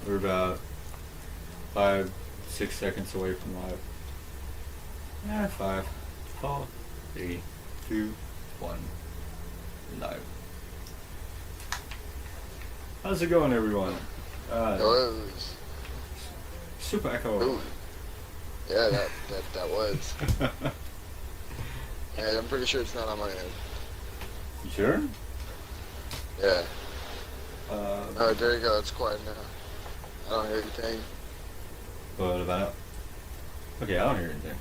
We're about 5, 6 seconds away from live. Yeah, 5, 4, 3, 2, 1, live. How's it going, everyone? Super Echo. Ooh. Yeah, that was. And I'm pretty sure it's not on my end. You sure? Yeah. Oh, there you go. It's quiet now. I don't hear anything. What about? Okay, I don't hear anything.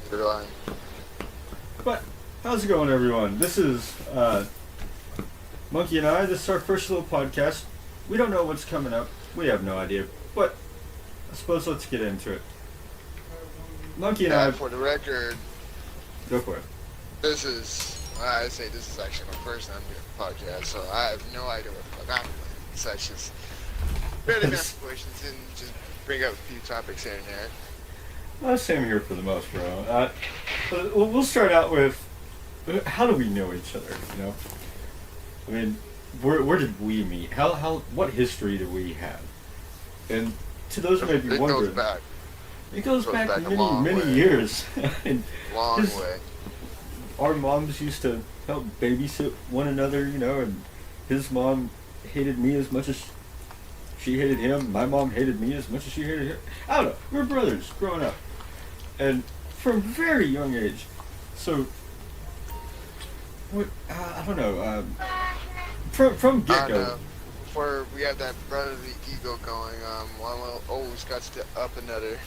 Neither do I. But how's it going, everyone? This is Monkey and I. This is our first little podcast. We don't know what's coming up. We have no idea. But I suppose let's get into it. Monkey and I. For the record, Go for it. this is actually my first time doing a podcast, so I have no idea what the fuck I'm doing. Besides just random ask questions and just bring up a few topics here and there. Well, same here for the most, bro. We'll start out with how do we know each other? You know, I mean, where did we meet? What history do we have? And to those who may be wondering, it goes back many years. And long way. Our moms used to help babysit one another, you know, and his mom hated me as much as she hated him. My mom hated me as much as she hated her. I don't know. We're brothers growing up. And from a very young age. So, what, I don't know. From get-go. Before we have that brotherly ego going, one will always got to up another.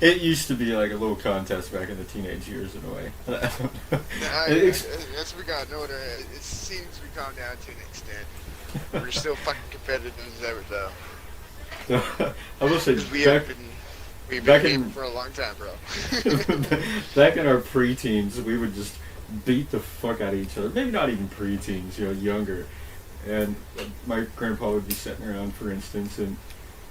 It used to be like a little contest back in the teenage years in a way. As we got older, it seems we calmed down to an extent. We're still fucking competitive as ever, though. I will say, we've been gaming for a long time, bro. Back in our preteens, we would just beat the fuck out of each other. Maybe not even preteens, you know, younger. And my grandpa would be sitting around, for instance, and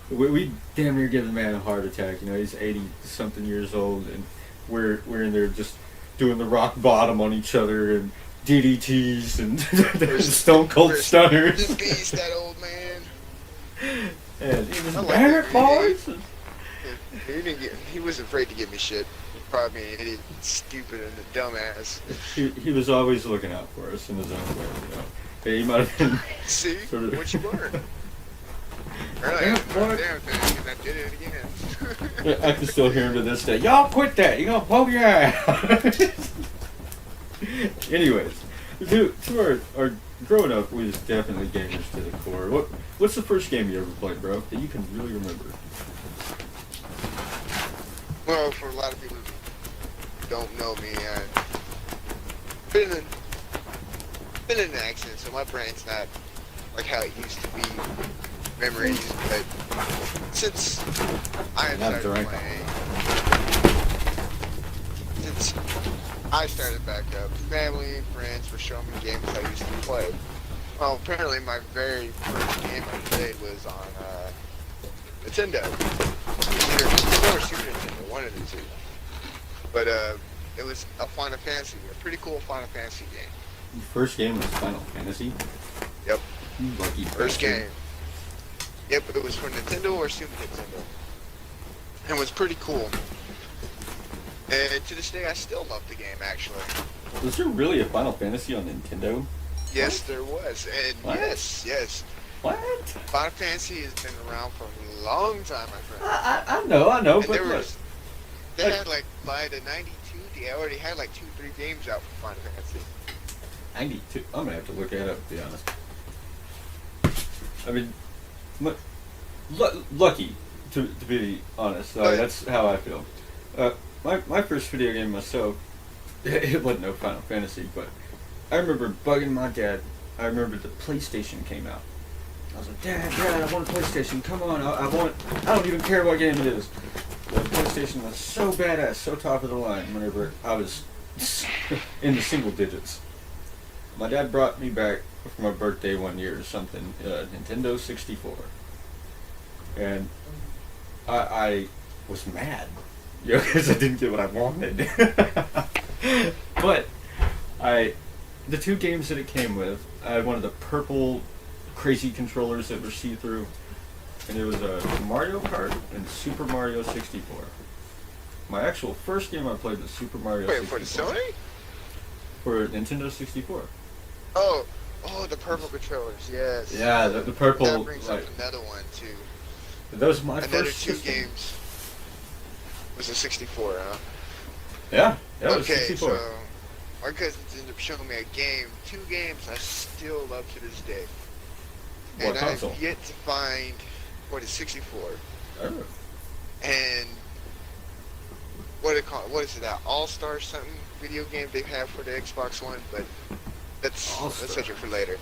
we damn near give the man a heart attack. You know, he's 80-something years old, and we're in there just doing the rock bottom on each other and DDTs and Stone Cold Stunners. The beast, that old man. And he was like, boys. He was afraid to give me shit. Probably an idiot, stupid, and a dumbass. He was always looking out for us in his own way. You know, he might have been. See, sort of what you learn. Earlier, I did it again. I can still hear him to this day. Y'all quit that. You're gonna poke your eye. Anyways, to our growing up, we was definitely gamers to the core. What's the first game you ever played, bro, that you can really remember? Well, for a lot of people who don't know me, I've been in an accident, so my brain's not like how it used to be. Memories, but since I started back up, family and friends were showing me games I used to play. Well, apparently my very first game I played was on Nintendo. Either Nintendo or Super Nintendo, one of the two. But it was a Final Fantasy, a pretty cool Final Fantasy game. Your first game was Final Fantasy? Yep. You lucky first game. Yep, it was for Nintendo or Super Nintendo. And it was pretty cool. And to this day, I still love the game, actually. Was there really a Final Fantasy on Nintendo? Yes, there was. And what? yes. What? Final Fantasy has been around for a long time, my friend. I know, and but they had, like, by the 92, they already had, like, 2-3 games out for Final Fantasy. 92? I'm gonna have to look that up, to be honest. I mean, lucky, to be honest. That's how I feel. My first video game myself, it wasn't no Final Fantasy, but I remember bugging my dad. I remember the PlayStation came out. I was like, Dad, I want a PlayStation. Come on, I don't even care what game it is. The PlayStation was so badass, so top of the line whenever I was in the single digits. My dad brought me back for my birthday one year or something, Nintendo 64. And I was mad, you know, because I didn't get what I wanted. But the two games that it came with, I had one of the purple crazy controllers that were see-through. And it was Mario Kart and Super Mario 64. My actual first game I played was Super Mario 64. Wait, for the Sony? For Nintendo 64. Oh, the purple controllers, yes. Yeah, the purple. That brings up another one, too. That was my another first two system. games. Was a 64, huh? Yeah, it was okay, 64. so my cousins ended up showing me a game, 2 games I still love to this day. What and console? I've yet to find what is 64. Oh. And what is it, that All-Star something video game they have for the Xbox One, but that's such it for later.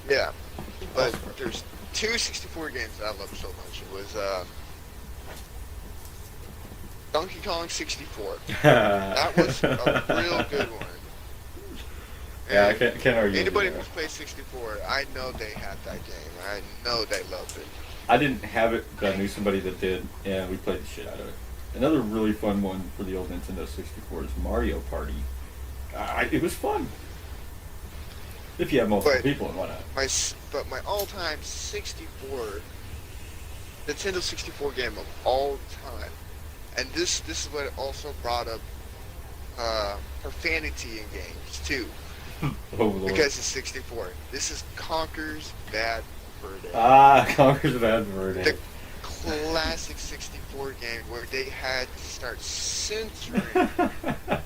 Yeah. But All-Star. there's 2 64 games that I love so much. It was Donkey Kong 64. That was a real good one. Yeah, And I can't argue. anybody with who's that. played 64, I know they had that game. I know they loved it. I didn't have it, but I knew somebody that did, and we played the shit out of it. Another really fun one for the old Nintendo 64 is Mario Party. It was fun. If you have multiple people and whatnot. But my all-time 64 Nintendo 64 game of all time, and this is what also brought up profanity in games too. Oh, Lord. Because it's 64. This is Conker's Bad Fur Day. Conker's Bad Fur Day. The classic 64 game where they had to start censoring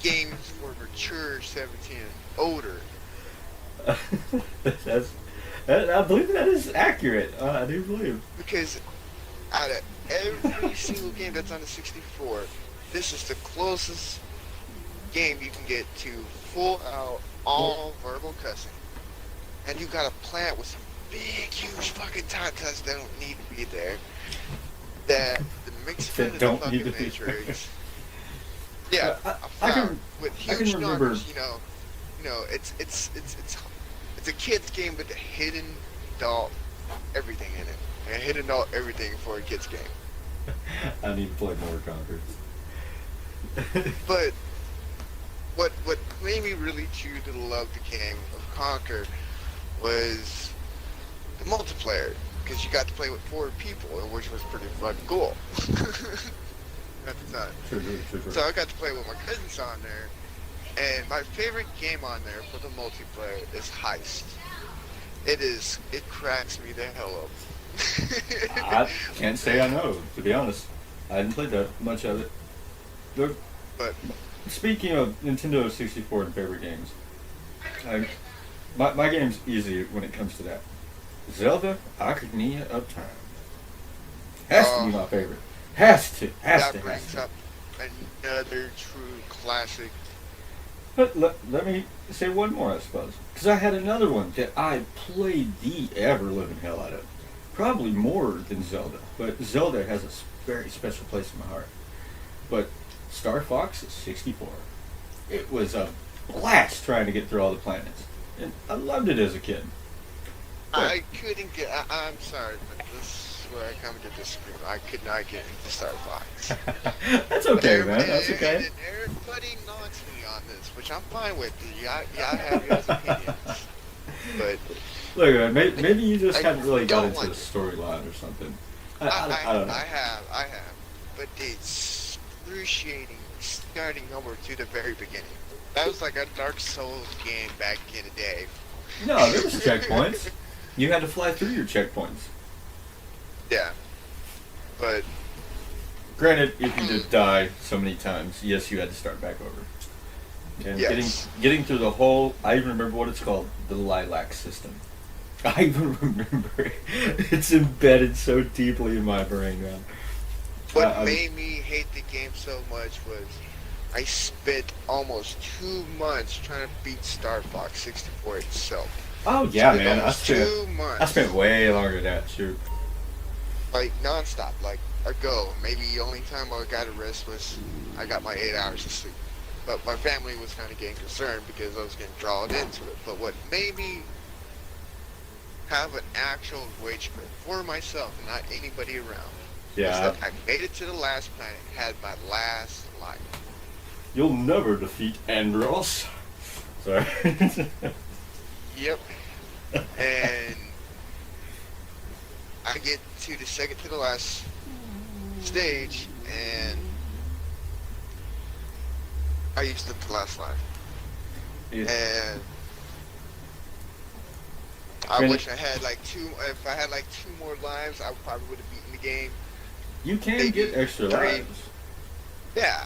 games for mature 17 and older. I believe that is accurate. I do believe. Because out of every single game that's on the 64, this is the closest game you can get to full out all verbal cussing. And you got a plant with some big, huge fucking tatas that don't need to be there. That the mix of the don't fucking need to be Matrix. Yeah, I can with huge remember. numbers, it's a kid's game with a hidden adult everything in it. A hidden adult everything for a kid's game. I need to play more Conker. But what made me really choose to love the game of Conker was the multiplayer, because you got to play with 4 people, which was pretty fucking cool at the time. True. So I got to play with my cousins on there, and my favorite game on there for the multiplayer is Heist. It cracks me the hell up. I can't say I know, to be honest. I didn't play that much of it. But speaking of Nintendo 64 and favorite games, my game's easy when it comes to that. Zelda Ocarina of Time. Has to be my favorite. Has to. That brings up another true classic. But let me say one more, I suppose. Because I had another one that I played the ever-living hell out of. Probably more than Zelda. But Zelda has a very special place in my heart. But Star Fox 64. It was a blast trying to get through all the planets. And I loved it as a kid. I couldn't get. I'm sorry, but this is where I come to disagree. I could not get into Star Fox. That's okay, man. That's okay. And everybody knocks me on this, which I'm fine with. Y'all have your opinions. But look, man, maybe you just haven't really got into the it. storyline or something. I don't know. I have. But the excruciating starting over to the very beginning. That was like a Dark Souls game back in the day. No, there was checkpoints. You had to fly through your checkpoints. Yeah. But Granted, if you did die so many times, yes, you had to start back over. And yes. getting through the whole, I even remember what it's called, the Lilac system. I even remember it. It's embedded so deeply in my brain, man. What made me hate the game so much was I spent almost 2 months trying to beat Star Fox 64 itself. Oh yeah, man. I 2 months. I spent way longer than that, shoot. Like nonstop. Like I go. Maybe the only time I got a rest was I got my 8 hours of sleep. But my family was kind of getting concerned because I was getting drawn into it. But what made me have an actual rage quit for myself and not anybody around was that I made it to the last planet, had my last life. You'll never defeat Andros. Sorry. Yep. And I get to the second to the last stage, and I used up the last life. Yeah. And I wish I had like two. If I had like 2 more lives, I probably would have beaten the game. You can Maybe get extra 3. lives. Yeah,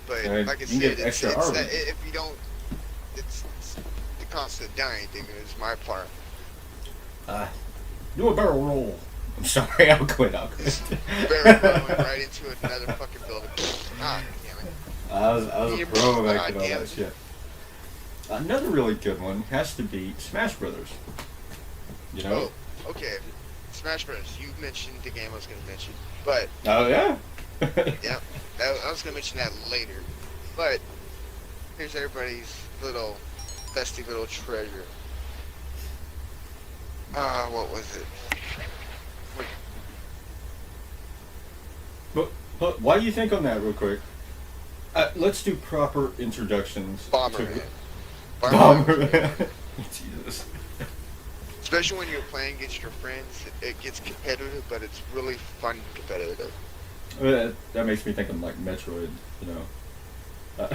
but And like I you said, can get it's extra that armor. if you don't, it's the constant dying thing is my part. Do a barrel roll. I'm sorry, I'll quit. Barrel rolling right into another fucking building. Ah, damn it. I was a pro back in all damn that it. shit. Another really good one has to be Smash Brothers. You know? Oh, okay. Smash Bros. You mentioned the game I was going to mention, but Oh yeah. yeah, I was going to mention that later. But here's everybody's little festive little treasure. What was it? But why do you think on that real quick? Let's do proper introductions. Bomberman. Bomberman. Jesus. Especially when you're playing against your friends, it gets competitive, but it's really fun competitive. That makes me think of like Metroid, you know.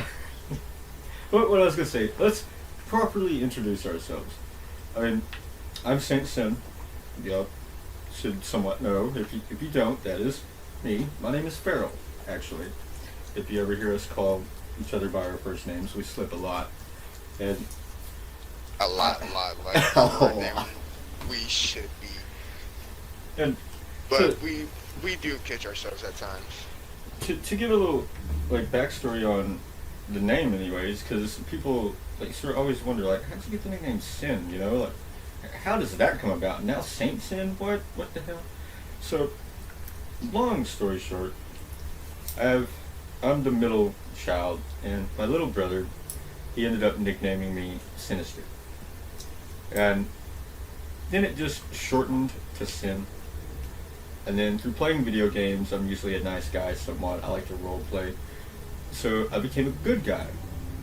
What I was gonna say, let's properly introduce ourselves. I mean, I'm Saint Sin. You should somewhat know. If you don't, that is me. My name is Farrell, actually. If you ever hear us call each other by our first names, we slip a lot. And A lot, like A more lot. than we should be. and But So- we do catch ourselves at times. to give a little like backstory on the name, anyways, because people like sort of always wonder like, how'd you get the nickname Sin? You know, like how does that come about? Now Saint Sin? What the hell? So, long story short, I'm the middle child, and my little brother, he ended up nicknaming me Sinister, and then it just shortened to Sin. And then through playing video games, I'm usually a nice guy somewhat. I like to role play. So I became a good guy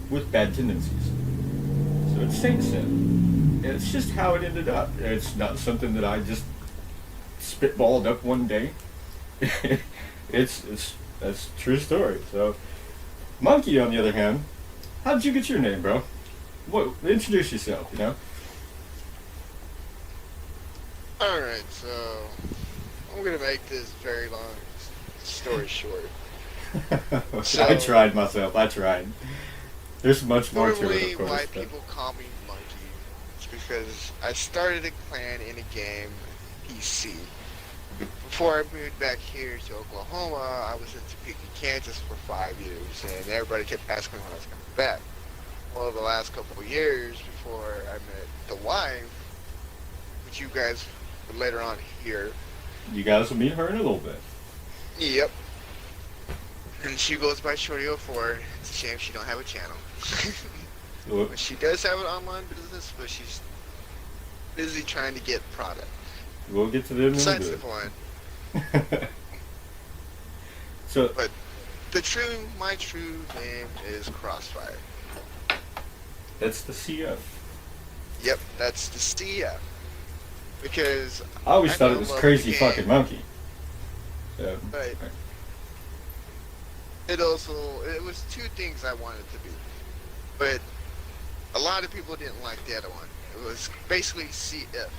with bad tendencies. So it's Saint Sin. And it's just how it ended up. It's not something that I just spitballed up one day. That's a true story. So Monkey, on the other hand, how did you get your name, bro? Introduce yourself, you know? Alright, so I'm gonna make this very long story short. So- I tried myself. I tried. There's much more to Normally, it, of course. why but- people call me Monkey is because I started a clan in a game, PC. Before I moved back here to Oklahoma, I was in Topeka, Kansas for 5 years, and everybody kept asking when I was coming back. Well, the last couple of years before I met the wife, which you guys would later on hear. You guys will meet her in a little bit. Yep. And she goes by Shorty04. It's a shame she don't have a channel. But she does have an online business, but she's busy trying to get product. We'll get to them in a Besides the bit. point. So, But my true name is Crossfire. that's the CF. Yep, that's the CF. Because I always I thought it know was about Crazy the game. Fucking Monkey. So, Right. it was 2 things I wanted to be. But a lot of people didn't like the other one. It was basically CF.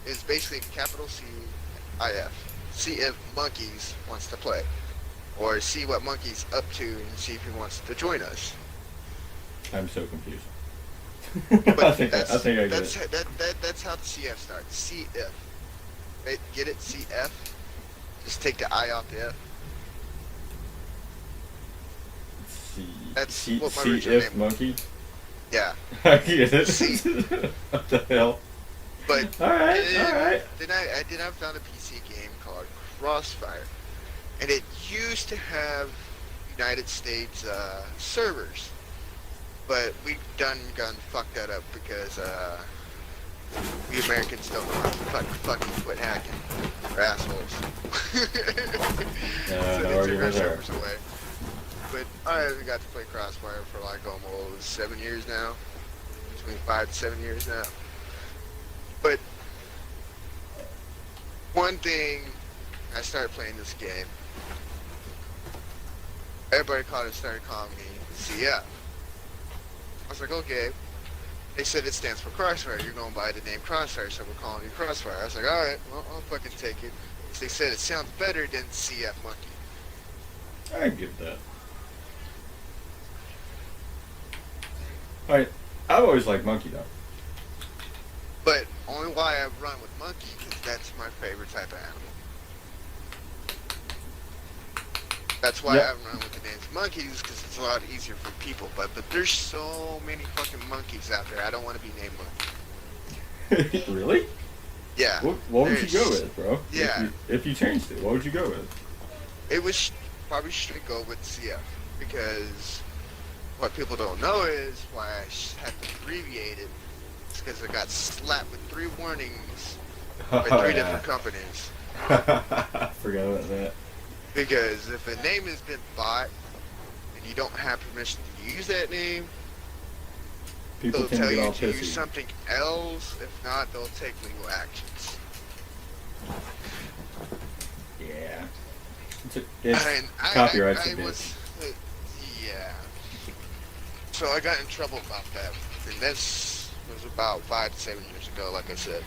It's basically capital CIF. See if Monkeys wants to play. Or see what Monkey's up to and see if he wants to join us. I'm so confused. But I think I get it. That's how the CF starts. CF. Get it? CF? Just take the I off the F. That's what my original CF name- Monkey? Yeah. I get it. C. What the hell? But Alright. then I found a PC game called Crossfire, and it used to have United States servers, but we gone fucked that up because we Americans don't know how to fucking quit hacking. We're assholes. So no they took argument our there. servers away. But I haven't got to play Crossfire for like almost 7 years now, between 5 to 7 years now. But One thing, I started playing this game. Everybody started calling me CF. I was like, okay. They said it stands for Crossfire. You're going by the name Crossfire, so we're calling you Crossfire. I was like, alright, well, I'll fucking take it. They said it sounds better than CF Monkey. I get that. Alright, I've always liked Monkey though. But only why I run with Monkey, because that's my favorite type of animal. That's why I run with the names monkeys, because it's a lot easier for people. But there's so many fucking monkeys out there. I don't want to be named Monkey. Really? Yeah. What would you go with, bro? Yeah. If you changed it, what would you go with? It was probably straight go with CF, because what people don't know is why I had to abbreviate it. It's because I got slapped with 3 warnings by 3 different companies. I forgot about that. Because if a name has been bought and you don't have permission to use that name, People they'll can tell get you all to pissy. use something else. If not, they'll take legal actions. Yeah. It's copyright's a bitch. Yeah. So I got in trouble about that. And this was about 5 to 7 years ago, like I said.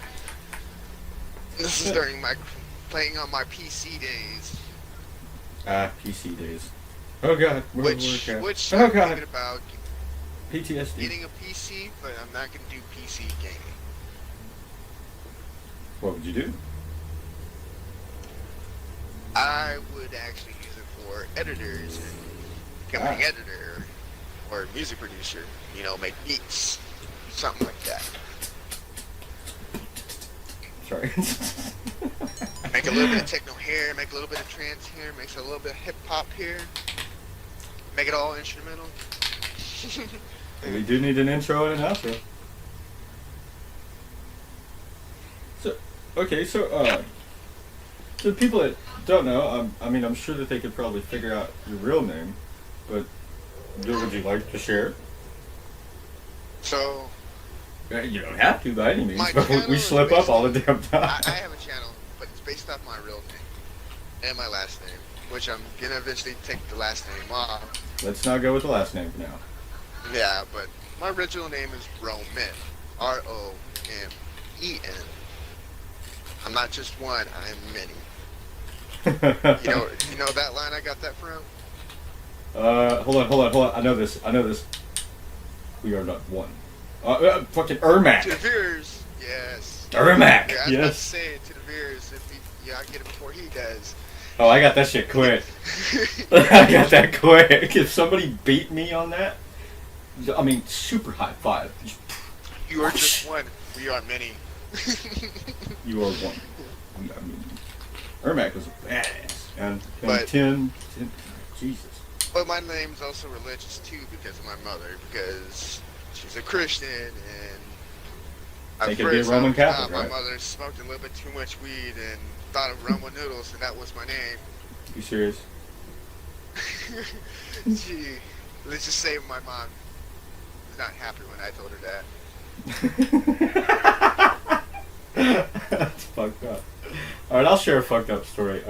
This is during my playing on my PC days. PC days. Oh god. Which oh I'm god. thinking about PTSD. getting a PC, but I'm not going to do PC gaming. What would you do? I would actually use it for editors and becoming an editor or music producer. You know, make beats, something like that. Sorry. Make a little bit of techno here, make a little bit of trance here, makes a little bit of hip hop here. Make it all instrumental. We do need an intro and an outro. So, okay, so people that don't know, I mean, I'm sure that they could probably figure out your real name, but would you like to share it? So, You don't have to by any means, my but we channel slip is up all the damn time. I have a channel, but it's based off my real name and my last name, which I'm gonna eventually take the last name off. Let's not go with the last name for now. Yeah, but my original name is Roman. Romen. I'm not just one, I'm many. You know that line I got that from? Hold on. I know this. We are not one. Fucking Ermac. To the viewers, yes. Ermac, Yeah, I was about to yes. say it to the viewers if I get it before he does. Oh, I got that shit quick. I got that quick. If somebody beat me on that, I mean, super high five. You are just one. We are many. You are one. I mean, Ermac was a badass. And But- 10, Jesus. But my name's also religious too because of my mother, because she's a Christian and Think at it'd be a first Roman I Catholic, thought right? my mother smoked a little bit too much weed and thought of Roman noodles and that was my name. You serious? Gee, let's just say my mom was not happy when I told her that. That's fucked up. Alright, I'll share a fucked up story.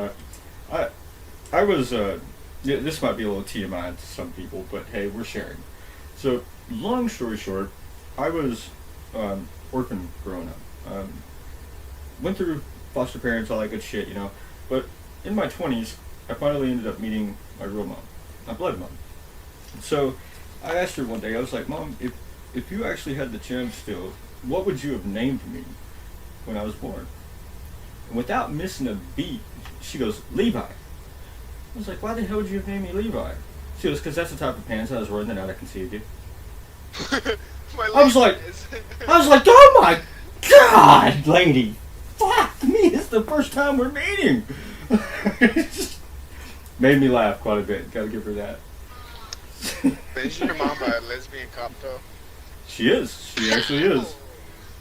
I was, this might be a little TMI to some people, but hey, we're sharing. So, long story short, I was orphan growing up. Went through foster parents, all that good shit, you know. But in my 20s, I finally ended up meeting my real mom, my blood mom. So, I asked her one day, I was like, Mom, if you actually had the chance to, what would you have named me when I was born? And without missing a beat, she goes, Levi. I was like, why the hell would you have named me Levi? She goes, because that's the type of pants I was wearing the night I conceived you. I was like, oh my God, lady. Fuck me, it's the first time we're meeting. Made me laugh quite a bit. Gotta give her that. Is your mom a lesbian cop though? She is. She actually is.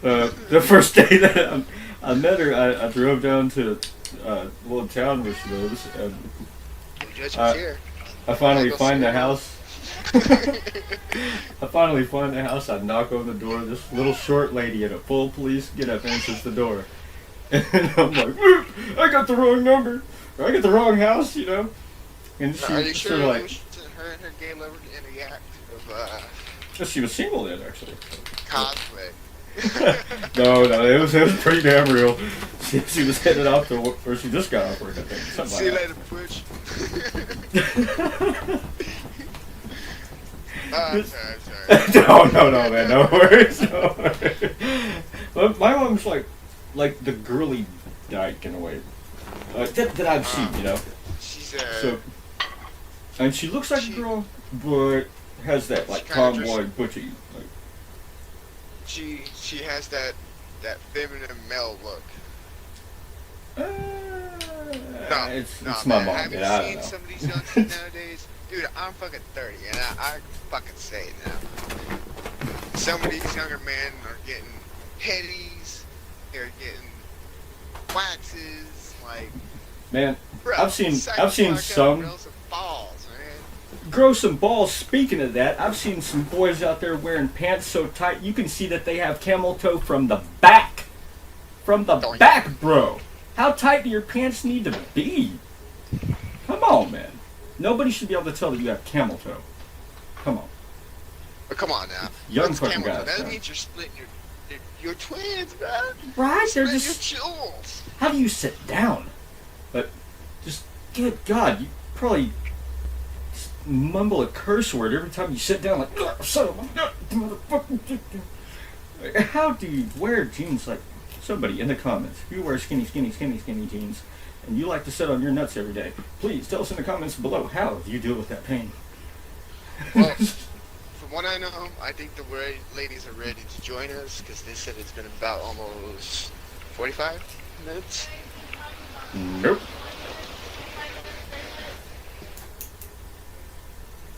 The first day that I met her, I drove down to a little town where she lives, and Judgment's here. I finally find the house. I knock on the door. This little short lady in a full police getup answers the door. And I'm like, "Whoop, I got the wrong number. Or I got the wrong house, you know? And Now, are you she sure sort of it like, was her and her gay lover in the act of she was single then, actually. cosplay? No, it was pretty damn real. She was headed off to work, or she just got off work, I think. Something See you like later, Butch. that. Sorry. No, man, no worries. No worries. But my mom's like the girly dyke in a way. That I've seen, you know? She's So, and she looks like a girl, but has that like She kinda tomboy butchy. Like, she has that feminine male look. No, it's no, my man. mom. Have you Yeah, I don't seen know. some of these youngsters nowadays? Dude, I'm fucking 30, and I can fucking say it now. Some of these younger men are getting headies, they're getting waxes, like, Man, bro, I've seen fuck some up, grow some balls, man. grow some balls. Speaking of that, I've seen some boys out there wearing pants so tight you can see that they have camel toe from the back. From the back, bro. How tight do your pants need to be? Come on, man. Nobody should be able to tell that you have camel toe. Come on. But come on now. Young What's fucking camel toe? guys, That man. means you're splitting your twins, man. Right? They're Split just... your jewels. How do you sit down? But just, good God, you probably just mumble a curse word every time you sit down, like, "Ugh, son of a motherfucking." How do you wear jeans like somebody in the comments? If you wear skinny jeans, and you like to sit on your nuts every day, please tell us in the comments below how you deal with that pain. Well, from what I know, I think the ladies are ready to join us because they said it's been about almost 45 minutes. Nope.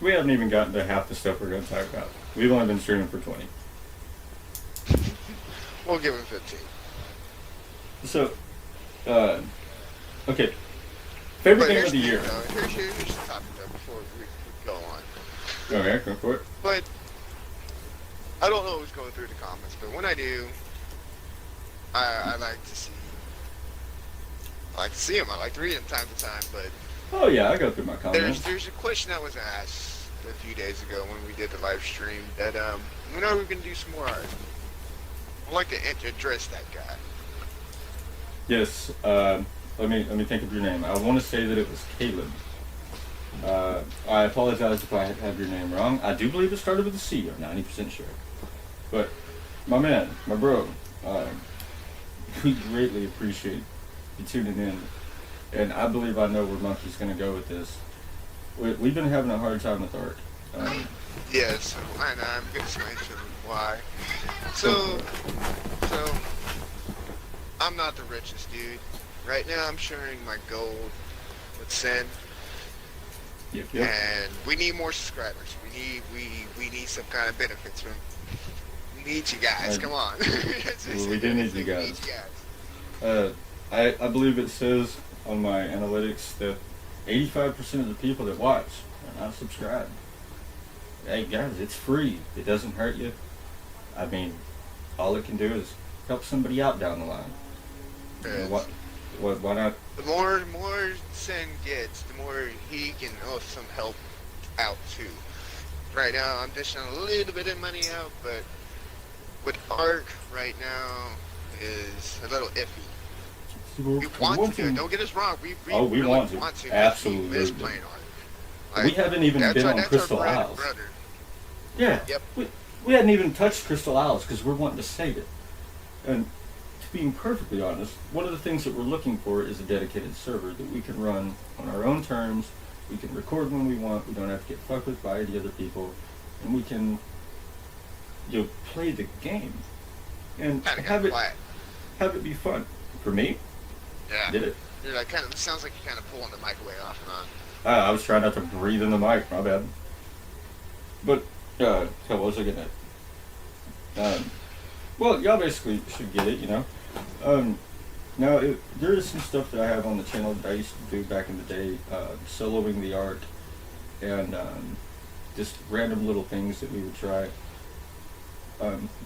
We haven't even gotten to half the stuff we're going to talk about. We've only been streaming for 20. We'll give them 15. So, okay. Favorite But game here's of the year. Here's the topic though before we go on. Okay, go for it. But I don't always go through the comments, but when I do, I like to see. I like to see them. I like to read them time to time. But Oh yeah, I go through my comments. there's a question that was asked a few days ago when we did the live stream that when are we gonna do some more art? I'd like to address that guy. Yes. Let me think of your name. I want to say that it was Caleb. I apologize if I have your name wrong. I do believe it started with a C. I'm 90% sure. But my man, my bro, we greatly appreciate you tuning in. And I believe I know where Monkey's going to go with this. We've been having a hard time with art. Yes, and I'm going to explain to them why. So I'm not the richest dude. Right now I'm sharing my gold with Sin. Yep. And we need more subscribers. We need some kind of benefits from. We need you guys. Come on. We do need you guys. I believe it says on my analytics that 85% of the people that watch are not subscribed. Hey guys, it's free. It doesn't hurt you. I mean, all it can do is help somebody out down the line. You know, why not? The more Sin gets, the more he can some help out too. Right now, I'm dishing a little bit of money out, but with art right now is a little iffy. We want to do it. Don't get us wrong. We really want to. Absolutely. We miss playing art. Like, we haven't even been on Crystal Isles. Yeah. Yep. We hadn't even touched Crystal Isles because we're wanting to save it. And to being perfectly honest, one of the things that we're looking for is a dedicated server that we can run on our own terms. We can record when we want. We don't have to get fucked with by any other people, and we can play the game and have it be fun. For me, yeah. Did it. Dude, it sounds like you're kind of pulling the mic away off and on. I was trying not to breathe in the mic. My bad. But so what was I getting at? Well, y'all basically should get it, you know. Now, there is some stuff that I have on the channel that I used to do back in the day, soloing the art, and just random little things that we would try.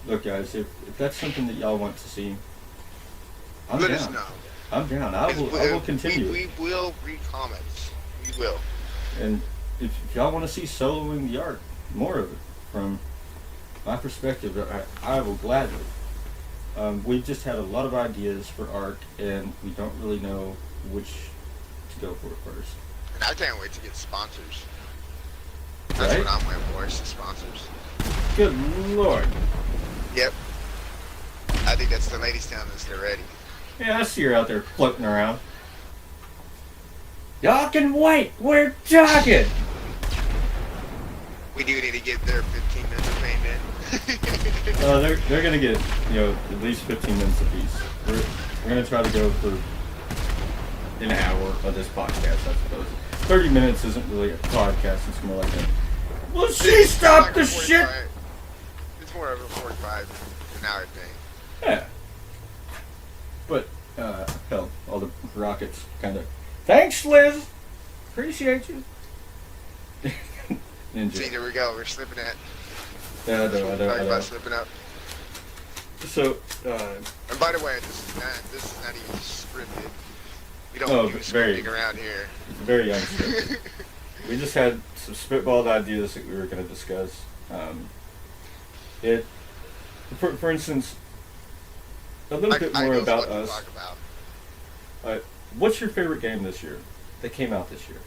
Look, guys, if that's something that y'all want to see, I'm Let down. us know. I'm down. I will continue. We will read comments. We will. And if y'all want to see soloing the arc, more of it from my perspective, I will gladly. We just had a lot of ideas for arc, and we don't really know which to go for first. And I can't wait to get sponsors. That's Right? what I'm waiting for, is the sponsors. Good lord. Yep. I think that's the ladies telling us they're ready. Yeah, I see her out there floating around. Y'all can wait. We're jogging. We do need to get their 15 minutes of fame in. They're gonna get at least 15 minutes apiece. We're gonna try to go for an hour of this podcast, I suppose. 30 minutes isn't really a podcast. It's more like a. Will she stop like the a shit? 45 It's more of a 45 an hour thing. Yeah. But hell, all the rockets kind of. Thanks, Liz. Appreciate you. Ninja. See, there we go. We're slipping at. Yeah, I Talking know. about slipping up. So, And by the way, this is not even scripted. We don't Oh, use very- scripting around here. very unscripted. We just had some spitballed ideas that we were going to discuss. For instance, a little bit I more know about what to us. talk about. What's your favorite game this year? That came out this year.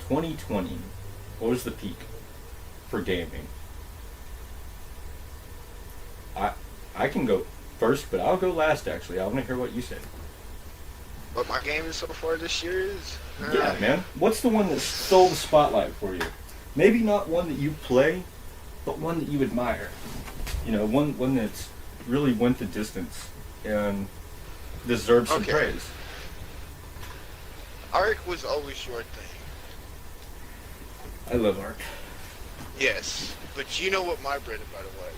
2020. What was the peak for gaming? I can go first, but I'll go last. Actually, I want to hear what you say. What my game is so far this year is? Yeah, man. What's the one that stole the spotlight for you? Maybe not one that you play, but one that you admire. One that's really went the distance and deserves some Okay. praise. Ark was always your thing. I love Ark. Yes, but you know what my bread and butter was?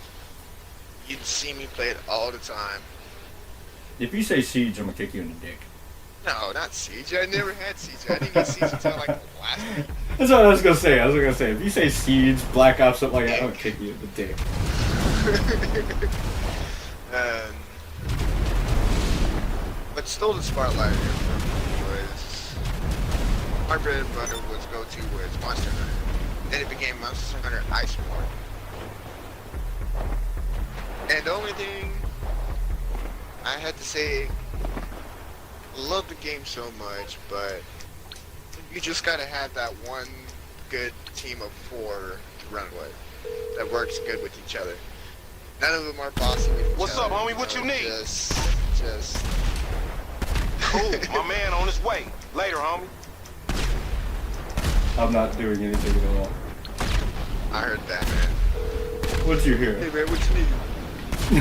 You'd see me play it all the time. If you say Siege, I'm gonna kick you in the dick. No, not Siege. I never had Siege. I didn't get Siege until like last week. That's what I was gonna say. If you say Siege, Black Ops, something like that, I'm gonna kick you in the dick. What stole the spotlight here for me was my bread and butter was go-to was Monster Hunter. Then it became Monster Hunter Iceborne. And the only thing I had to say, love the game so much, but you just gotta have that one good team of 4 to run with that works good with each other. None of them are bossy with each What's other. up, homie? What you need? Just Cool, my man on his way. Later, homie. I'm not doing anything at all. I heard that, man. What'd you Hey, hear? man, what you need?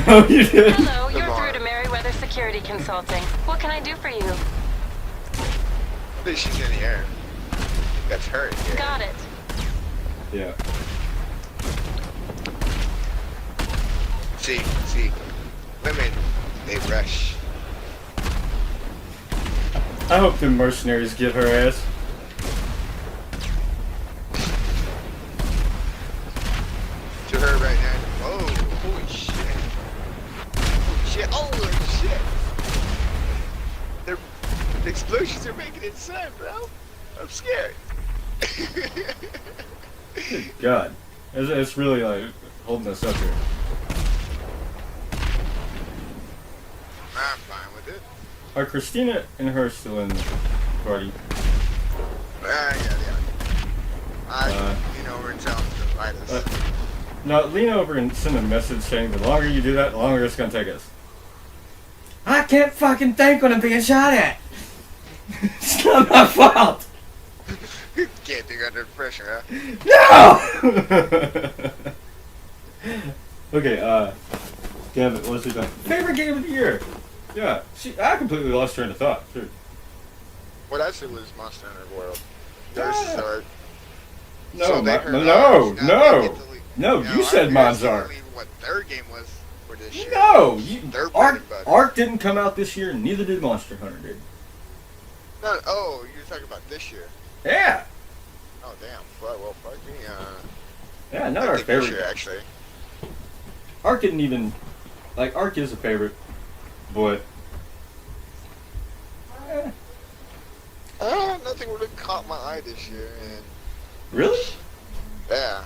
No, you didn't. Hello, you're Lamar. through to Meriwether Security Consulting. What can I do for you? I think she's in the air. That's her in the air. Got it. Yeah. See, women, they rush. I hope the mercenaries give her ass. To her right now. Oh, holy shit. Holy shit. The explosions are making it insane, bro. I'm scared. Good God. It's really like holding us up here. I'm fine with it. Are Christina and her still in the party? Yeah. I lean over and tell them to fight us. No, lean over and send a message saying the longer you do that, the longer it's gonna take us. I can't fucking think when I'm being shot at. It's not my fault. Can't think under pressure, huh? No. Okay. Damn it. What was it about? Favorite game of the year? Yeah. I completely lost train of thought. Sure. What I said was Monster Hunter World. Versus Ark. No, So they heard no, ours. Now they no, get to leave. no. Now You I said guess mine's they Ark. leave what their game was for this year. No, Their bread and butter. Ark didn't come out this year, and neither did Monster Hunter did. No, oh, you're talking about this year. Yeah. Oh, damn. Well, fuck me. Yeah, not I our think this favorite. year, actually. Ark didn't even, like, Ark is a favorite, but nothing really caught my eye this year, and Really? yeah.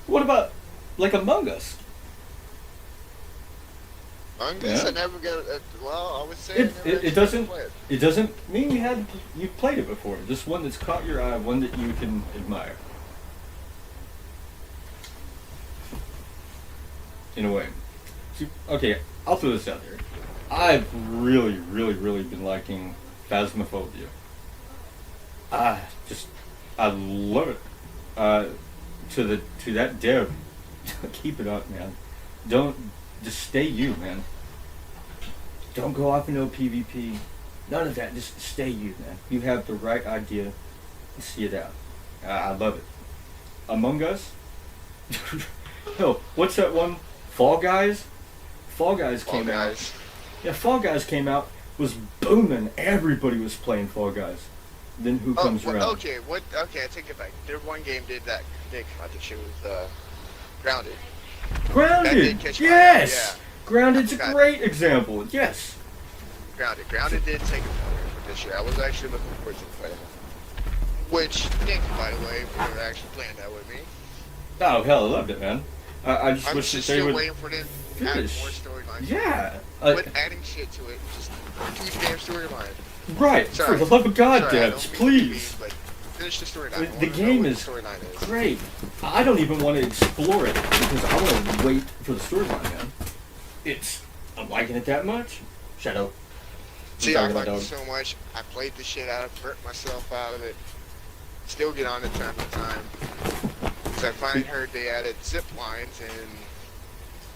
What about like Among Us? Among Us, Yeah. I never got. Well, I would say It, I never it, it doesn't actually played. it doesn't mean you've played it before. Just one that's caught your eye, one that you can admire. In a way. See, okay, I'll throw this out there. I've really, really, really been liking Phasmophobia. I love it. To that dev, keep it up, man. Don't just stay you, man. Don't go off into PvP. None of that. Just stay you, man. You have the right idea. See it out. I love it. Among Us. No, what's that one? Fall Guys. Fall Guys Fall came out. Guys. Yeah, Fall Guys came out. Was booming. Everybody was playing Fall Guys. Then who comes around? Okay, okay, I take it back. There one game did that. Did come out this year was Grounded. That Grounded. did catch my eye, Yes. yeah. Grounded's a I forgot. great example. Yes. Grounded did take a corner for this year. I was actually looking forward to playing it. Which, thank you, by the way, for actually playing that with me. Oh hell, I loved it, man. I just I'm wish just that they still would. waiting for them to add finish. more storylines. Yeah. Quit adding shit to it. Just huge damn storyline. Right. Sorry. For the love of God, Sorry, I don't devs, mean to be please. mean, but finish the storyline. The I wanna know game what is the storyline is. Great. I don't even want to explore it because I want to wait for the storyline, man. I'm liking it that much. Shadow. See, I'm I talking liked about it so much. I played the shit out of it, burnt myself out of it. Still get on it time to time. Because I finally heard they added zip lines and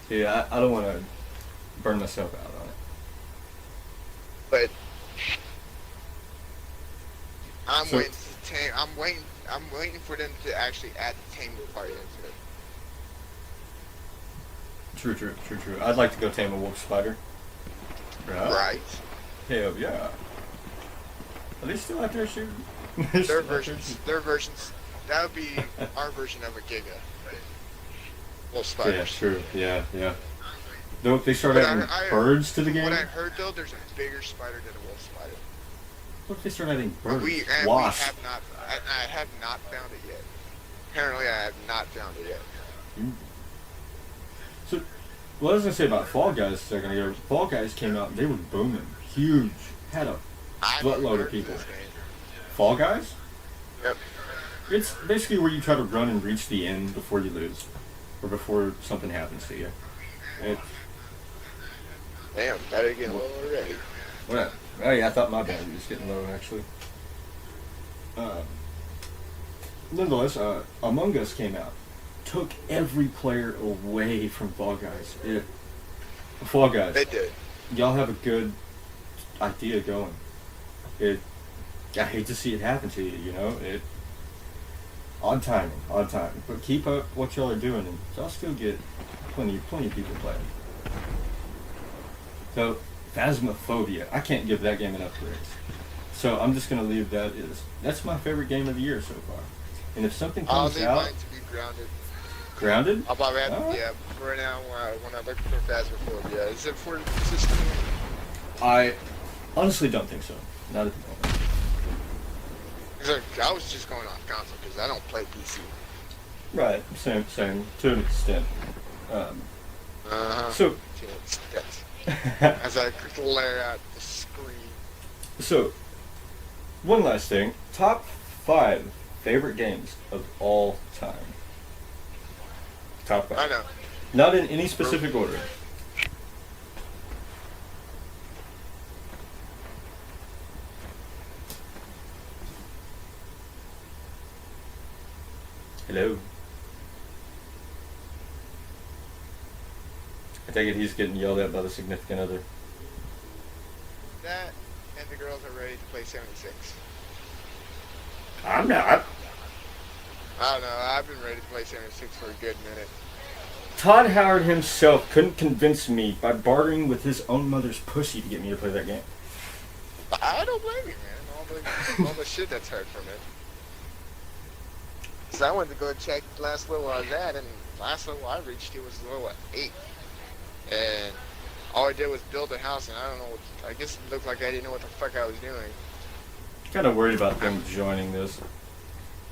Yeah, I don't want to burn myself out on it. but I'm So- waiting to tame. I'm waiting for them to actually add the taming part into it. True. I'd like to go tame a wolf spider. Right. Hell yeah. Are they still out there shooting? Their versions. That would be our version of a Giga. Wolf Yeah, spiders. true. Yeah. Don't they start But adding I- birds to the game? What I heard though, there's a bigger spider than a wolf spider. What if they start adding birds? We Wasps. have not. I have not found it yet. Apparently, I have not found it yet. So, what I was gonna say about Fall Guys a second ago. Fall Guys came out, they were booming, huge, had a I've buttload of heard people. this game. Fall Guys? Yep. It's basically where you try to run and reach the end before you lose, or before something happens to you. Damn, better get low already. What? Oh yeah, I thought my battery was getting low actually. Nonetheless, Among Us came out, took every player away from Fall Guys. Fall Guys. They did. Y'all have a good idea going. I hate to see it happen to you, you know? Odd timing. But keep up what y'all are doing, and y'all still get plenty of people playing. So, Phasmophobia. I can't give that game enough praise. So, I'm just going to leave that as... That's my favorite game of the year so far. And if something I'll comes leave out... mine to be grounded. Grounded? I'll buy that. Alright. Yeah, for now, when I look for Phasmophobia. Is it for the system? I honestly don't think so. Not at the moment. 'Cause I was just going off console because I don't play PC. Right. Same. To an extent. Uh-huh. So... Yes. As I glare at the screen. So, one last thing. Top 5 favorite games of all time. Top 5. I know. Not in any specific order. Hello. I take it he's getting yelled at by the significant other. That and the girls are ready to play 76. I'm not. I don't know. I've been ready to play 76 for a good minute. Todd Howard himself couldn't convince me by bartering with his own mother's pussy to get me to play that game. I don't blame you, man. All the shit that's heard from it. So I went to go check last level I was at, and last level I reached it was level 8. And all I did was build a house, and I don't know what, I guess it looked like I didn't know what the fuck I was doing. kind of worried about them joining this.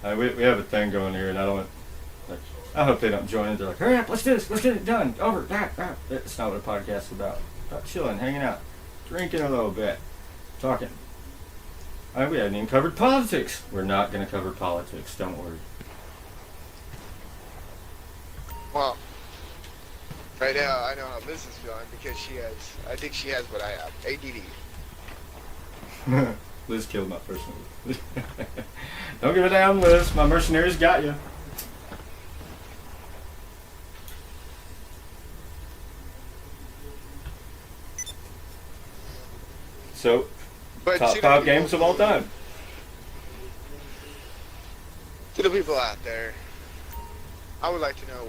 We have a thing going here, and I don't. Like, I hope they don't join it. They're like, hurry up, let's do this, let's get it done, over. That's not what a podcast is about. About chilling, hanging out, drinking a little bit, talking. We haven't even covered politics. We're not going to cover politics. Don't worry. Well, right now I know how Liz is feeling because I think she has what I have, ADD. Liz killed my first move. Don't give a damn, Liz. My mercenaries got you. So, But top to the 5 people games of all time. To the people out there, I would like to know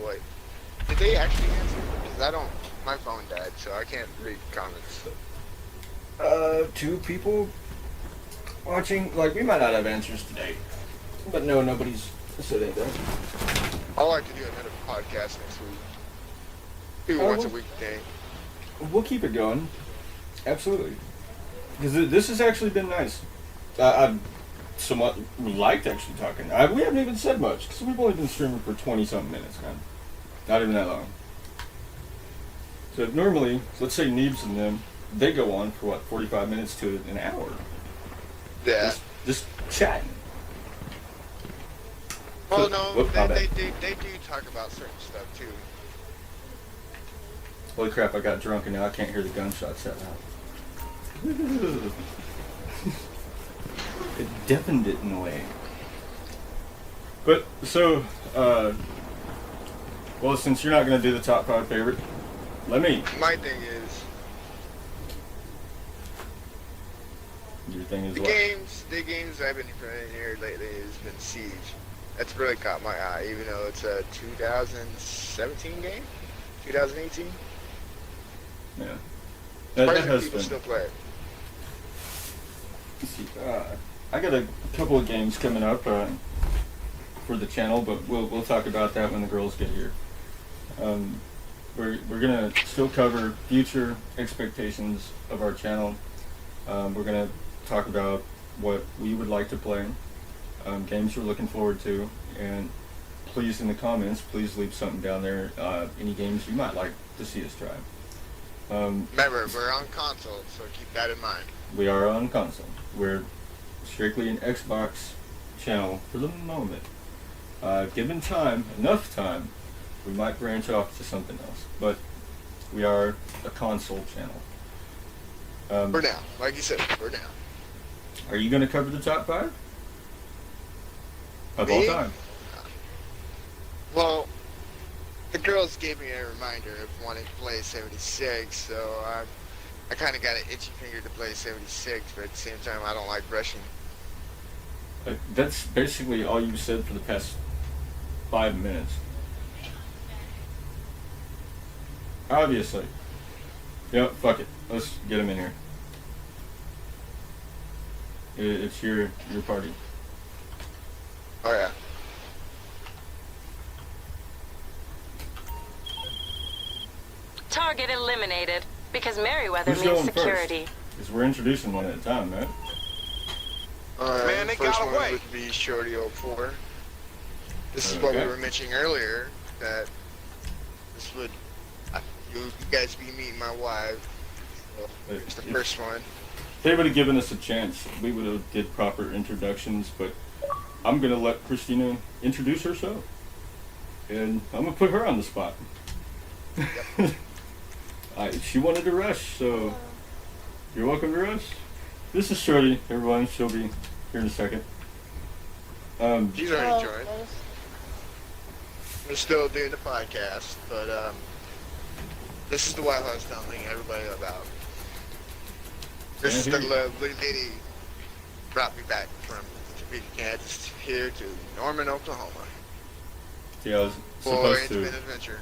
did they actually answer? Because my phone died, so I can't read comments. 2 people watching. Like, we might not have answers today. But no, nobody's said anything. I'd like to do another podcast next week. Maybe once a week thing. We'll keep it going. Absolutely. Because this has actually been nice. I somewhat liked actually talking. We haven't even said much, because we've only been streaming for 20-something minutes, man. Not even that long. So normally, let's say Neebs and them, they go on for 45 minutes to an hour. Yeah. Just chatting. Well, So, no, they do talk about certain stuff too. Holy crap, I got drunk and now I can't hear the gunshots that loud. It deafened it in a way. But, so, well, since you're not going to do the top 5 favorite, let me. My thing is, Your thing is the what? games I've been playing here lately has been Siege. That's really caught my eye, even though it's a 2017 game? 2018? Yeah. That Surprising has people been. still play it. Let's see, I got a couple of games coming up for the channel, but we'll talk about that when the girls get here. We're gonna still cover future expectations of our channel. We're gonna talk about what we would like to play, games we're looking forward to, and please in the comments, please leave something down there. Any games you might like to see us try. Remember, we're on console, so keep that in mind. We are on console. We're strictly an Xbox channel for the moment. Given time, enough time, we might branch off to something else. But we are a console channel. For now, like you said, for now. Are you going to cover the top 5? Of Me? all time? Well, the girls gave me a reminder of wanting to play 76, so I kind of got an itchy finger to play 76, but at the same time, I don't like rushing. That's basically all you've said for the past 5 minutes. Obviously. Yep, fuck it. Let's get him in here. It's your party. Oh, yeah. Target eliminated. Because Merryweather Who's means going security. first? Because we're introducing one at a time, right? Alright, Man, they first got one away. would be Shorty 04. This is what we Okay. were mentioning earlier, that this would, you guys be meeting my wife. So, it's the first one. If they would have given us a chance, we would have did proper introductions, but I'm going to let Christina introduce herself. And I'm going to put her on the spot. She wanted to rush, so you're welcome to rush. This is Shorty, everyone. She'll be here in a second. She's already joined. We're still doing the podcast, but this is the White House telling everybody about. This is the lovely lady brought me back from Topeka, Kansas here to Norman, Oklahoma. Yeah, I was For supposed intimate to. adventure.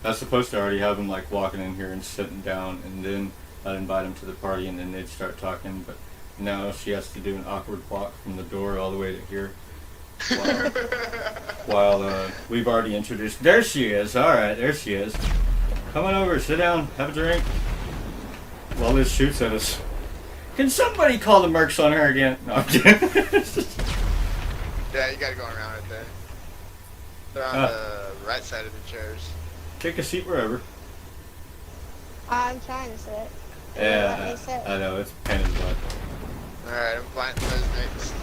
I was supposed to already have them like walking in here and sitting down, and then I'd invite them to the party, and then they'd start talking. But now she has to do an awkward walk from the door all the way to here. While we've already introduced. There she is. All right, there she is. Come on over, sit down, have a drink. While Liz shoots at us. Can somebody call the Mercs on her again? No, I'm kidding. Yeah, you gotta go around it there. They're on the right side of the chairs. Take a seat wherever. I'm trying to sit. Yeah, Let me sit. I know, it's a pain in the butt. Alright, I'm inviting those next.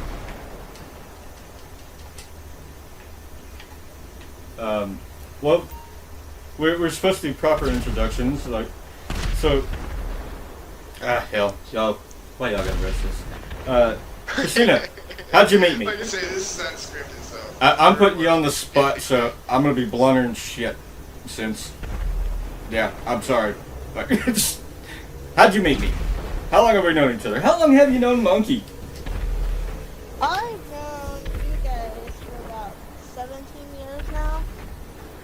Well, we're supposed to do proper introductions, like, so, hell, y'all, why y'all gotta rush this? Christina, how'd you meet me? Like I say, this is unscripted, so. I'm putting you on the spot, so I'm gonna be blunter and shit, since, yeah, I'm sorry, but how'd you meet me? How long have we known each other? How long have you known Monkey? I've known you guys for about 17 years now.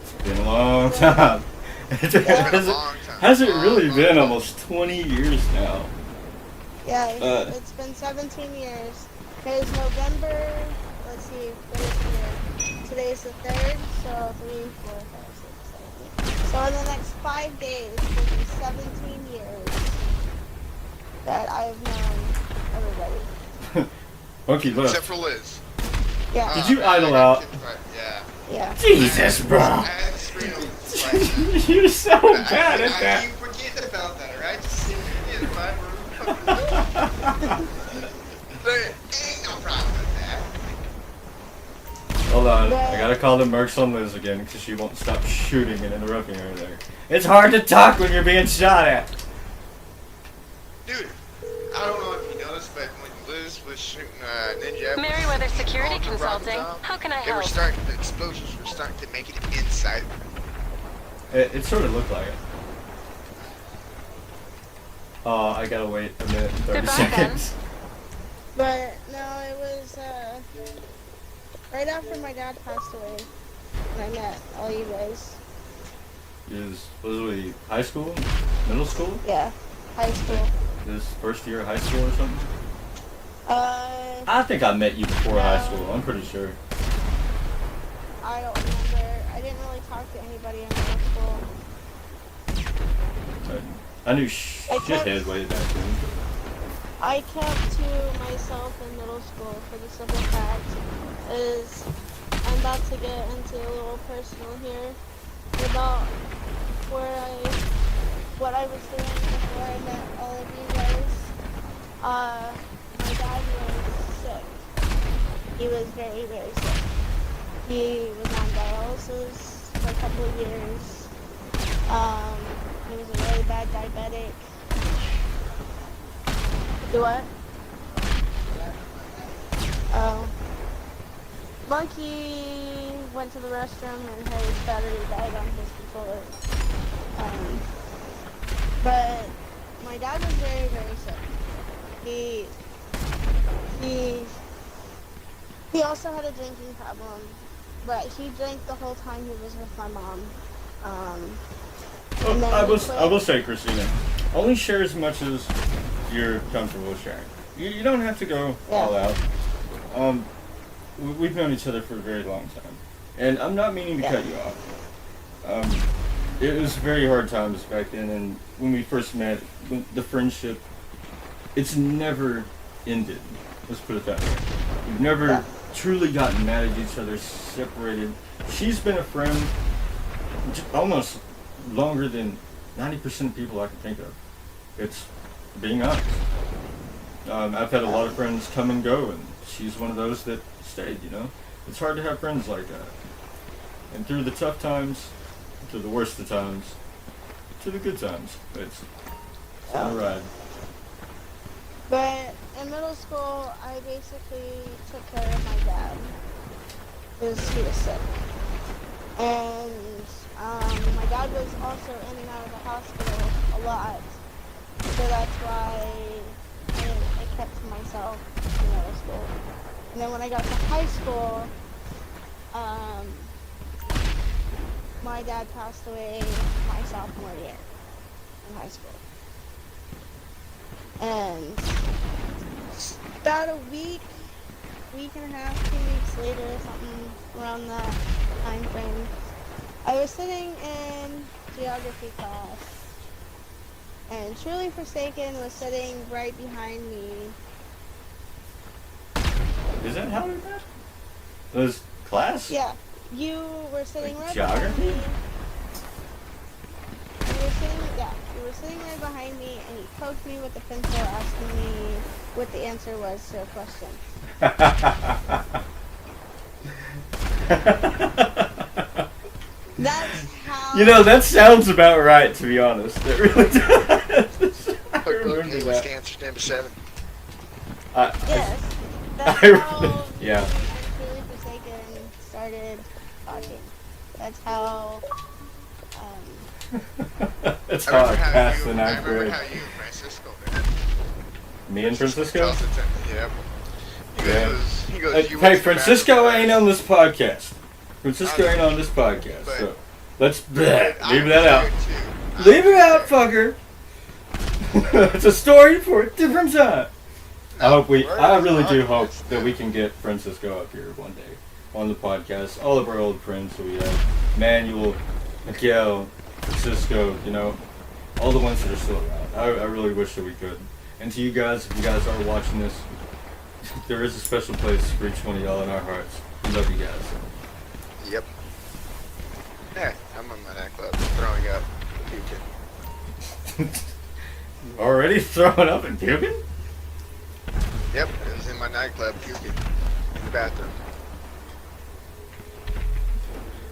It's been a long time. It's been a long time. Has it really been almost 20 years now? Yeah, it's been 17 years. Because November, let's see, what is today? Today's the 3rd, so 3, 4, 5, 6, 7, 8. So in the next 5 days, will be 17 years that I've known everybody. Monkey, look. Except for Liz. Yeah. Did you idle out? Yeah. Yeah. Jesus, bro. I had the screen open twice. You're so bad at I that. keep forgetting about that, alright? Just sit in my room. There ain't no problem with that. Hold on, I gotta call the Mercs on Liz again because she won't stop shooting and interrupting her there. It's hard to talk when you're being shot at. Dude, I don't know if you noticed, but when Liz was shooting Ninja... Meriwether Security all the Consulting. rockets off, How can I They were help? starting, the explosions were starting to make it inside. It sort of looked like it. I gotta wait a minute and 30 Goodbye, seconds. But no, it was right after my dad passed away when I met all you guys. Was we high school? Middle school? Yeah, high school. This first year of high school or something? Uh, I think I met you before high No. school, I'm pretty sure. I don't remember. I didn't really talk to anybody in middle school. I knew I kept- shithead way back then. I kept to myself in middle school for the simple fact is I'm about to get into a little personal here about what I was doing before I met all of you guys. My dad was sick. He was very, very sick. He was on dialysis for a couple of years. He was a really bad diabetic. Do what? Oh. Monkey went to the restroom and his battery died on his controller. But my dad was very, very sick. He also had a drinking problem, but he drank the whole time he was with my mom. And then I he quit. will say, Christina, only share as much as you're comfortable sharing. You don't have to go all out. We've known each other for a very long time, and I'm not meaning to cut you off. It was very hard times back then, and when we first met, the friendship, it's never ended. Let's put it that way. We've never truly gotten mad at each other, separated. She's been a friend almost longer than 90% of people I can think of. It's being honest. I've had a lot of friends come and go, and she's one of those that stayed, you know? It's hard to have friends like that. And through the tough times, to the worst of times, to the good times, it's a ride. But in middle school, I basically took care of my dad because he was sick. And my dad was also in and out of the hospital a lot. So that's why I kept to myself in middle school. And then when I got to high school, my dad passed away my sophomore year in high school. And about a week and a half, 2 weeks later, something around that time frame, I was sitting in geography class, And Truly Forsaken was sitting right behind me. Is that how it got? Was class? Yeah, you were sitting Like right geography? behind me. You were sitting right behind me, and you poked me with the pencil, asking me what the answer was to a question. That's how. You know, that sounds about right, to be honest. It really does. I remember Okay, what's the that. answer to number 7? Yes, that's I- how yeah. me and Truly Forsaken started talking. That's how. That's I how I remember passed the I ninth remember grade. how you and Francisco met. Me and Francisco? Yep. Yeah. He goes, Hey, you went to the Francisco bathroom ain't first." on this podcast. Francisco ain't on this podcast, But- so let's But I leave was that out. there, too. Leave it out, fucker. It's a story for a different time. I really do hope that we can get Francisco up here one day on the podcast. All of our old friends that we have, Manuel, Miguel, Francisco, you know, all the ones that are still around. I really wish that we could. And to you guys, if you guys are watching this, there is a special place for each one of y'all in our hearts. We love you guys. Yep. Yeah, I'm on my nightclub throwing up, puking. Already throwing up and puking? Yep, it was in my nightclub puking in the bathroom.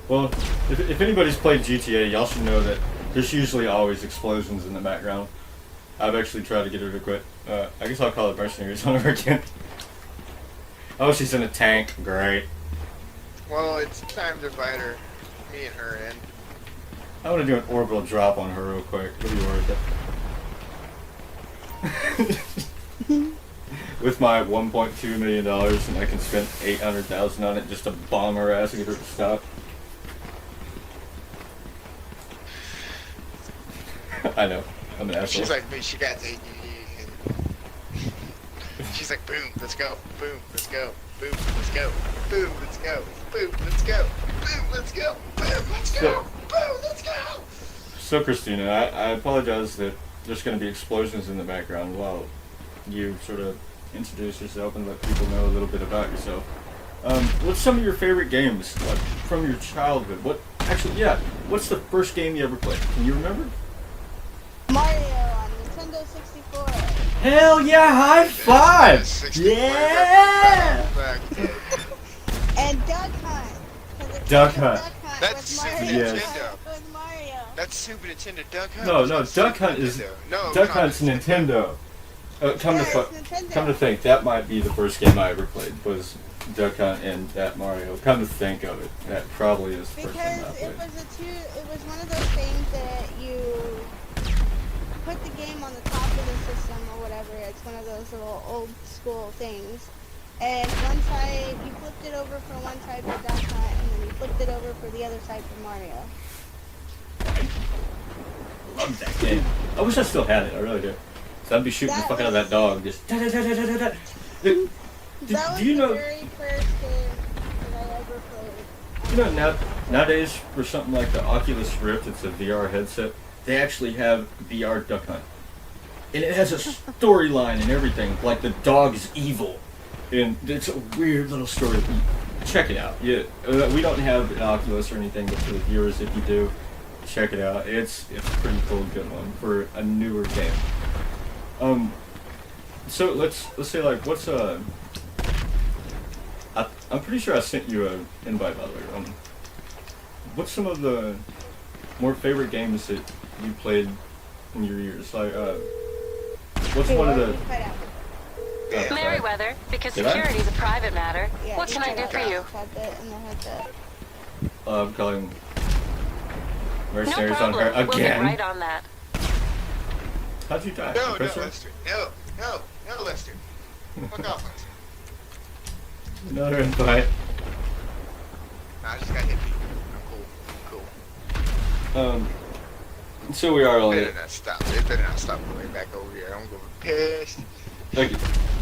Well, if anybody's played GTA, y'all should know that there's usually always explosions in the background. I've actually tried to get her to quit. I guess I'll call it mercenaries on her again. Oh, she's in a tank. Great. Well, it's time to invite her, me and her in. I want to do an orbital drop on her real quick. It'll be worth it. With my $1.2 million, and I can spend $800,000 on it just to bomb her ass and get her to stop. I know. I'm an asshole. She's like me, she got ADD. And she's like, boom, let's go. Boom, let's go. Boom, let's go. Boom, let's go. Boom, let's go. Boom, let's go. Boom, let's go. Boom, let's go. So, Christina, I apologize that there's going to be explosions in the background while you sort of introduce yourself and let people know a little bit about yourself. What's some of your favorite games, like, from your childhood? What's the first game you ever played? Can you remember? Mario on Nintendo 64. Hell yeah, high five! 64 Yeah! back. And Duck Hunt. 'Cause it Duck came Hunt. with That's Mario. Super Yes. Nintendo. With Mario. That's Super Nintendo Duck Hunt. No, It's not Duck Super Hunt is Nintendo. No, Duck not Hunt's Nintendo. Come Yeah, it's Nintendo. to think, that might be the first game I ever played was Duck Hunt and that Mario. Come to think of it, that probably is the first game I Because played. it was one of those things that you put the game on the top of the system or whatever. It's one of those little old school things. And one side, you flipped it over for one side for Duck Hunt, and then you flipped it over for the other side for Mario. Love that game. I wish I still had it. I really do. So I'd be shooting the That fuck out of that dog. Just da da da da da da. That was Do you the know? very first game that I ever played. You know, nowadays for something like the Oculus Rift, it's a VR headset. They actually have VR Duck Hunt, and it has a storyline and everything. Like the dog is evil, and it's a weird little story. Check it out. Yeah, we don't have an Oculus or anything, but for the viewers, if you do, check it out. It's a pretty cool, good one for a newer game. So let's say like what's I'm pretty sure I sent you an invite, by the way. What's some of the more favorite games that you played in your years? Like, what's Wait, one of what? the? You cut out. Oh, sorry. Merriweather, because Did I? security is a private matter. Yeah, What you can I cut do out for the you? headset and the headset. I'm calling No mercenaries on problem. her We'll get again. right on that. How'd you die? No, Compressor? Lester. No, Lester. Fuck off, Lester. Another invite. Nah, I just got hit. I'm cool. So we are only. Better not stop. They better not stop going back over here. I'm going to be pissed. Okay.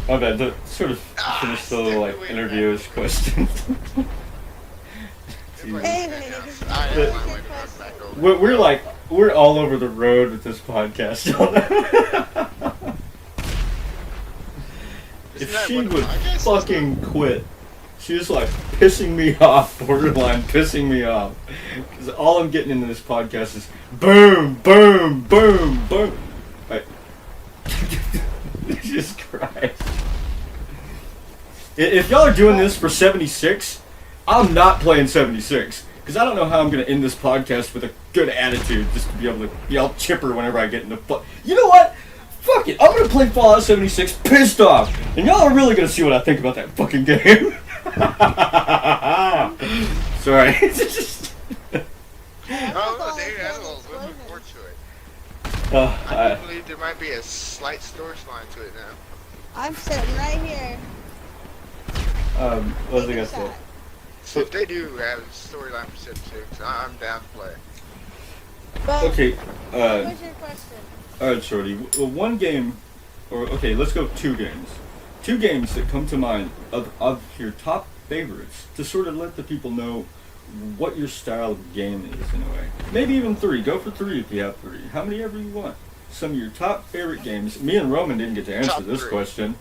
My bad. To sort of finish the little like interviewer's question. Everybody Anyways, else. I what am was my your way to run question? back over. We're all over the road with this podcast. Isn't If that she what a would podcast is fucking quit, she was like pissing me off, borderline pissing me off. Because all I'm getting into this podcast is boom, boom, boom, boom. Like, Jesus Christ. If y'all are doing this for 76, I'm not playing 76. Because I don't know how I'm going to end this podcast with a good attitude just to be able to be all chipper whenever I get into You know what? Fuck it. I'm going to play Fallout 76 pissed off. And y'all are really going to see what I think about that fucking game. Sorry. Oh, David has a little bit more to it. I believe there might be a slight storyline to it now. I'm sitting right here. What was I going to say? So if they do have a storyline for 76, I'm down to play. But Okay, what was your question? alright, Shorty. Well, one game, okay, let's go 2 games. 2 games that come to mind of your top favorites to sort of let the people know what your style of game is in a way. Maybe even 3. Go for 3 if you have 3. How many ever you want. Some of your top favorite games. Me and Roman didn't get to answer Top this 3. question.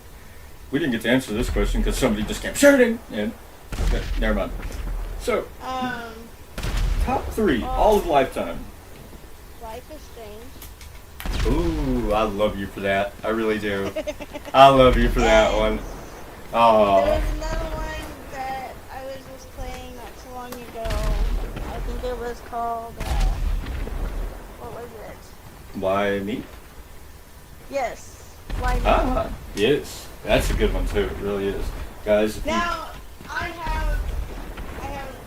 We didn't get to answer this question because somebody just kept shooting. And okay, never mind. So, top 3, all of lifetime. Life is Strange. Ooh, I love you for that. I really do. I love you for that one. There Oh, was another one that I was just playing not too long ago. I think it was called, what was it? why me? Yes. Why not? Ah, yes. That's a good one too. It really is, guys. If you, Now, I have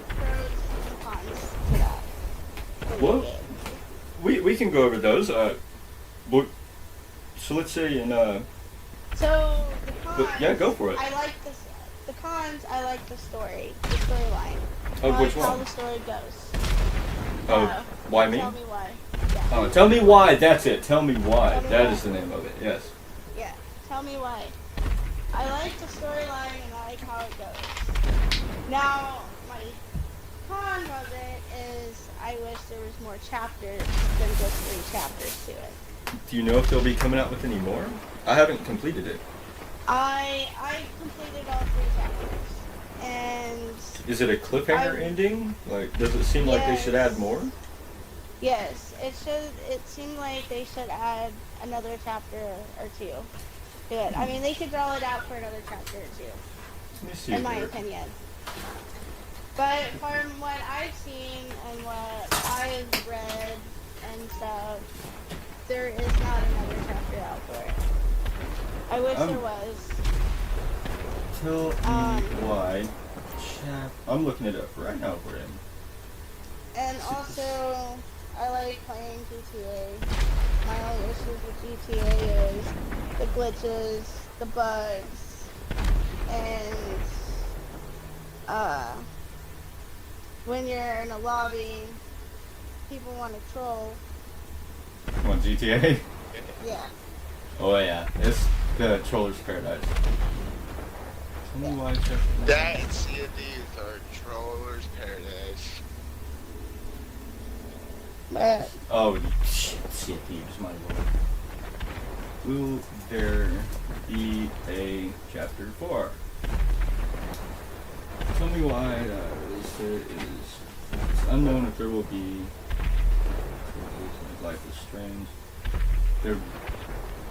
pros and cons to that. Well, we can go over those. What, so let's say in So the cons. yeah, go for it. I like this. The cons. I like the story, the storyline. Of I which like how one? the story goes. Why me? Tell me why. Yeah. Oh, tell me why. That's it. Tell me why. Tell me That why. is the name of it. Yes. Yeah. Tell me why. I like the storyline and I like how it goes. Now, my con of it is I wish there was more chapters than just 3 chapters to it. Do you know if they'll be coming out with any more? I haven't completed it. I completed all 3 chapters, and Is it a cliffhanger ending? Like, does it seem like they should Yes. add more? yes, it seemed like they should add another chapter or 2 to it. I mean, they should draw it out for another chapter or 2, Let me see. in my here. opinion. But from what I've seen and what I've read and stuff, there is not another chapter out for it. I wish there was. Tell me why. I'm looking it up right now for him. And also, I like playing GTA. My only issues with GTA is the glitches, the bugs, and when you're in a lobby, people want to troll. Come on, GTA. Yeah. Oh yeah, it's the Troller's Paradise. Tell me why chapter. That and Sea of Thieves are Troller's Paradise. But Oh shit, Sea of Thieves, my lord. Will there be a chapter 4? Tell me why it's unknown if there will be. Life is Strange. There,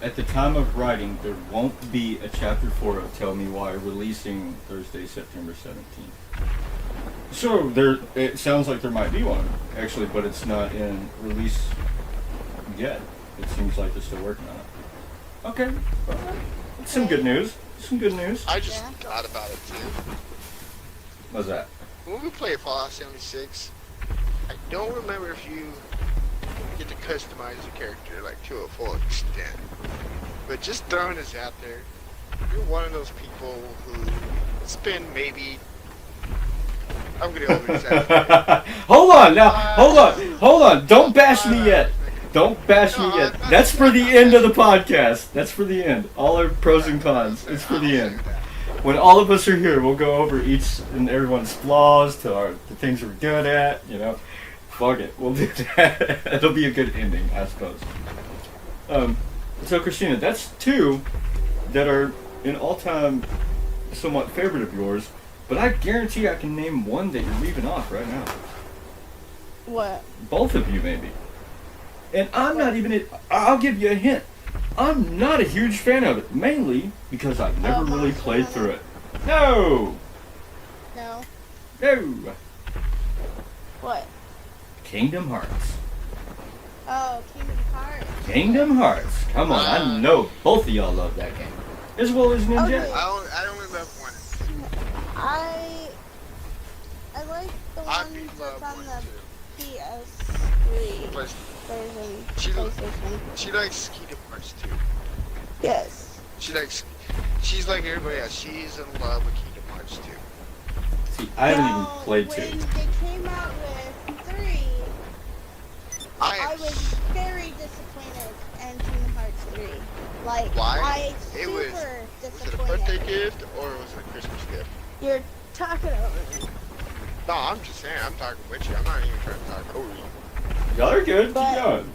at the time of writing, there won't be a chapter 4 of Tell Me Why releasing Thursday, September 17th. So it sounds like there might be one actually, but it's not in release yet. It seems like they're still working on it. Okay, well, some good news. Some good news. I just Yeah. thought about it too. What's that? When we play Fallout 76, I don't remember if you get to customize your character like to a full extent. But just throwing this out there, you're one of those people who spend maybe. I'm gonna over this out. Hold on now. Hold on. Don't bash me yet. Don't bash me yet. That's for the end of the podcast. That's for the end. All our pros and cons. It's for the end. when all of us are here, we'll go over each and everyone's flaws to the things we're good at. You know, fuck it, we'll do that. It'll be a good ending, I suppose. So Christina, that's two that are an all-time somewhat favorite of yours, but I guarantee I can name one that you're leaving off right now. What? Both of you, maybe. And I'm not even. I'll give you a hint. I'm not a huge fan of it, mainly because I've never really played through it. No. No. No. What? Kingdom Hearts. Oh, Kingdom Hearts. Kingdom Hearts. Come on, I know both of y'all love that game. As well as Ninja. Okay. I only love one. I like the I one beat that's love on one the too. PS3 But version. She- PlayStation. she likes Kingdom Hearts too. Yes. She's like everybody else. She's in love with Kingdom Hearts too. See, I haven't even Now, played when two. they came out with 3, I was very disappointed in Kingdom Hearts 3. Like, Why? Super Was it a disappointed. birthday gift or was it a Christmas gift? You're talking over me. No, I'm just saying. I'm talking with you. I'm not even trying to talk over you. Y'all are good. Keep But- going.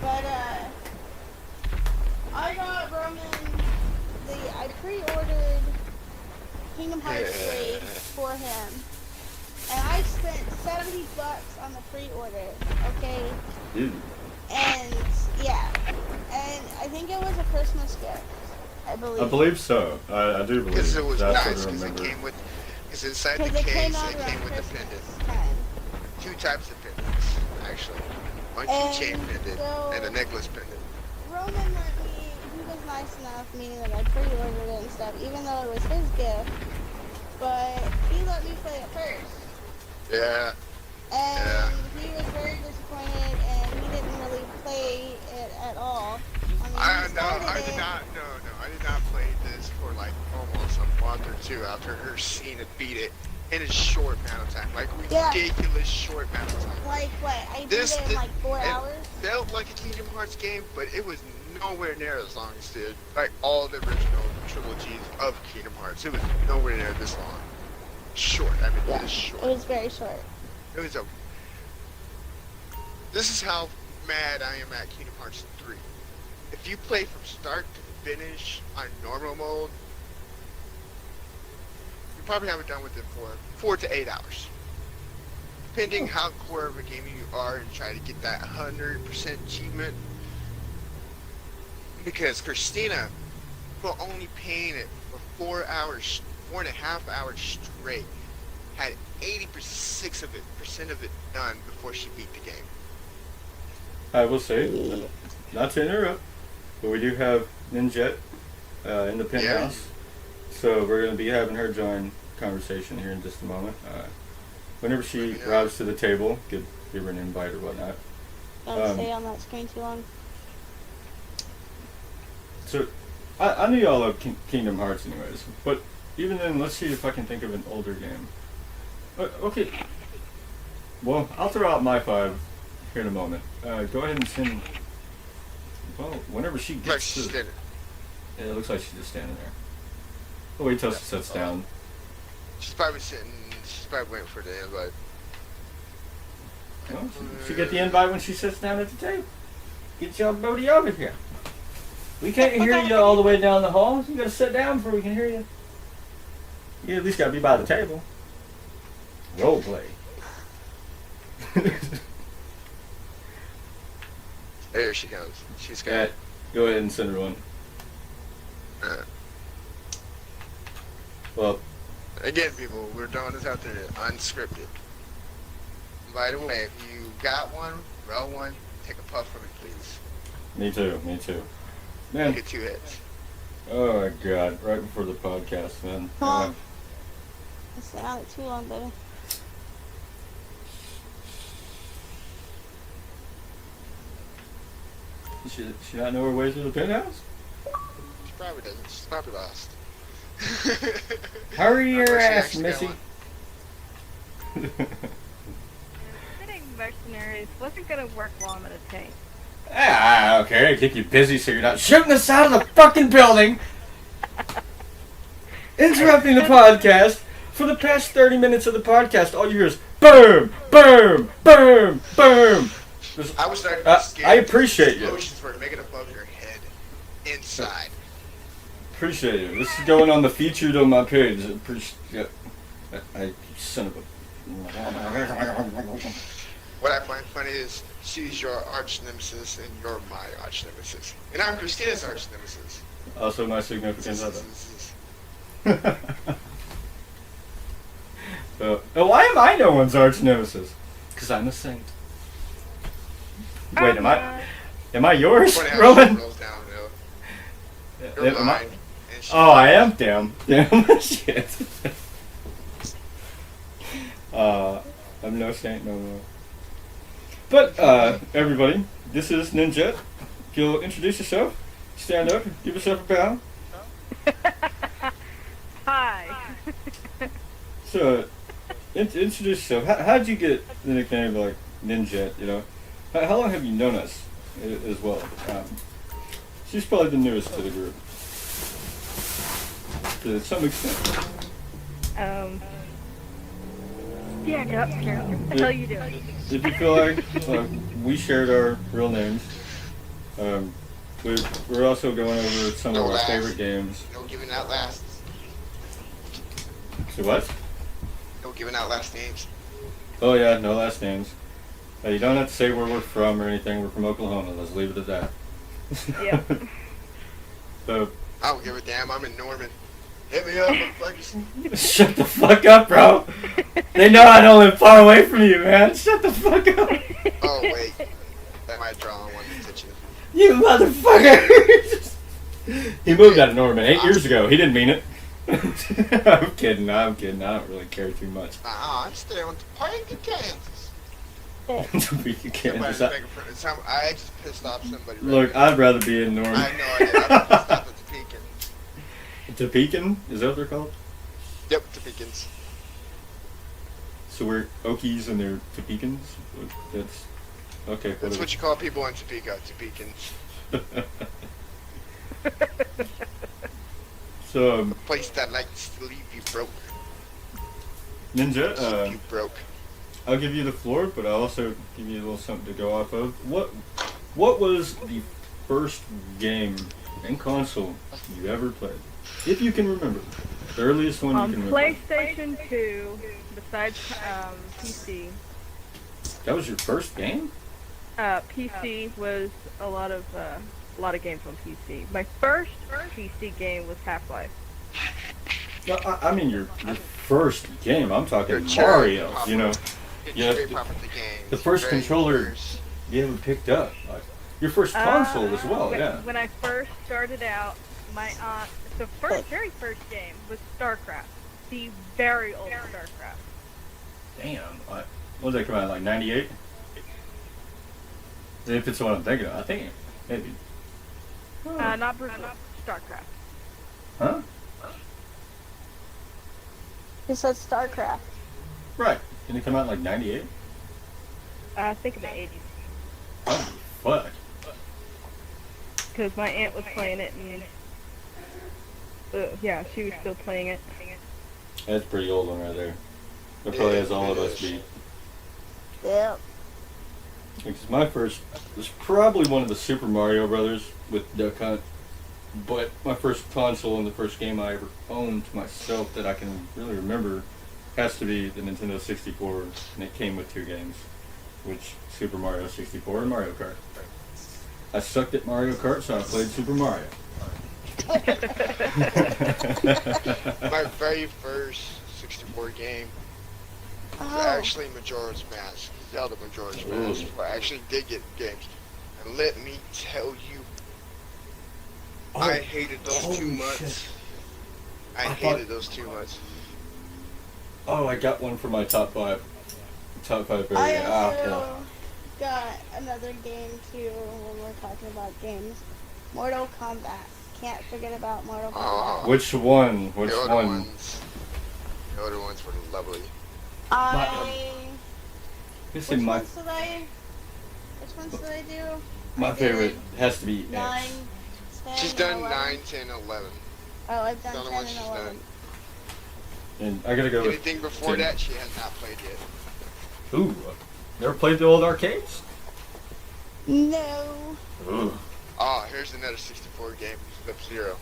But, I got Roman, I pre-ordered Kingdom Hearts 3 for him. And I spent $70 on the pre-order, okay? Dude. And, yeah. And I think it was a Christmas gift, I believe. I believe so. I do believe. Because it was That's nice. what I Because it remember. came with. Because inside the Because it came case, out it around came with the Christmas pendant. time. 2 types of pendants, actually. One keychain And pendant so- and a necklace pendant. Roman let me, he was nice enough, meaning that I pre-ordered it and stuff, even though it was his gift. But he let me play it first. Yeah. And he was very disappointed, and he didn't really play it at all. I mean, he started I it. did not. No. I did not play this for like almost a month or two after her seeing it beat it in a short amount of time, like Yeah. ridiculous short amount of time. Like what? I beat This it in like 4 hours. Felt like a Kingdom Hearts game, but it was nowhere near as long as like all the original trilogies of Kingdom Hearts. It was nowhere near this long. Short. I mean, Yeah, it is short. it was very short. It was a. This is how mad I am at Kingdom Hearts 3. If you play from start to finish on normal mode, you probably have it done within 4 to 8 hours. Depending how core of a gamer you are and try to get that 100% achievement. Because Christina, for only paying it for 4.5 hours straight, had 86% of it done before she beat the game. I will say, not to interrupt, but we do have Ninjet in the penthouse. So we're going to be having her join conversation here in just a moment. Whenever she arrives to the table, give her an invite or whatnot. Don't stay on that screen too long. So, I knew y'all love Kingdom Hearts anyways, but even then, let's see if I can think of an older game. Okay. Well, I'll throw out my 5 here in a moment. Go ahead and send... Well, whenever she Like gets she's to... standing. Yeah, it looks like she's just standing there. Oh, wait till she sits down. She's probably sitting. She's probably waiting for the invite. Well, she get the invite when she sits down at the table. Get your booty over here. We can't hear you all the way down the hall. You gotta sit down before we can hear you. You at least gotta be by the table. Role play. There she goes. She's got. Alright, go ahead and send her one. Well, Again, people, we're throwing this out there unscripted. By the way, if you got one, roll one, take a puff from it, please. me too. Man, Get 2 hits. oh my god, right before the podcast, man. Huh? I stayed on it too long, baby. She not know her way through the penthouse? She probably doesn't. She's probably lost. Hurry your Unless she ass, actually Missy. got one. Sitting mercenaries wasn't gonna work while I'm at a tank. Okay, keep you busy so you're not shooting the side of the fucking building. interrupting the podcast. For the past 30 minutes of the podcast, all you hear is boom, boom, boom, boom. I was starting to be scared. I appreciate you. Explosions were making above your head, inside. Appreciate it. This is going on the featured on my page. I son of a. What I find funny is she's your arch nemesis and you're my arch nemesis. And I'm Christina's arch nemesis. Also my significant other. Why am I no one's arch nemesis? Because I'm a saint. Wait, am I yours, Funny how Rowan? she rolls downhill. Am You're I- mine. And she- Oh, I am. Damn. Shit. I'm no saint no more. But everybody, this is Ninjet. If you'll introduce yourself, stand up, give yourself a bow. Hi. So, introduce yourself. How'd you get the nickname like Ninjet? You know, how long have you known us as well? She's probably the newest to the group, to some extent. Yeah, go upstairs. What the hell you doing? If you feel like we shared our real names, we're also going over some of our favorite games. No giving out last. So what? No giving out last names. Oh yeah, no last names. You don't have to say where we're from or anything. We're from Oklahoma. Let's leave it at that. Yeah. So I don't give a damn. I'm in Norman. Hit me up, motherfuckers. shut the fuck up, bro. They know I don't live far away from you, man. Shut the fuck up. Oh wait, that might draw on one's attention. You motherfucker. He moved out of Norman 8 years ago. He didn't mean it. I'm kidding. I don't really care too much. I'm still in Topeka, Kansas. Topeka, Kansas. Somebody's making fun of I just pissed off somebody. Look, I'd rather be in Norman. I have no idea. I'm pissed off at Topeka. Topekan? Is that what they're called? Yep, Topekans. So we're Okies and they're Topekans? That's okay. That's what you call people in Topeka, Topekans. So, A place that likes to leave you broke. Ninja, Keep you broke. I'll give you the floor, but I'll also give you a little something to go off of. What was the first game and console you ever played? If you can remember. The earliest one you can remember. PlayStation 2, besides PC. That was your first game? PC was a lot of games on PC. My first PC game was Half-Life. No, I mean your first game. I'm talking Your cherry Mario, popper. you know. Your Yeah, cherry popper the game. the first Very controller first. you ever picked up. Like, your first console as well, when, yeah. When I first started out, my aunt, the very first game was StarCraft. The very old StarCraft. Damn. What did that come out, like 98? If it's what I'm thinking of, I think maybe. Not Brazil, StarCraft. Huh? He said StarCraft. Right. Didn't it come out in like 98? I think in the 80s. Oh, fuck. Because my aunt was playing it, and yeah, she was still playing it. That's a pretty old one right there. That probably has all of us beat. Yep. Because my first was probably one of the Super Mario Brothers with Duck Hunt. But my first console and the first game I ever owned myself that I can really remember has to be the Nintendo 64, and it came with 2 games, which Super Mario 64 and Mario Kart. I sucked at Mario Kart, so I played Super Mario. My very first 64 game was Oh. actually Majora's Mask. Zelda Majora's Mask. Ooh. Where I actually did get games. And let me tell you, Oh, I hated those holy 2 months. shit. I I hated thought- those 2 months. Oh, I got one for my top 5. Top 5 I area. also got another game too when we're talking about games. Mortal Kombat. Can't forget about Mortal Kombat. Which one? Which the other one? ones. The other ones were lovely. This Which is my ones did I? Which ones did I do? my I favorite did has to be 9, X. 10, She's done 11. 9, 10, 11. Oh, I've The done other 10 ones and she's 11. done. And I gotta go with Anything before 10. that, she has not played yet. Ooh, never played the old arcades? No. Ooh. Oh, here's another 64 game, Sub-Zero.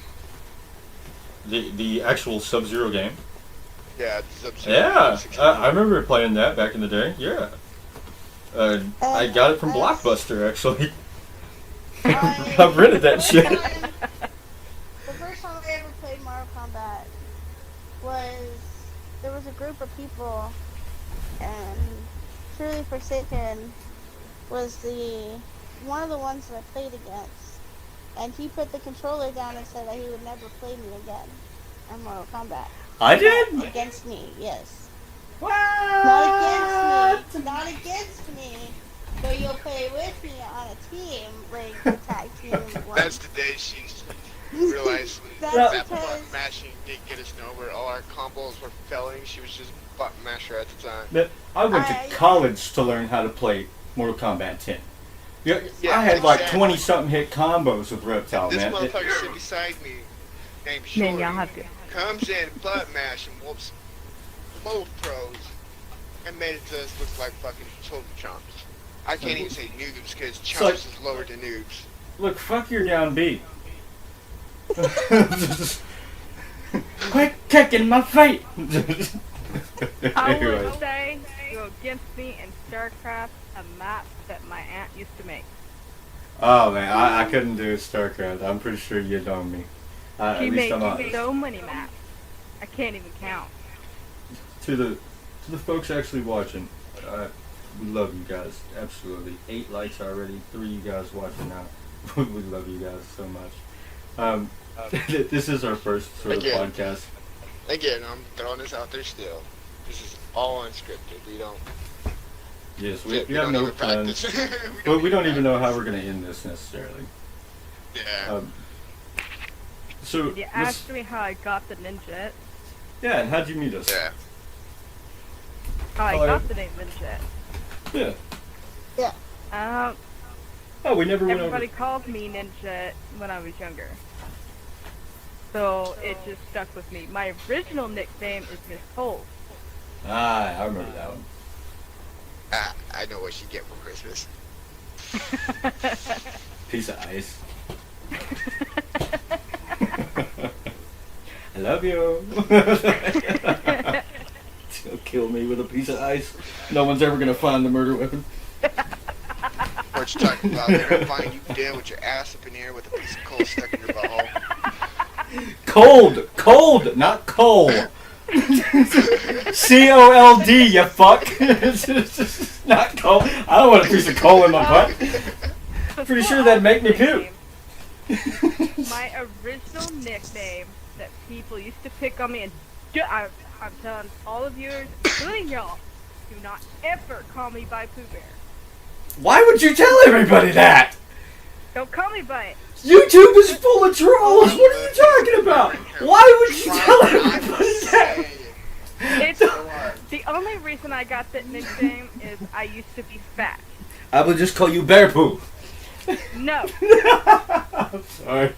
The actual Sub-Zero game? Yeah, Sub-Zero. Yeah, I remember playing that back in the day. Yeah. I got it from Blockbuster, actually. I've rented that shit. The first time I ever played Mortal Kombat there was a group of people, and Truly Forsaken was one of the ones that I played against, and he put the controller down and said that he would never play me again in Mortal Kombat. I did? Against me, yes. What? Not against me, but you'll play with me on a team, like a tag team. That's the day she realized That's that because- button mashing didn't get us nowhere. All our combos were failing. She was just button masher at the time. I went to college to learn how to play Mortal Kombat 10. Yeah, Yeah, I had like exactly. 20-something hit combos with Reptile, This man. motherfucker sitting beside me, named Shorty, Man, y'all have to. comes in, butt mash, and whoops both pros, and made it to us look like fucking total chumps. I can't even say noobs because chumps is lower than noobs. Look, fuck your down B. Quit kicking my feet! I Anyway. would say go against me in StarCraft, a map that my aunt used to make. Oh man, I couldn't do StarCraft. I'm pretty sure you'd know me. She At least made I'm honest. so many maps. I can't even count. To the folks actually watching, we love you guys. Absolutely. 8 likes already. 3 you guys watching now. We love you guys so much. This is our first sort of Again. podcast. Again, I'm throwing this out there still. This is all unscripted. We don't. Yes, we shit, have don't no even plans. practice. But we don't even know how we're going to end this necessarily. Yeah. So, You asked me how I got the Ninjet. yeah, and how'd you meet us? Yeah. How I Hello. got the name Ninjet. Yeah. Um, Oh, we never went Everybody over. called me Ninja when I was younger. So it just stuck with me. My original nickname is Miss Cole. Ah, I remember that one. I know what you get for Christmas. Piece of ice. I love you. She'll kill me with a piece of ice. No one's ever gonna find the murder weapon. What you talking about? They're gonna find you dead with your ass up in the air with a piece of coal stuck in your butthole. Cold, not coal. COLD, you fuck. It's not coal. I don't want a piece of coal in my butt. Pretty sure that'd make me puke. My original nickname that people used to pick on me, and I'm telling all of you, including y'all, do not ever call me by Pooh Bear. Why would you tell everybody that? Don't call me by it. YouTube is full of trolls. What are you talking about? Why would you tell everybody that? It's the only reason I got that nickname is I used to be fat. I would just call you Bear Poo. No. I'm sorry.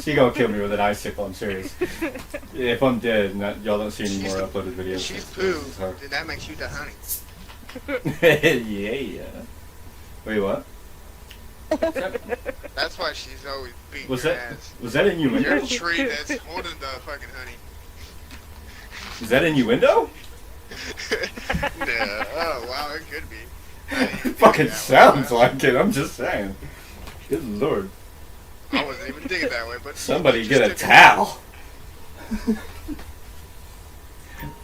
She gonna kill me with an icicle, I'm serious. If I'm dead and y'all don't see any more uploaded videos. She's it's poo. her. Then that makes you the honey. Yeah. Wait, what? That's why she's always beating Was your that ass. was that You're innuendo? the tree that's holding the fucking honey. Is that innuendo? Yeah. Oh wow, it could be. It fucking sounds like it. I'm just saying. Good lord. I wasn't even thinking that way, but Somebody just get a took it. towel.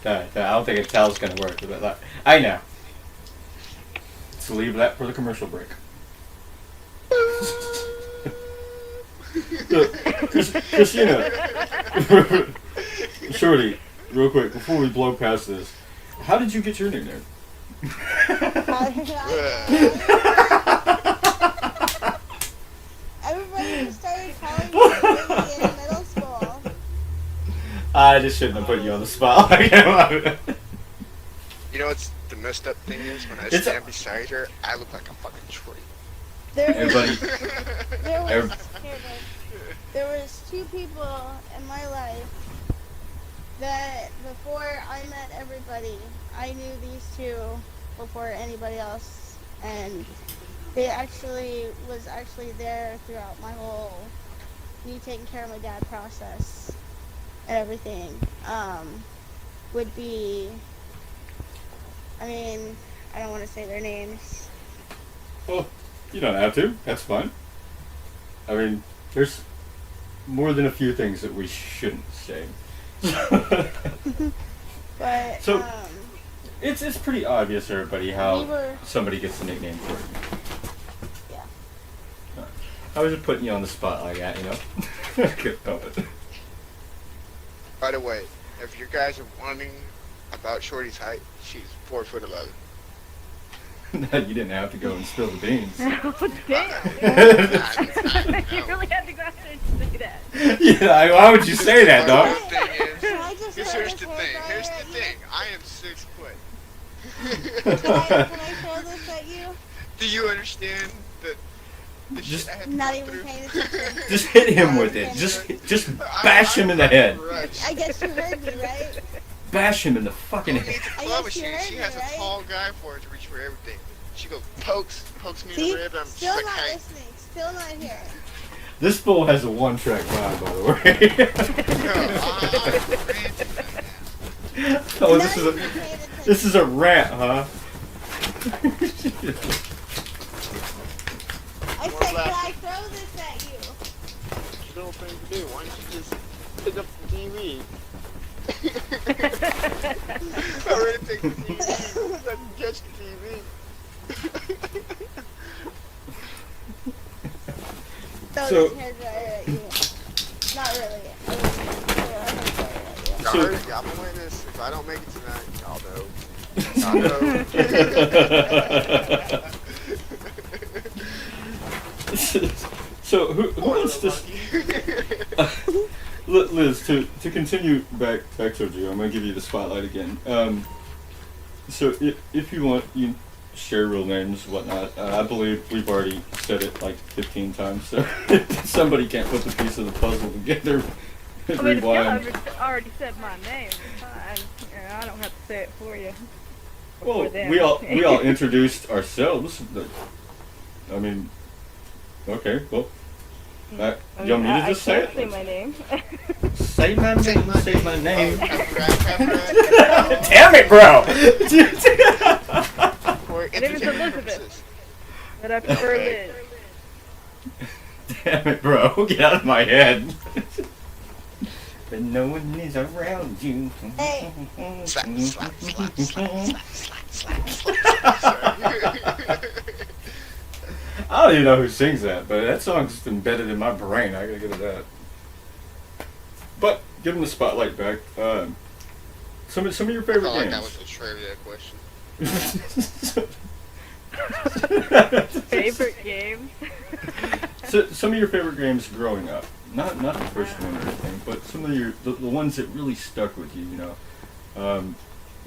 I don't think a towel's gonna work. But like, I know. Let's leave that for the commercial break. Christina, Shorty, real quick before we blow past this, how did you get your nickname? Everybody just started calling me Ricky in middle school. I just shouldn't have put you on the spot. You know what's the messed up thing is? When I It's stand beside her, I look like a fucking tree. There was, Everybody, there was, Every- here, babe. There was 2 people in my life that before I met everybody, I knew these two before anybody else, and they was actually there throughout my whole me taking care of my dad process and everything. Would be, I mean, I don't want to say their names. Well, you don't have to. That's fine. I mean, there's more than a few things that we shouldn't say. But So, it's pretty obvious, everybody, how we were, somebody gets a nickname for it. yeah. I was just putting you on the spot like that, you know? I couldn't help it. By the way, if you guys are wondering about Shorty's height, she's 4'11". You didn't have to go and spill the beans. Oh, damn. You really had to go out there and say that. Yeah, why would you say that, The dog? thing is, Can I just here's throw the this thing. hair dryer Here's at the you? thing. I am 6 foot. Can I throw this at you? Do you understand the Just- shit I had to Not go even through? paying attention. Just hit him with it. Just bash him in the head. I guess you heard me, right? Bash him in the fucking Who head. needs a I club guess you machine? heard She me, has a right? tall guy for her to reach for everything. She goes pokes me in See? the rib, and I'm Still just like, not hey. listening. Still not hearing. This fool has a one-track mind, by the way. Oh, Not even paying attention. this is a rant, huh? I said, can I throw this at you? Little thing to do. Why don't you just pick up the TV? I'm ready to take the TV. I can catch the TV. Throw So- this hair dryer at you. Not really. I wouldn't throw a hair dryer at you. Y'all So- heard it. Y'all been witness. If I don't make it tonight, y'all know. Y'all know. So who wants to? Liz, to continue back towards you, I'm gonna give you the spotlight again. So if you want, you share real names, whatnot. I believe we've already said it like 15 times. So if somebody can't put the piece of the puzzle together, I mean, if y'all rewind. already said my name, it's fine. Yeah, I don't have to say it for you. Well, for them. we all introduced ourselves. But, I mean, okay, well. You want me to just say can't say it? my name. Say my name. Say my name. Oh, Damn it, bro! For My name is entertainment Elizabeth. purposes. But I prefer Liz. Damn it, bro! Get out of my head. But no one is around you. Hey. Slap, slap, slap, slap, slap, slap, slap, slap. I don't even know who sings that, but that song's just embedded in my brain. I gotta get to that. But give him the spotlight back. Some of your I favorite felt like games. that was a trivia question. Favorite games? So, some of your favorite games growing up, not the first one or anything, but some of the ones that really stuck with you. You know,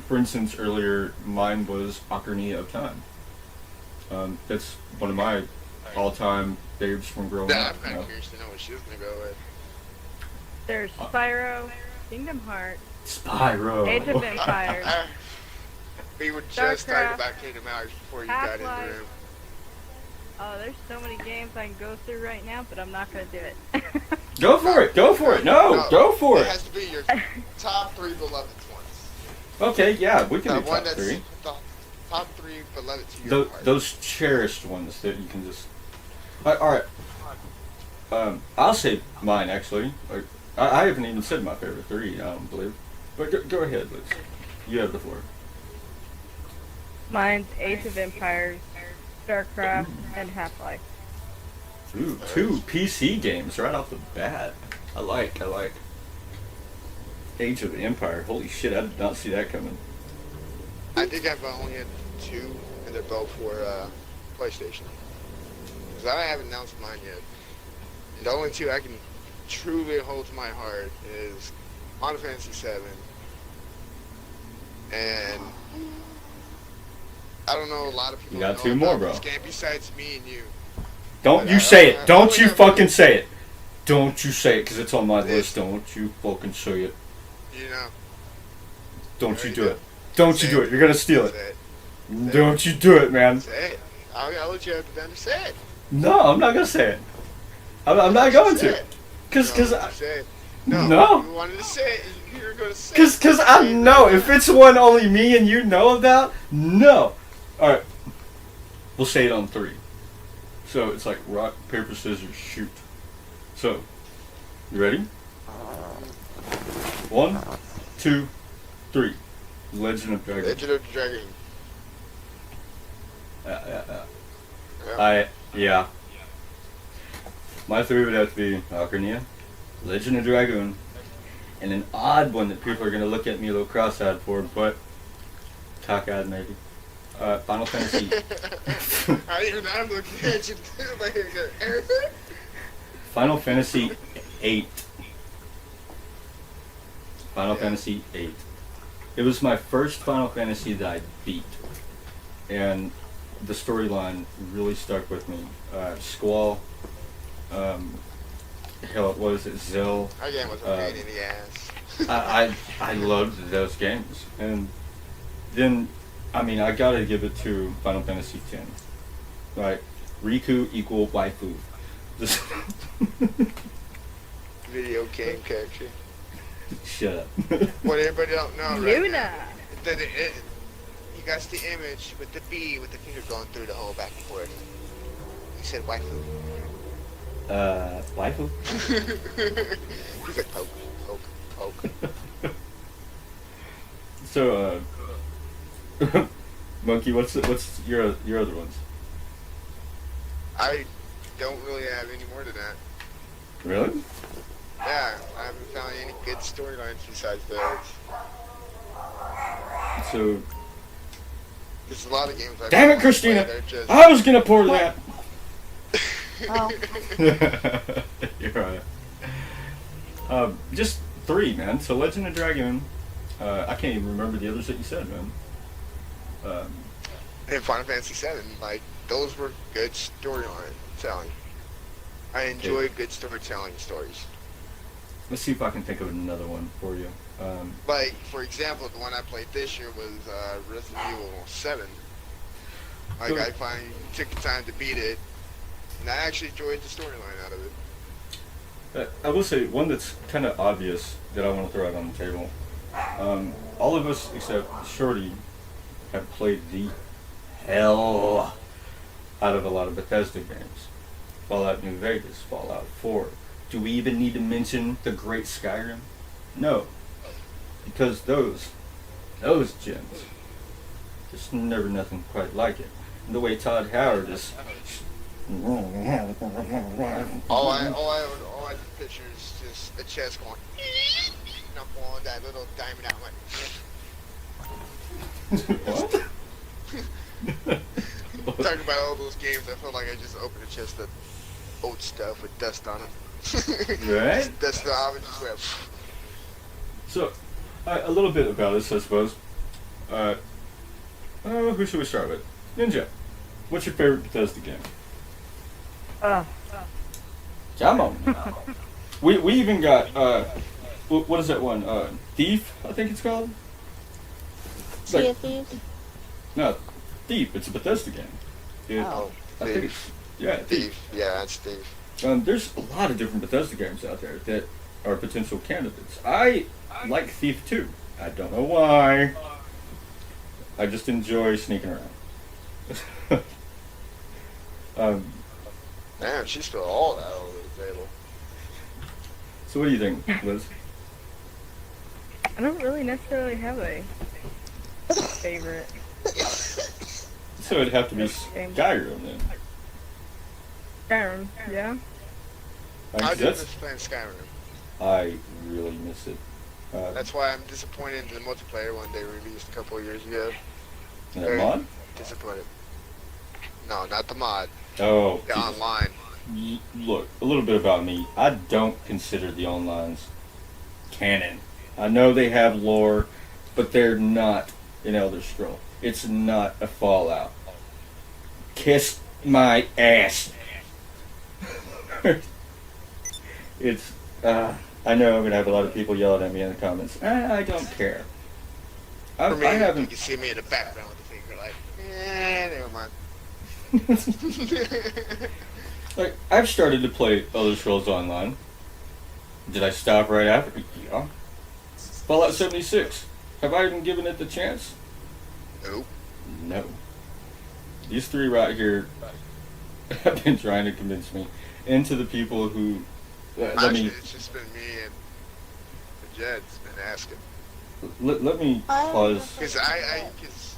for instance, earlier mine was Ocarina of Time. That's one of my all-time faves from growing Yeah, up. I'm You kind know? of curious to know what she was gonna go with. There's Spyro, Kingdom Hearts, Spyro. Age of Empires. We were just talking StarCraft, about Kingdom Hearts before you got in the Half-Life. room. Oh, there's so many games I can go through right now, but I'm not gonna do it. Go for it! Go for it! No, go for It it! has to be your top 3 beloved ones. Okay, yeah, we can The do one top that's 3. the top 3 beloved to your heart. Those cherished ones that you can just. All right. I'll say mine actually. Like, I haven't even said my favorite 3. I don't believe. But go ahead, Liz. You have the floor. Mine's Age of Empires, StarCraft, and Half-Life. Ooh, 2 PC games right off the bat. I like. Age of Empire. Holy shit! I did not see that coming. I think I've only had 2, and they're both for PlayStation. Because I haven't announced mine yet. And the only 2 I can truly hold to my heart is Final Fantasy VII and I don't know a lot of people You got know 2 more, about bro. this game besides me and you. Don't you say it. Don't you fucking say it. Don't you say it, because it's on my list. Don't you fucking say it. You know, Don't There you you do go. it. Don't Say you do it. You're gonna steal it. Say Don't you do it, man. Say it. I'll let you have the time to say it. No, I'm not gonna say it. I'm not going Say to. it. Cause Say it. No. No. You wanted to say it. You're going to say it. Cause I know if it's one only me and you know about, no. All right, we'll say it on 3. So it's like rock, paper, scissors, shoot. So, you ready? 1, 2, 3. Legend of Dragon. Legend of Dragon. Yeah. My 3 would have to be Ocarina, Legend of Dragoon, and an odd one that people are going to look at me a little cross-eyed for, but cock-eyed maybe. Final Fantasy. I'm looking at you. Final Fantasy 8. Final Yeah. Fantasy 8. It was my first Final Fantasy that I beat, and the storyline really stuck with me. Squall. Hell, what was it? Zell. That game was a pain in the ass. I loved those games, and then I gotta give it to Final Fantasy X. Right, Riku equal waifu. Just Video game character. shut up. What everybody don't know right Luna. now. That you got the image with the B with the finger going through the hole back and forth. He said waifu. Waifu. He's like poke, poke, poke. So, Monkey, what's your other ones? I don't really have any more than that. Really? Yeah, I haven't found any good storylines besides those. So, There's a lot of games. damn it, Christina! They're just I was gonna pour that. Oh. You're right. Just 3, man. So Legend of Dragoon. I can't even remember the others that you said, man. in Final Fantasy VII. Like those were good storyline telling. I enjoy good storytelling stories. Let's see if I can think of another one for you. Like, for example, the one I played this year was Resident Evil 7. Like, I finally took the time to beat it, and I actually enjoyed the storyline out of it. I will say one that's kind of obvious that I want to throw out on the table. All of us except Shorty have played the hell out of a lot of Bethesda games. Fallout New Vegas, Fallout 4. Do we even need to mention the great Skyrim? No. Because those gems, there's never nothing quite like it. And the way Todd Howard is... All I picture is just a chest going, and I'm pulling that little diamond out What? Talking about all those games, I feel like I just opened a chest of old stuff with dust on it. Right? Dust off and just went. So, a little bit about this, I suppose. Who should we start with? Ninja, what's your favorite Bethesda game? Come on. we even got, what is that one? Thief, I think it's called? It's Sea like, of Thieves? no, Thief, it's a Bethesda game. Oh, I think it's, yeah, Thief. Thief. Yeah, that's Thief. There's a lot of different Bethesda games out there that are potential candidates. I like Thief 2. I don't know why. I just enjoy sneaking around. Damn, she spilled all that all over the table. So what do you think, Liz? I don't really necessarily have a favorite. So it'd have to be Skyrim then. Skyrim, yeah. I do That's, miss playing Skyrim. I really miss it. That's why I'm disappointed in the multiplayer one they released a couple of years ago. that mod? Disappointed. No, not the mod. Oh, The Jesus. online. Look, a little bit about me. I don't consider the onlines canon. I know they have lore, but they're not an Elder Scroll. It's not a Fallout. Kiss my ass. It's, I know I'm going to have a lot of people yelling at me in the comments. I don't care. For me, I you haven't. can see me in the background with the finger, like, never mind. Like, I've started to play Elder Scrolls Online. Did I stop right after? Yeah. Fallout 76. Have I even given it the chance? Nope. No. These three right here have been trying to convince me. And to the people who... let Actually, me... it's just been me and the Jed's been asking. Let me pause. Because cause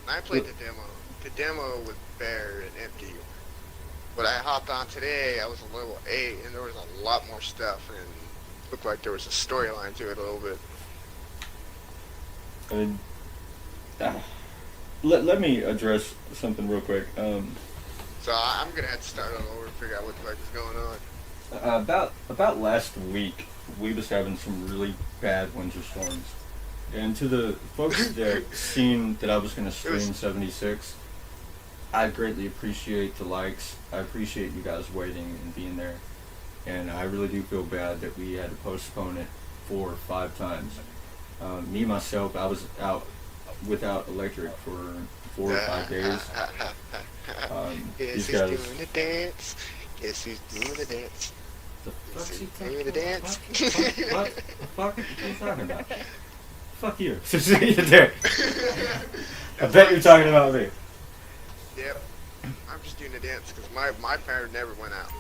I played the demo with Bear and Empty. But I hopped on today, I was a level 8, and there was a lot more stuff, and it looked like there was a storyline to it a little bit. I mean, let me address something real quick. So I'm going to have to start all over and figure out what the fuck is going on. About last week, we was having some really bad winter storms. And to the folks that seen that I was going to stream 76, I greatly appreciate the likes. I appreciate you guys waiting and being there. And I really do feel bad that we had to postpone it 4 or 5 times. Me, myself, I was out without electric for 4 or 5 days. Guess These who's guys... doing the dance? Guess who's doing the dance? The fuck's he Doing talking the dance? What the fuck are you talking about? Fuck you. You're there. I bet you're talking about me. Yep. I'm just doing the dance because my power never went out.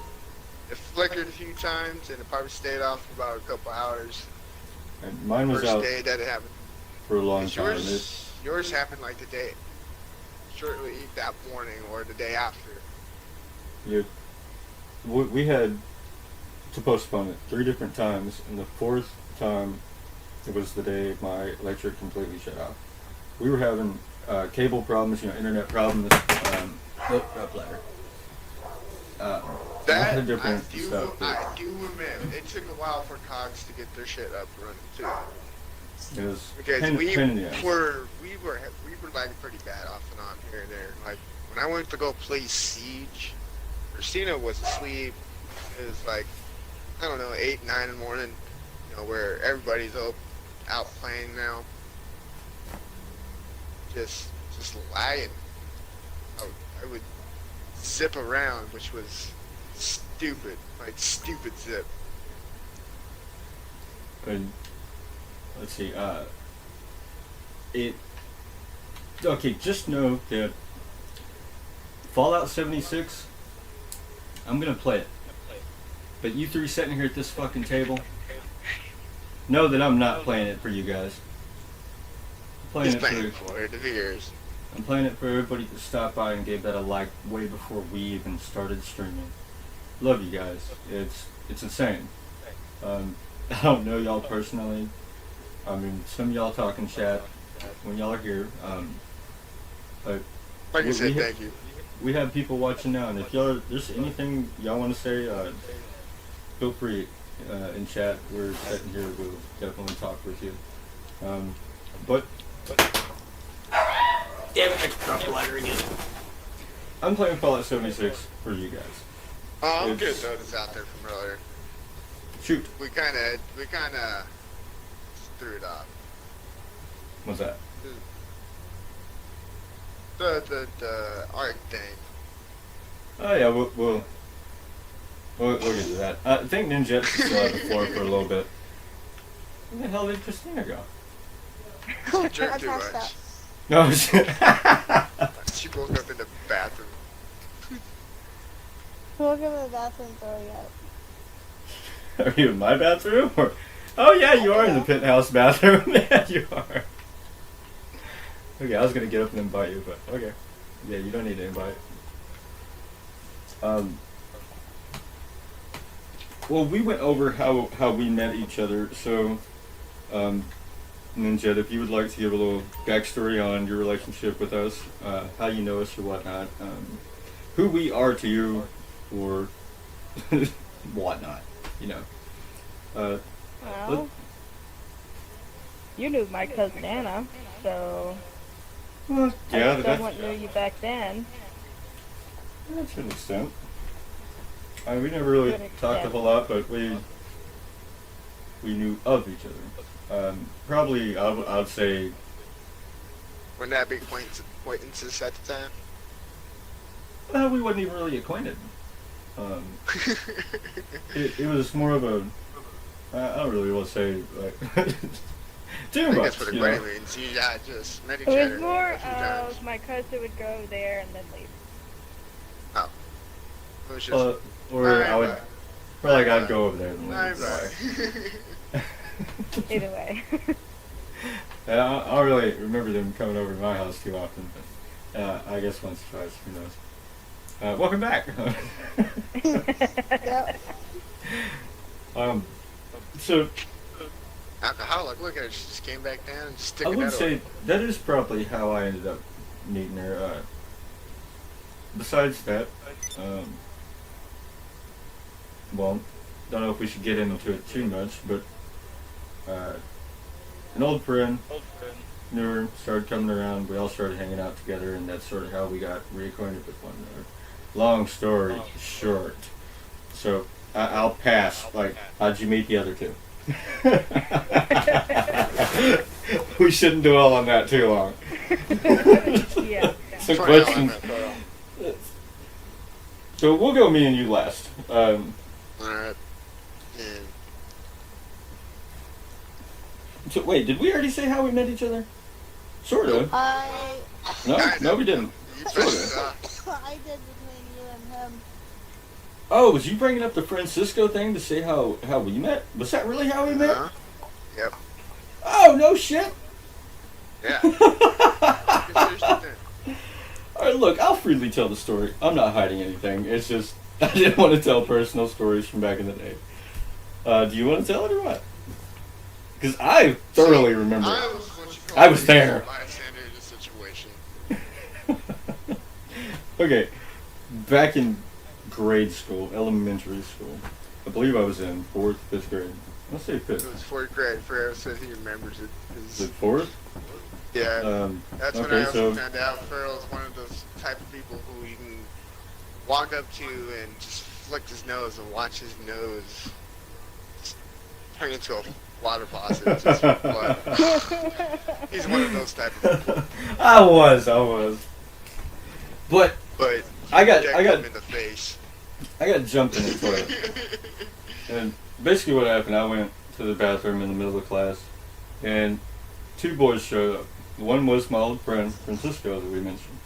It flickered a few times and it probably stayed off for about a couple hours. And mine was First out day that it happened. for a long time. Yours happened like the day, shortly that morning or the day after. We had to postpone it 3 different times, and the 4th time, it was the day my electric completely shut off. We were having cable problems, internet problems. Up ladder. That, of different I stuff. do admit, it took a while for Cogs to get their shit up and running too. It was Because pain we in the ass. were lagging pretty bad off and on here and there. Like when I went to go play Siege, Christina was asleep. It was like, I don't know, 8, 9 in the morning. Where everybody's out playing now. Just lagging. I would zip around, which was stupid, like stupid zip. And let's see, okay, just know that Fallout 76, I'm gonna play it. But you 3 sitting here at this fucking table, know that I'm not playing it for you guys. He's playing for the viewers. I'm playing it for everybody to stop by and gave that a like way before we even started streaming. Love you guys. It's insane. I don't know y'all personally. I mean, some of y'all talk in chat when y'all are here. But Like I said, thank you. we have people watching now, and if there's anything y'all want to say, feel free in chat. We're sitting here. We'll definitely talk with you. But damn it, I dropped the ladder again. I'm playing Fallout 76 for you guys. Oh, I'm good though. This out there from earlier. Shoot. We kind of threw it off. What's that? The art thing. Oh yeah, we'll get to that. I think Ninjet still have the floor for a little bit. Where the hell did Christina go? She drank too I passed much. out. No, shit. She woke up in the bathroom. We'll go to the bathroom throwing up. Are you in my bathroom? Or... Oh yeah, you are in the penthouse bathroom. Yeah, you are. Okay, I was gonna get up and invite you, but okay. Yeah, you don't need to invite. Well, we went over how we met each other, so Ninjet, if you would like to give a little backstory on your relationship with us, how you know us or whatnot, who we are to you, or whatnot, Well, you knew my cousin Anna, so Well, I yeah, guess that's someone knew you back then. to an extent. I mean, we never really To an talked a extent. whole lot, but we knew of each other. Probably, I would say Wouldn't that be acquaintances at the time? Well, we wasn't even really acquainted. It was more of a, I don't really want to say, like, too I think much, that's what you know? acquaintance means. You just met each It other was more a few times. of my cousin would go there and then leave. It was just, Or I would, Bye-bye. or like I'd go over there and leave. Bye-bye. Either way. And I don't really remember them coming over to my house too often, but I guess once or twice, who knows. Welcome back. Yep. So Alcoholic, look at her, she just came back down and just I sticking would that say away. that is probably how I ended up meeting her. Besides that, well, don't know if we should get into it too much, but an old friend knew her, started coming around, we all started hanging out together, and that's sort of how we got reacquainted with one another. Long story short. So I'll pass. Like, how'd you meet the other two? We shouldn't dwell on that too long. Yeah. So Funny how I questions. met Pearl. So we'll go me and you last. Alright. And So wait, did we already say how we met each other? Sort of. No, we didn't. you Sorta. best, I did between you and him. Oh, was you bringing up the Francisco thing to say how we met? Was that really how we met? uh-huh. Yep. Oh, no shit. Yeah. All right, look, I'll freely tell the story. I'm not hiding anything. It's just I didn't want to tell personal stories from back in the day. Do you want to tell it or what? Because I thoroughly remember it. I was what you call I was there. a bystander in the situation. Okay, back in grade school, elementary school, I believe I was in 4th, 5th grade. Let's say It 5th. was 4th grade. For says he remembers it. Is it 4th? Yeah. That's when I Okay, also so found out Pearl is one of those type of people who you can walk up to and just flick his nose and watch his nose just turn into a water faucet. It's just blood. He's one of those type of people. I was. But But I got him in the face. I got jumped in the toilet. And basically what happened, I went to the bathroom in the middle of class, and 2 boys showed up. One was my old friend, Francisco, that we mentioned.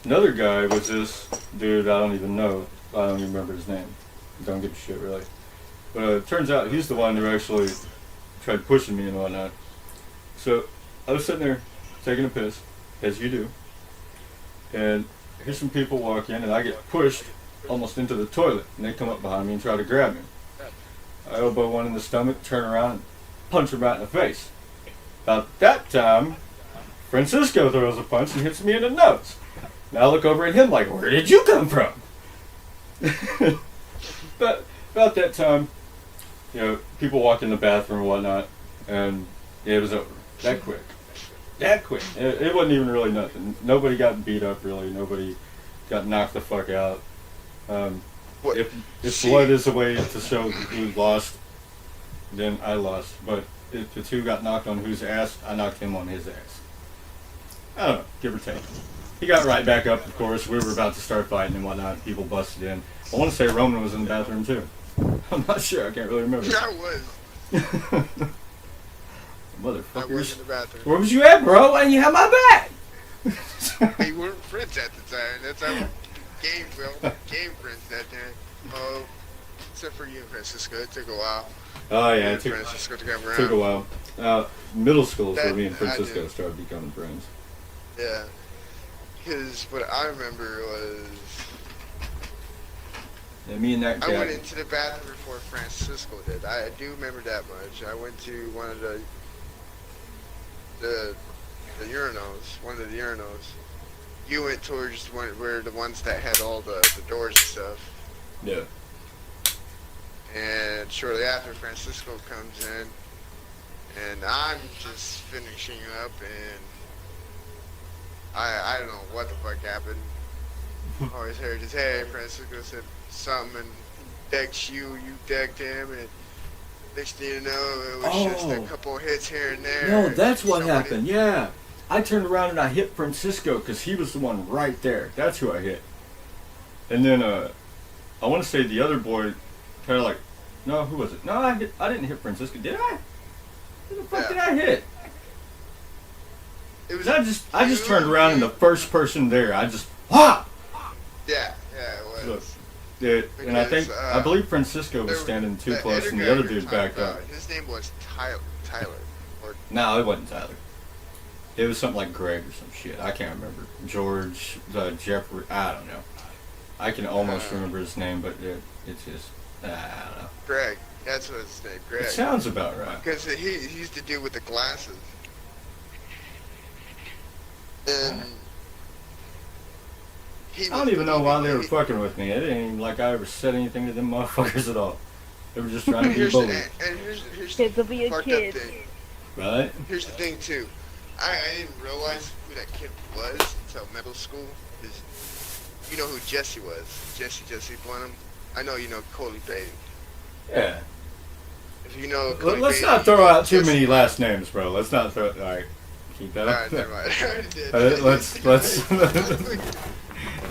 Another guy was this dude I don't even know. I don't even remember his name. Don't give a shit, really. But it turns out he's the one who actually tried pushing me and whatnot. So I was sitting there taking a piss, as you do, and here's some people walk in, and I get pushed almost into the toilet, and they come up behind me and try to grab me. I elbow one in the stomach, turn around, and punch him right in the face. About that time, Francisco throws a punch and hits me in the nose. Now I look over at him like, where did you come from? But about that time, people walked in the bathroom and whatnot, and it was over. That quick. It wasn't even really nothing. Nobody got beat up, really. Nobody got knocked the fuck out. What? If blood is a way to show who lost, then I lost. But if the 2 got knocked on whose ass, I knocked him on his ass. I don't know, give or take. He got right back up, of course. We were about to start fighting and whatnot. People busted in. I want to say Roman was in the bathroom too. I'm not sure. I can't really remember. I was. I was Motherfuckers. in the bathroom. Where was you at, bro? And you had my back. We weren't friends at the time. That's how game friends that time. Oh, except for you and Francisco. It took a while. Oh yeah, You it and took Francisco to come around. a while. Middle school is where That me and I Francisco did. started becoming friends. Yeah. Because what I remember was And me and that I went guy. into the bathroom before Francisco did. I do remember that much. I went to one of the urinals, one of the urinals. You went towards where the ones that had all the doors and stuff. Yeah. And shortly after, Francisco comes in, and I'm just finishing up, and I don't know what the fuck happened. I always heard his, hey, Francisco said something, and he decked you decked him, and next thing you know, it was just a Oh. couple hits here and there. No, that's what Somebody- happened. Yeah. I turned around and I hit Francisco because he was the one right there. That's who I hit. And then I want to say the other boy kind of like, no, who was it? No, I didn't hit Francisco. Did I? Who the fuck did I hit? It was I just turned around and the first person there, I just, wah! Yeah, it was. And I think, Because, I believe Francisco was standing too close and the other dude backed up. His name was Tyler. Or No, it wasn't Tyler. It was something like Greg or some shit. I can't remember. George, Jeffrey, I don't know. I can almost remember his name, but it's just, I don't know. Greg. That's what his name, Greg. It sounds about right. Because he used to do with the glasses. And I don't even know why they were fucking with me. It ain't even like I ever said anything to them motherfuckers at all. They were just trying to be here's bullied. here's Kids will be a fucked kid. up thing. Right? Here's the thing too. I didn't realize who that kid was until middle school. You know who Jesse was? Jesse Blenheim. I know you know Coley Beatty. Yeah. If you know Coley Let's Beatty, not throw out too Jesse- many last names, bro. Let's not throw. Alright. Keep that up. Alright, never mind. I already did. Let's.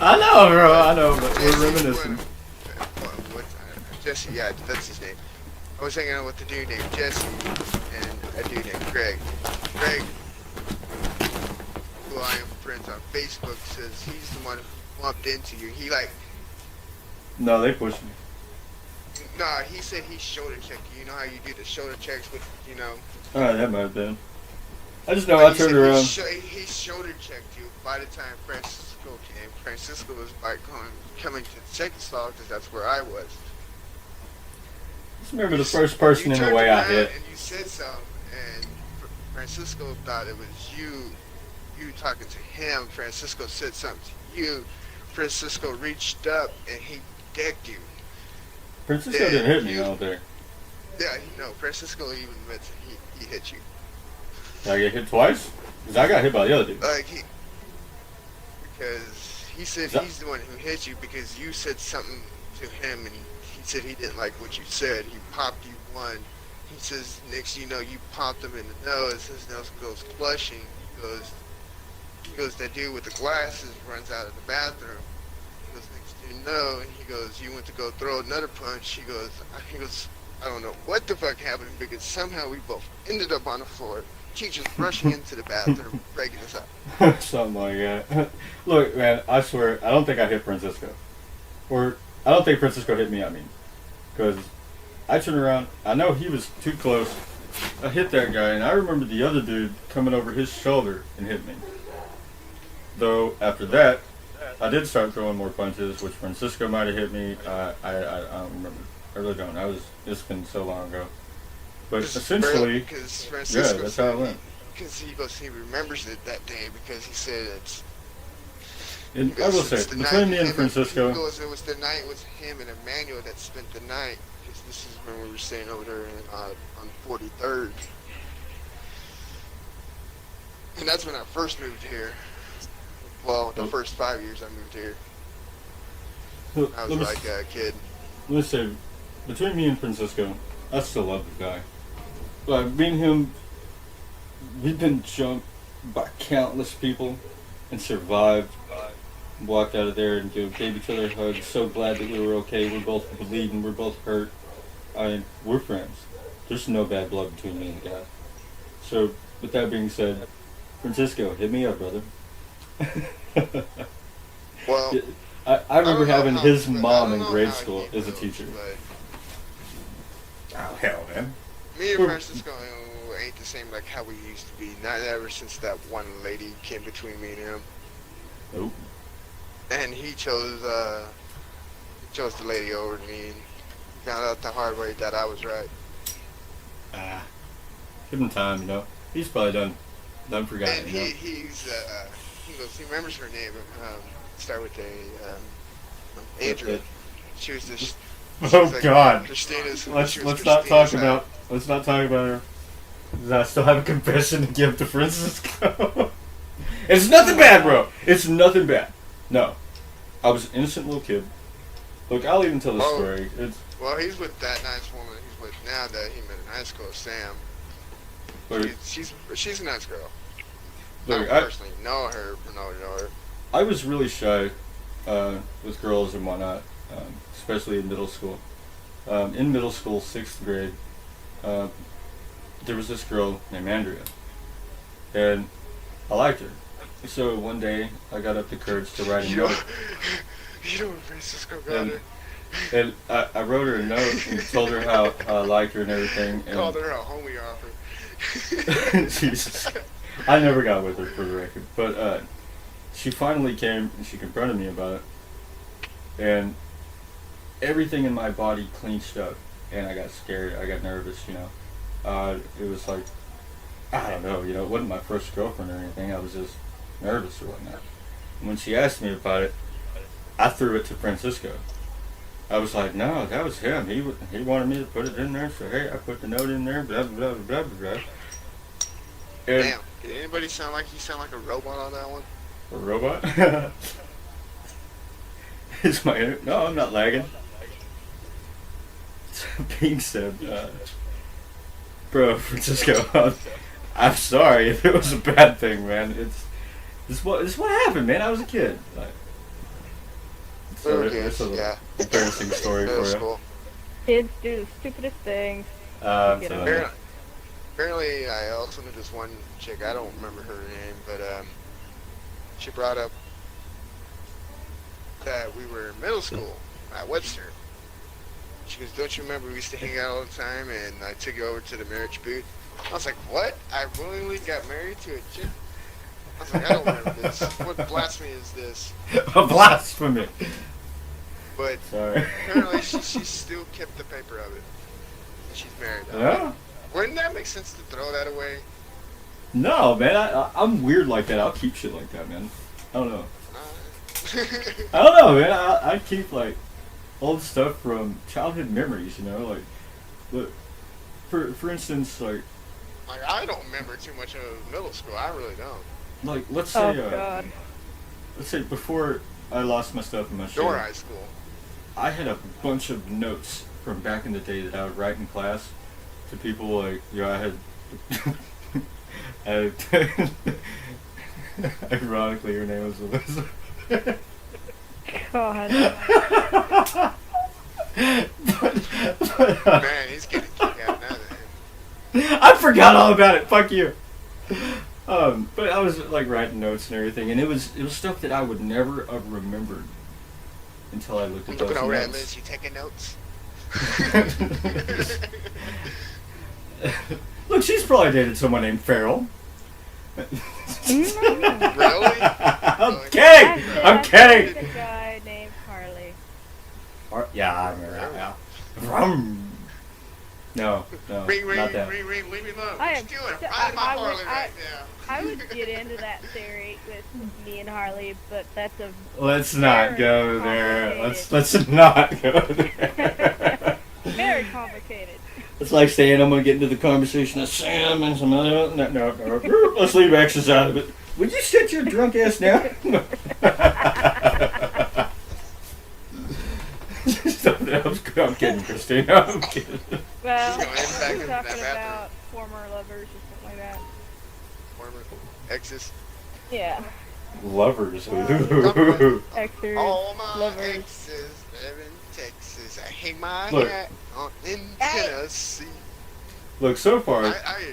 I know, bro. I know, but we're reminiscing. Jesse, yeah, that's his name. I was hanging out with a dude named Jesse and a dude named Greg. Greg, who I am friends on Facebook, says he's the one who bumped into you. He like, No, they pushed me. nah, he said he shoulder checked you. You know how you do the shoulder checks with, you know. Alright, that might have been. I just know But I he said turned around. He shoulder checked you. By the time Francisco came, Francisco was like coming to the second stall because that's where I was. Just remember the first person You in the turned way I around hit. And you said something, and Francisco thought it was you talking to him. Francisco said something to you. Francisco reached up and he decked you. Francisco Yeah, didn't hit me out there. Yeah, no, Francisco even admits he hit you. Did I get hit twice? Because I got hit by the other dude. Because he said he's the one who hit you because you said something to him and he said he didn't like what you said. He popped you one. He says, next you know, you popped him in the nose. His nose goes flushing. He goes, that dude with the glasses runs out of the bathroom. He goes, next you know, he goes, you went to go throw another punch. He goes, I don't know what the fuck happened because somehow we both ended up on the floor. Teachers rushing into the bathroom, breaking us up. Something like that. Look, man, I swear, I don't think I hit Francisco. Or, I don't think Francisco hit me, I mean. Because I turned around, I know he was too close. I hit that guy, and I remember the other dude coming over his shoulder and hit me. Though, after that, I did start throwing more punches, which Francisco might have hit me. I don't remember. I really don't. It's been so long ago. But essentially, yeah, that's how it went. Because he remembers it that day because he said it's. And I will say, between me and Francisco, He goes, it was the night with him and Emmanuel that spent the night. Because this is when we were staying over there on 43rd. And that's when I first moved here. Well, the first 5 years I moved here. I was like a kid. Let's say, between me and Francisco, I still love the guy. Like, me and him, we've been jumped by countless people and survived. Walked out of there and gave each other hugs. So glad that we were okay. We're both bleeding. We're both hurt. We're friends. There's no bad blood between me and the guy. So, with that being said, Francisco, hit me up, brother. Well, I remember having his I mom don't in know grade how school he as a feels, teacher. but Oh, hell, man. me and Francisco ain't the same like how we used to be. Not ever since that one lady came between me and him. Nope. And he chose the lady over me and found out the hard way that I was right. Give him time, you know. He's probably done forgotten, And you know. he goes, he remembers her name. Start with a Andrew. She was this. Oh God! Christina's. Let's she was not talk Christina's, about her. I still have a confession to give to Francisco. It's nothing bad, bro. It's nothing bad. No, I was an innocent little kid. Look, I'll even tell the story. Well, he's with that nice woman he's with now that he met in high school, Sam. She's a nice girl. Look, don't personally know her. I was really shy with girls and whatnot, especially in middle school. In middle school, 6th grade, there was this girl named Andrea, and I liked her. So one day, I got up the courage to write a note. You know what Francisco got her? And I wrote her a note and told her how I liked her and everything. And Called her a homie offer. Jesus. I never got with her, for the record. But she finally came and she confronted me about it. And everything in my body clenched up. And I got scared. I got nervous, you know. It was like, I don't know, you know, it wasn't my first girlfriend or anything. I was just nervous or whatnot. And when she asked me about it, I threw it to Francisco. I was like, no, that was him. He wanted me to put it in there, so hey, I put the note in there, blah, blah, blah, blah, blah. And Damn, did anybody sound like a robot on that one? a robot? Is my internet? No, I'm not lagging. Being said, bro, Francisco, I'm sorry if it was a bad thing, man. It's what happened, man. I was a kid. Like, so it's a embarrassing story for you. Cool. Kids do the stupidest things. So, Apparently, I also knew this one chick. I don't remember her name, but she brought up that we were in middle school at Webster. She goes, "Don't you remember we used to hang out all the time?" And I took you over to the marriage booth. I was like, "What? I willingly got married to a chick?" I was like, "I don't remember this. What blasphemy is this?" a blasphemy. But Sorry. apparently, she still kept the paper of it. And she's married. Yeah? Wouldn't that make sense to throw that away? No, man. I'm weird like that. I'll keep shit like that, man. I don't know. I don't know, man. I keep like old stuff from childhood memories, you know, like, look, for instance, like I don't remember too much of middle school. I really don't. like let's say God. let's say before I lost my stuff in my Door shit, high school. I had a bunch of notes from back in the day that I would write in class to people like, you know, I had ironically her name was Elizabeth. God. Man, he's getting kicked out now. I forgot all about it. Fuck you. But I was like writing notes and everything, and it was stuff that I would never have remembered until I looked at those Looking over at notes. Liz, you taking notes? Look, she's probably dated someone named Farrell. Really? I'm kidding. I'm kidding. A guy named Harley. Yeah, I remember that. Yeah. Vroom. No, Ring, ring, not that. ring, ring, leave me alone. I What am you doing? so- Riding my I would- Harley right now. I would get into that theory with me and Harley, but that's a Let's not very go there. complicated. Let's not go there. very complicated. It's like saying I'm gonna get into the conversation of Sam and some other. No. Let's leave X's out of it. Would you sit your drunk ass down? I'm kidding, Christina. I'm kidding. Well, She's going back we're into that talking bathroom. about former lovers or something like that. Former exes. Yeah, Lovers. extras, All my lovers. exes live in Texas. I hang my Look. hat in Tennessee. Look, so far, I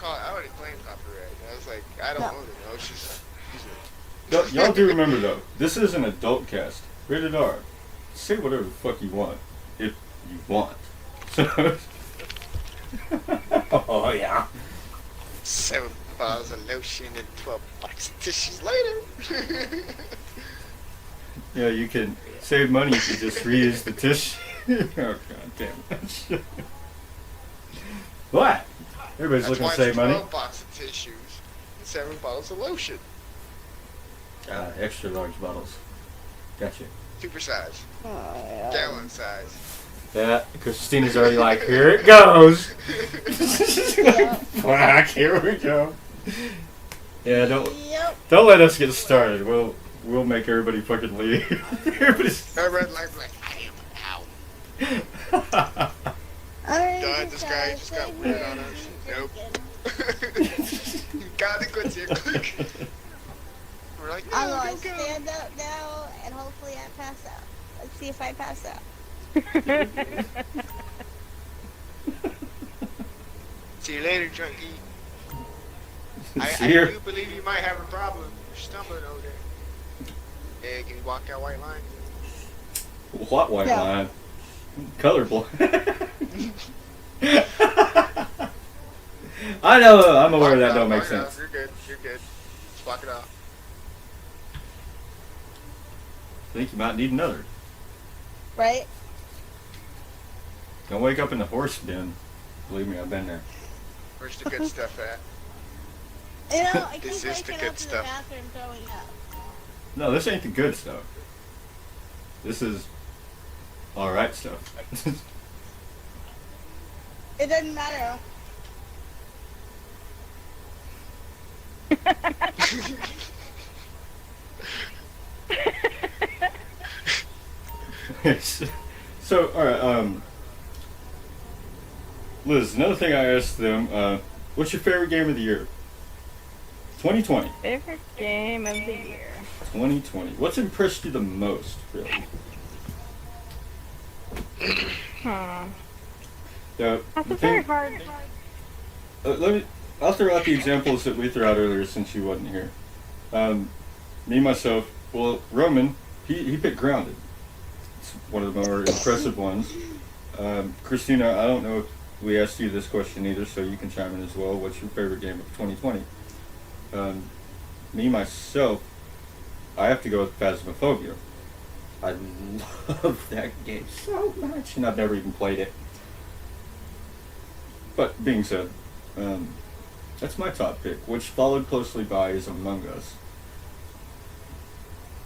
already claimed copyright. I was like, I don't own it. No, she's y'all do remember though, this is an adult cast. Rated R. Say whatever the fuck you want, if you want. So, oh yeah. 7 bottles of lotion and 12 boxes of tissues later. Yeah, you can save money if you just reuse the tissue. Oh god damn it. What? Everybody's That's looking why to save it's money. 12 boxes of tissues and 7 bottles of lotion. Extra large bottles. Gotcha. Super size. Oh, yeah. Gallon size. That Christina's already like, here it goes. Fuck, here we go. Yeah, Yep. don't let us get started. We'll make everybody fucking leave. Everybody's Everyone like, I am out. Alright, Done. This guy just got weird on us. Nope. got the good here. We're like, I'm no, gonna go, go. stand up now, and hopefully I pass out. Let's see if I pass out. See you later, Chunky. I See her? do believe you might have a problem. You're stumbling over there. Hey, can you walk that white line? What white Yeah. line? Colorblind. I know. I'm aware that don't make Walk it off. sense. You're good. You're good. Just walk it off. I think you might need another. Right? Don't wake up in the horse den. Believe me, I've been there. Where's the good stuff at? You know, I This keep is the waking good up in stuff. the bathroom throwing up. No, this ain't the good stuff. This is alright stuff. It doesn't matter. So, alright, Liz, another thing I asked them, what's your favorite game of the year? 2020. Favorite game of the year. 2020. What's impressed you the most, really? Hmm. The That's a thing- very hard. I'll throw out the examples that we threw out earlier since you wasn't here. Me, myself, well, Roman, he picked Grounded. It's one of the more impressive ones. Christina, I don't know if we asked you this question either, so you can chime in as well. What's your favorite game of 2020? Me, myself, I have to go with Phasmophobia. I love that game so much, and I've never even played it. But, being said, that's my top pick, which followed closely by is Among Us.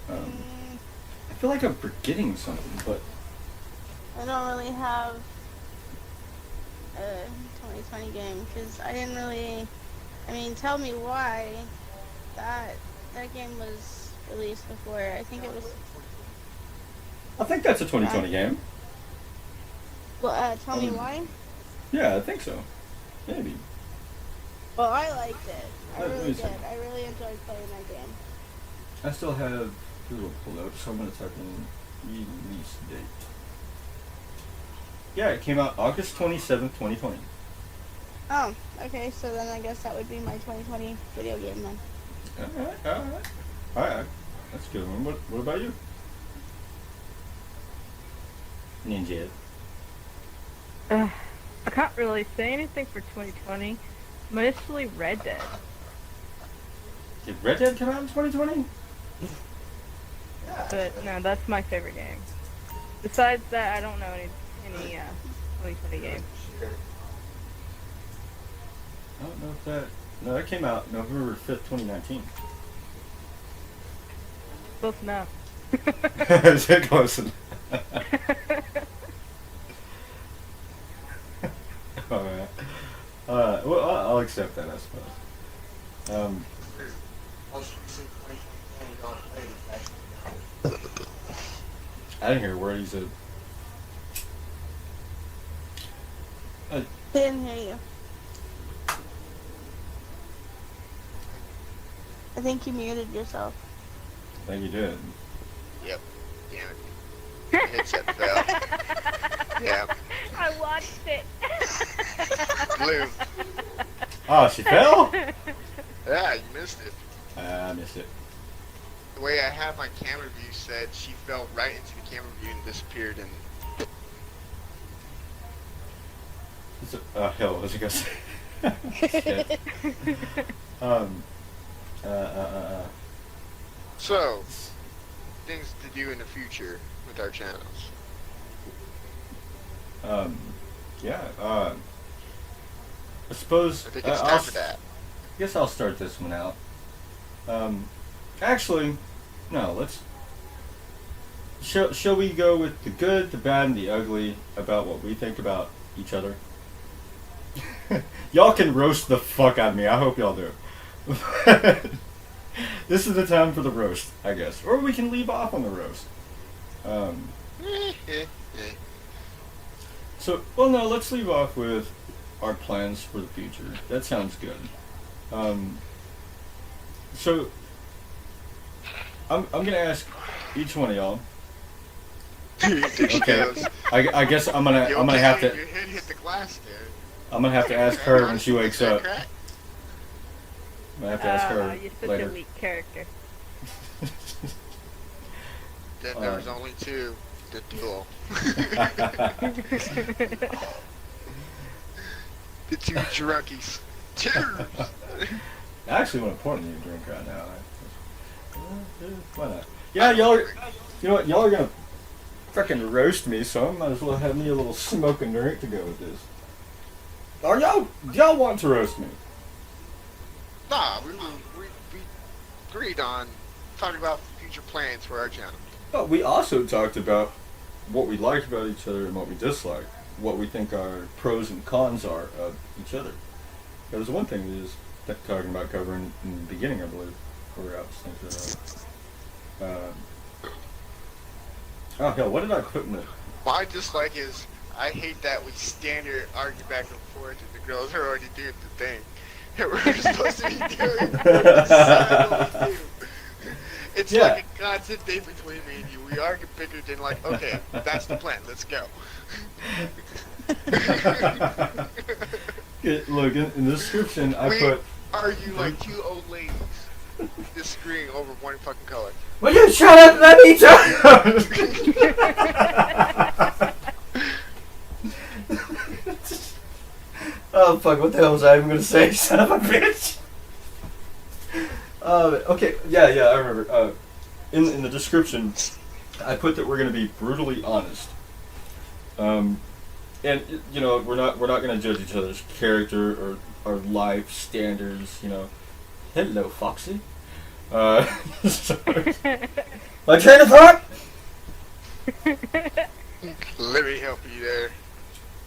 I feel like I'm forgetting something, but I don't really have a 2020 game because I didn't really. I mean, tell me why that game was released before. I think it was. I think that's a 2020 game. Well, tell me why. Yeah, I think so. Maybe. Well, I liked it. I Let really me did. see. I really enjoyed playing that game. I still have Google pulled up, so I'm going to type in release date. Yeah, it came out August 27th, 2020. Oh, okay. So then I guess that would be my 2020 video game then. Alright. That's a good one. What about you? Ninja. I can't really say anything for 2020. Mostly Red Dead. Did Red Dead come out in 2020? But no, that's my favorite game. Besides that, I don't know any 2020 games. I don't know if that... No, that came out November 5th, 2019. Close enough. Is it close enough? Alright. Well, I'll accept that, I suppose. I didn't hear a word he said. Didn't hear you. I think you muted yourself. I think you did. Yep. Damn it. My headset fell. Yeah. I watched it. Blue. Oh, she fell? Yeah, you missed it. I missed it. The way I have my camera view set, she fell right into the camera view and disappeared. And Hell, what was I gonna say? Shit. so, things to do in the future with our channels. Yeah, I suppose... I think it's time for that. I guess I'll start this one out. Actually, no, let's... Shall we go with the good, the bad, and the ugly about what we think about each other? Y'all can roast the fuck out of me. I hope y'all do. This is the time for the roast, I guess. Or we can leave off on the roast. So, well, no, let's leave off with our plans for the future. That sounds good. So I'm gonna ask each one of y'all. Okay. I guess I'm gonna have to. Your head hit the glass there. I'm gonna have to ask her when she wakes up. Crack? I'm gonna have to ask her You're such later. a weak character. Then there was only two. The duel. The two drunkies. Cheers! I actually want to pour me a drink right now. Why not? Yeah, y'all. You know what? Y'all are gonna freaking roast me, so I might as well have me a little smoke and drink to go with this. Are y'all want to roast me? Nah, we agreed on talking about future plans for our channel. But we also talked about what we liked about each other and what we disliked, what we think our pros and cons are of each other. That was one thing we was talking about covering in the beginning, I believe. Or I was thinking oh hell, what did I put in it? My dislike is I hate that we stand here argue back and forth and the girls are already doing the thing. And we're supposed to be doing what we do. It's like a constant thing between me and you. We argue bigger than like, okay, that's the plan, let's go. Look, in the description I We put... argue like two old ladies disagreeing over one fucking color. Will you shut up and let me talk? Oh fuck, what the hell was I even gonna say? Son of a bitch! Okay, yeah, I remember. In the description, I put that we're gonna be brutally honest. And you know, we're not gonna judge each other's character or life standards. You know, hello, Foxy. Sorry. My train of thought. Let me help you there.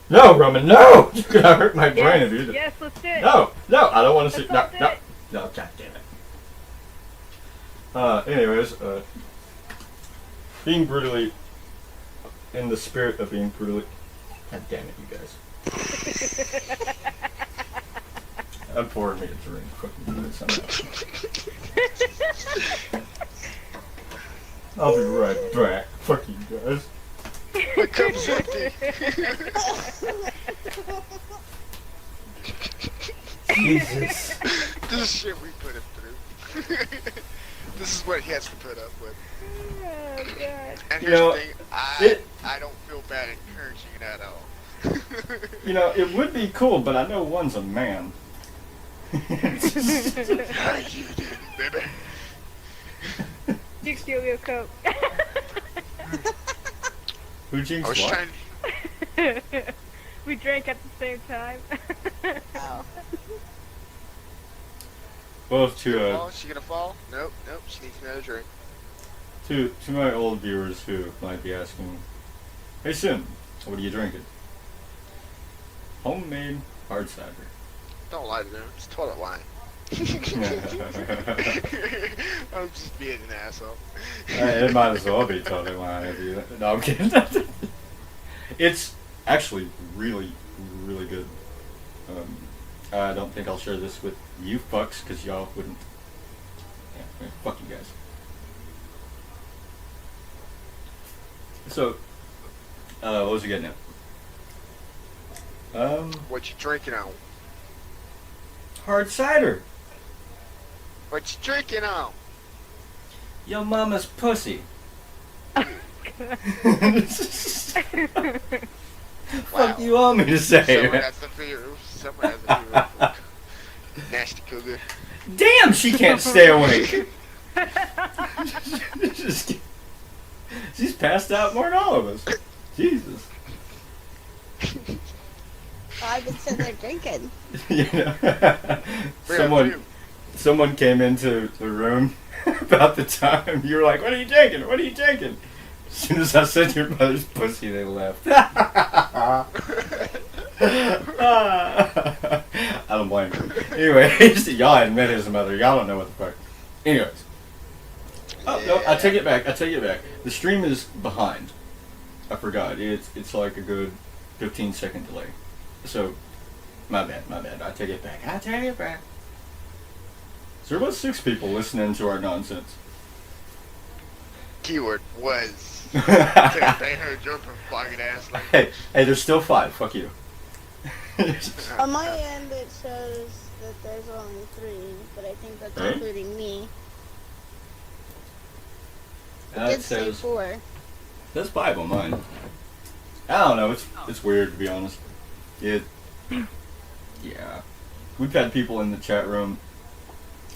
No, Roman, no! You're gonna hurt my brain if you do. Yes, let's do it. No, I don't want to see. Let's No, do no, god damn it. Anyways, being brutally, in the spirit of being brutally, god damn it, you guys. I'm pouring me a drink. Fucking do it somehow. I'll be right back. Fuck you guys. My cup's empty. Jesus. This is shit we put him through. This is what he has to put up with. Oh, God. And You here's know, the thing, I don't feel bad encouraging it at all. You know, it would be cool, but I know one's a man. How you doing, baby? You steal your coat. Who I jinxed was what? trying. We drank at the same time. Oh. Well, Oh, is she gonna fall? Nope, she needs another drink. to my old viewers who might be asking, hey Sim, what are you drinking? Homemade hard cider. Don't lie to them, it's toilet wine. I'm just being an asshole. It might as well be totally wine if you. No, I'm kidding. It's actually really, really good. I don't think I'll share this with you fucks because y'all wouldn't. Yeah, fuck you guys. So, what was you getting at? What you drinking on? Hard cider. What you drinking on? Your mama's pussy. Fuck you want me to say? Someone has to figure. Someone has to figure. Nasty cougar. Damn, she can't stay awake. She's passed out more than all of us. Jesus. I've been sitting there drinking. You know, someone came into the room about the time you were like, "What are you drinking? What are you drinking?" As soon as I said your mother's pussy, they left. I don't blame them. Anyways, y'all hadn't met his mother. Y'all don't know what the fuck. Anyways. Oh, no, I take it back. The stream is behind. I forgot. It's like a good 15-second delay. So, my bad. I take it back. So there was 6 people listening to our nonsense. Keyword was. They heard your fucking ass like. Hey, there's still 5. Fuck you. On my end, it shows that there's only 3, but I think that's Right. including me. It That did say says 4. that's 5 on mine. I don't know. It's weird to be honest. Yeah. We've had people in the chat room,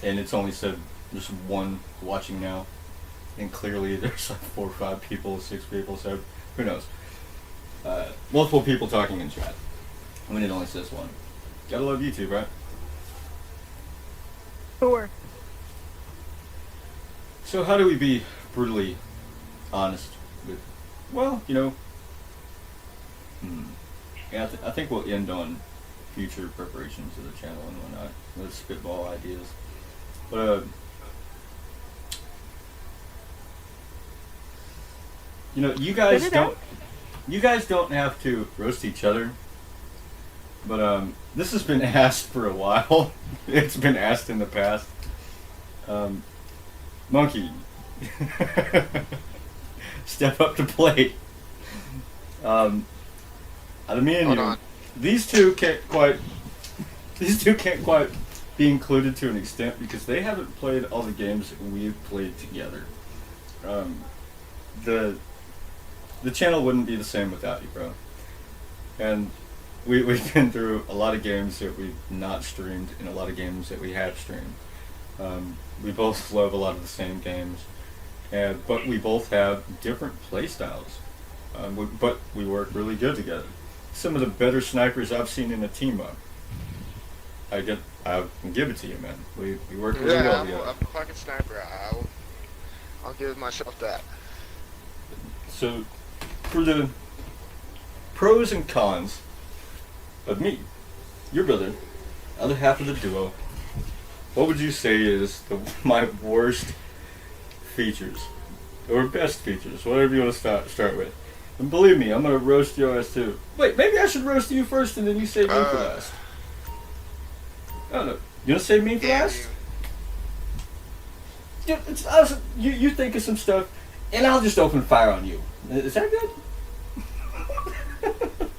and it's only said there's 1 watching now, and clearly there's like 4 or 5 people, 6 people. So who knows? Multiple people talking in chat. I mean, it only says 1. Gotta love YouTube, right? Sure. So how do we be brutally honest with? Well, you know. Yeah, I think we'll end on future preparations of the channel and whatnot. Let's spitball ideas. But you know, you guys don't have to roast each other. But this has been asked for a while. It's been asked in the past. Monkey, step up to plate. Out of me and Hold you, on. these two can't quite be included to an extent because they haven't played all the games we've played together. The channel wouldn't be the same without you, bro. And we've been through a lot of games that we've not streamed and a lot of games that we have streamed. We both love a lot of the same games, but we both have different play styles. But we work really good together. Some of the better snipers I've seen in a team up. I can give it to you, man. We work really well I'm together. a fucking sniper. I'll give myself that. So, for the pros and cons of me, your brother, other half of the duo, what would you say is my worst features? Or best features, whatever you want to start with. And believe me, I'm going to roast your ass too. Wait, maybe I should roast you first and then you save me for last. I don't know. You want to save me for last? Yeah, you think of some stuff, and I'll just open fire on you. Is that good?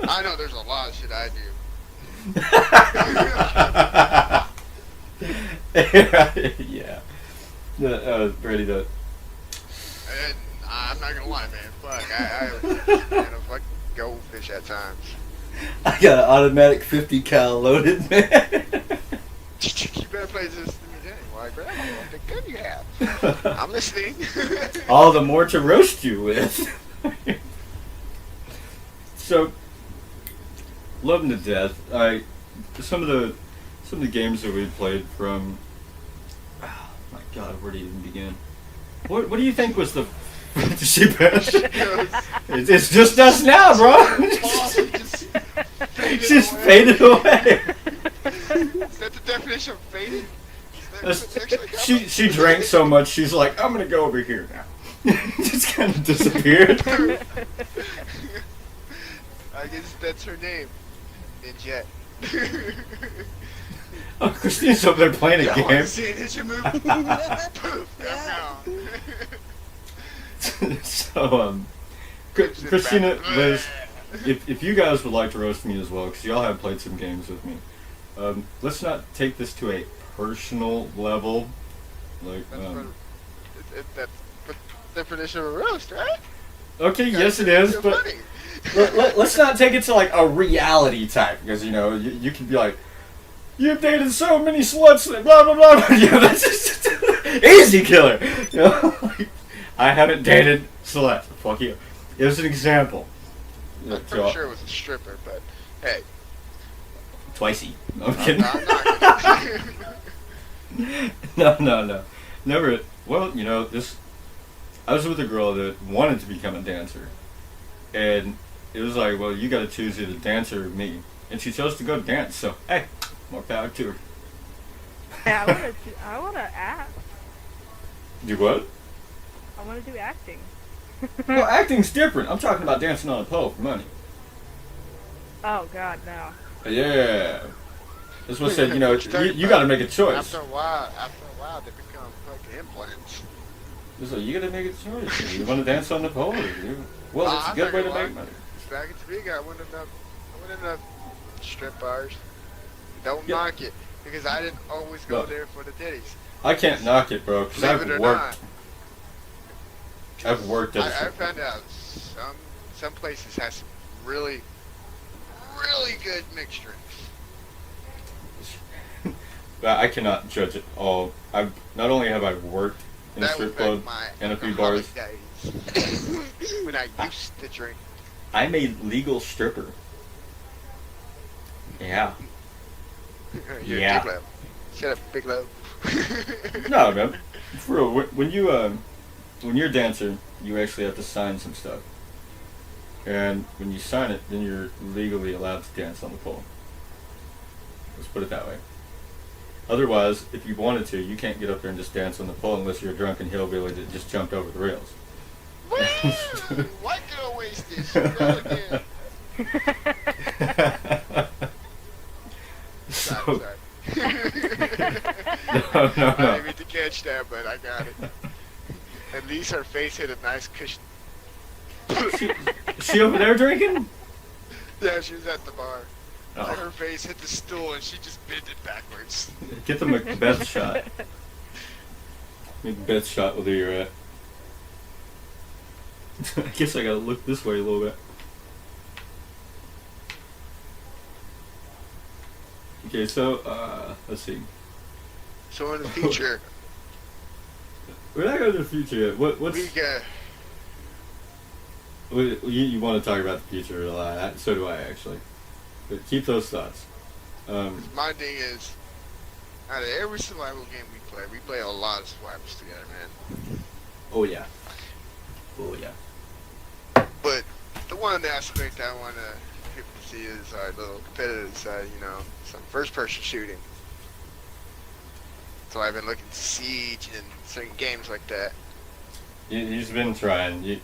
I know there's a lot of shit I do. Yeah. Ready to... And I'm not gonna lie, man. Fuck, I fucking goldfish at times. I got an automatic 50 cal loaded, man. You better play this than me, Why, Grandma? What the gun you have? I'm listening. All the more to roast you with. So, loving to death. Some of the games that we played from. Oh my God, where do you even begin? What do you think was the? It's just us now, bro. Just faded away. Is that the definition of faded? She drank so much, she's like, I'm gonna go over here now. Just kind of disappeared. I guess that's her name. Ninjet. Oh, Christine's over there playing a game. See it hit your move. Poof. So, Christina, Liz, if you guys would like to roast me as well, because y'all have played some games with me, let's not take this to a personal level. Like, that's the definition of a roast, right? okay, yes it is, but let's not take it to like a reality type, because you know you could be like, you've dated so many sluts, blah blah blah. You know, that's just easy killer. You know, like, I haven't dated sluts. Fuck you. It was an example. I'm pretty sure it was a stripper, but hey. Twicey. No, I'm kidding. I'm not No. Never. Well, you know, I was with a girl that wanted to become a dancer. And it was like, well, you gotta choose either dancer or me. And she chose to go dance, so, hey, more power to her. Yeah, I wanna act. Do what? I wanna do acting. Well, acting's different. I'm talking about dancing on a pole for money. Oh God, no. Yeah. That's what I said. You know, you got to make a choice. After a while, they become fucking implants. So you got to make a choice. You want to dance on the pole? Well, it's a good way to make money. Back at the big, I went enough strip bars. Don't knock it, because I didn't always go there for the titties. I can't knock it, bro, because I've worked. I've worked at. I found out some places have some really good mixed drinks. But I cannot judge it all. I've not only have I worked in a strip club and a few bars. When I used to drink. I'm a legal stripper. Yeah. You're Yeah. Big Love. Shut up, Big Love. No, man. For real, when you're a dancer, you actually have to sign some stuff. And when you sign it, then you're legally allowed to dance on the pole. Let's put it that way. Otherwise, if you wanted to, you can't get up there and just dance on the pole unless you're a drunken hillbilly that just jumped over the rails. White girl wasted. She go again. So, Sorry. no. I didn't mean to catch that, but I got it. At least her face hit a nice cushion. She over there drinking? Yeah, she was at the bar. Oh. Like her face hit the stool and she just bent it backwards. Get the Macbeth shot. Macbeth shot with where you're at. I guess I gotta look this way a little bit. Okay, so, let's see. So in the future, We're not going to the future yet. What's... we got... You want to talk about the future a lot. So do I, actually. But keep those thoughts. My thing is, out of every survival game we play a lot of survivals together, man. Oh, yeah. Oh, yeah. But the one aspect I want people to see is our little competitive side, you know, some first-person shooting. So I've been looking to Siege and certain games like that. He's been trying. You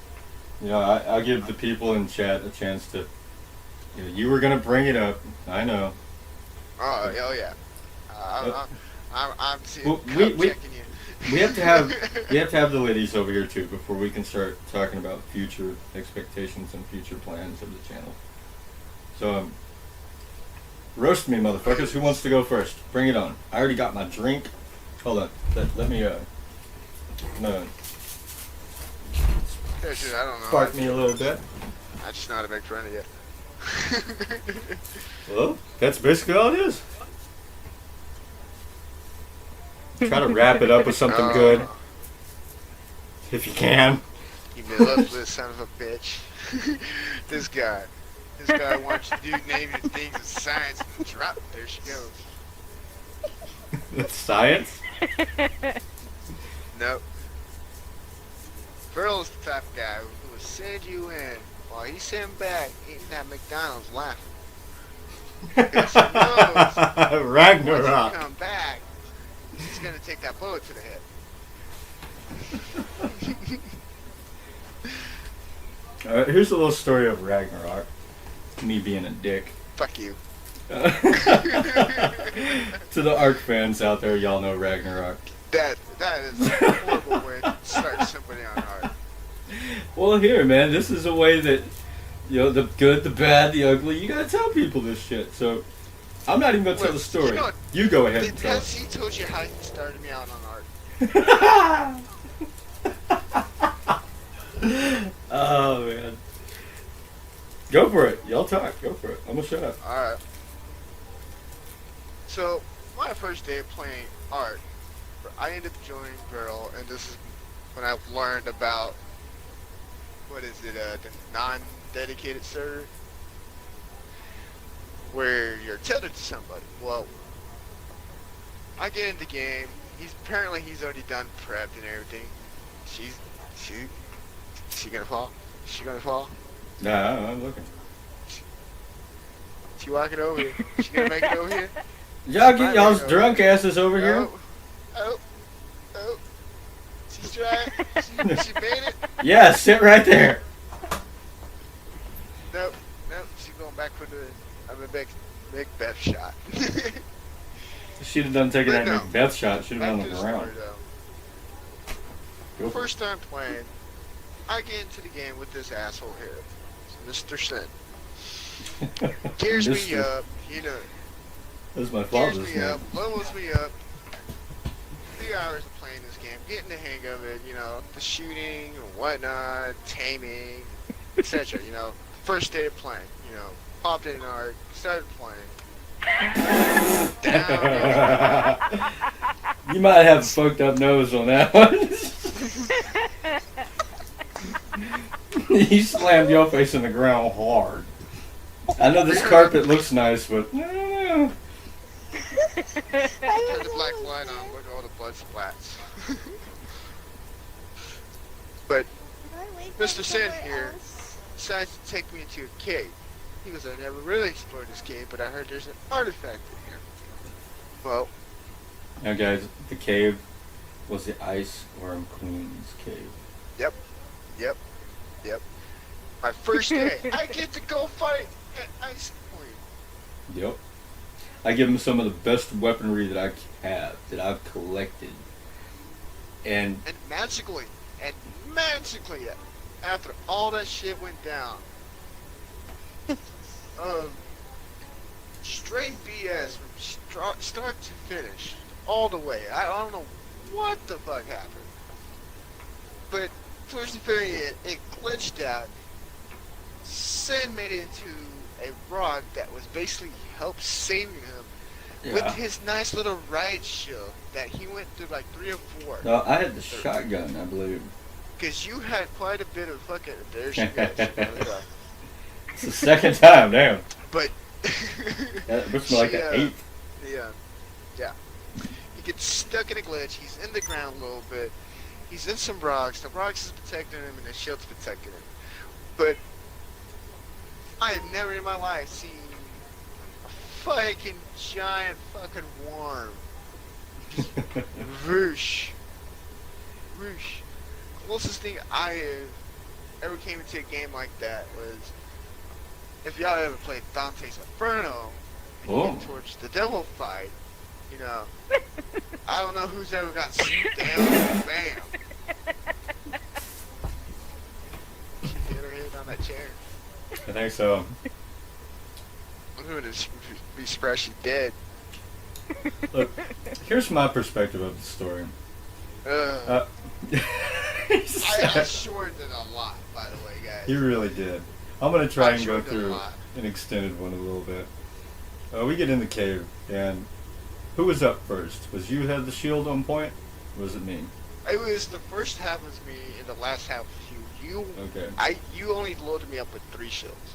know, I'll give the people in chat a chance to... You were going to bring it up. I know. Oh yeah. I'm seeing, Well, checking you. We have to have the ladies over here too before we can start talking about future expectations and future plans of the channel. So, roast me, motherfuckers. Who wants to go first? Bring it on. I already got my drink. Hold on. Let me no. Yeah, shit, I don't know. Spark me a little bit. I'm just not a big friend of you. Well, that's basically all it is. Try to wrap it up with something good, if you can. You melodless son of a bitch. This guy wants to do naming things of science and drop. There she goes. That's science? Nope. Burl's the type of guy who will send you in while he's sitting back eating at McDonald's laughing. Because he knows once you Ragnarok. come back, he's gonna take that bullet to the head. Here's a little story of Ragnarok. Me being a dick. Fuck you. To the Ark fans out there, y'all know Ragnarok. That is a horrible way to start somebody on art. Well, here, man, this is a way that, the good, the bad, the ugly, you gotta tell people this shit. So, I'm not even gonna tell the story. You know what? You go ahead and tell Has it. he told you how he started me out on art? Oh, man. Go for it. Y'all talk. Go for it. I'm gonna shut up. Alright. So, my first day of playing art, I ended up joining Girl, and this is when I learned about, the non-dedicated server, where you're tethered to somebody. Well, I get in the game, he's already done prepped and everything. She gonna fall? Is she gonna fall? Nah, I'm looking. She walking over here. She gonna make it over here? Y'all get y'all's drunk asses over here. Oh. She's trying. She made it. Yeah, sit right there. Nope. She's going back for the big Beth shot. she'd have done taking But that no. Macbeth shot, she'd have been Back on to the the ground. story, though. Go for it. First time playing, I get into the game with this asshole here, Mr. Sin. Gears me Mister. up, you know. That's my Gears father's me name. up, levels me up. 3 hours of playing this game, getting the hang of it, you know, the shooting and whatnot, taming, etc. You know, first day of playing, you know, popped in an arc, started playing. Down. You might have a fucked up nose on that one. He slammed your face in the ground hard. I know this carpet looks nice, but I don't know. Turn the black light on, look at all the blood splats. But Mr. Sin here decides to take me into a cave. He goes, I never really explored this cave, but I heard there's an artifact in here. Well, Now, guys, the cave was the Ice Worm Queen's cave. Yep. My first day, I get to go fight at Ice Queen. Yep. I give him some of the best weaponry that I have, that I've collected. And And magically, after all that shit went down, straight BS from start to finish, all the way. I don't know what the fuck happened. But towards the very end, it glitched out. Sin made it into a rock that was basically help saving him with his nice little riot shield that he went through like 3 or 4. No, I had the shotgun, I believe. Because you had quite a bit of fucking... There she goes. It's the second time, damn. But... That looks like an 8. Yeah. He gets stuck in a glitch. He's in the ground a little bit. He's in some rocks. The rocks is protecting him and the shield's protecting him. But... I have never in my life seen a fucking giant fucking worm. Just whoosh. Whoosh. Closest thing I have ever came into a game like that was if y'all ever played Dante's Inferno and you get towards the devil fight, you know, I don't know who's ever got scooped down and bam. She hit her head on that chair. I think so. I'm gonna be surprised she's dead. Look, here's my perspective of the story. I shortened it a lot, by the way, guys. You really did. I'm going to try and go shortened it a through lot. an extended one a little bit. We get in the cave, and who was up first? Was you had the shield on point? Or was it me? It was the first half was me, and the last half was you. Okay. You only loaded me up with 3 shields.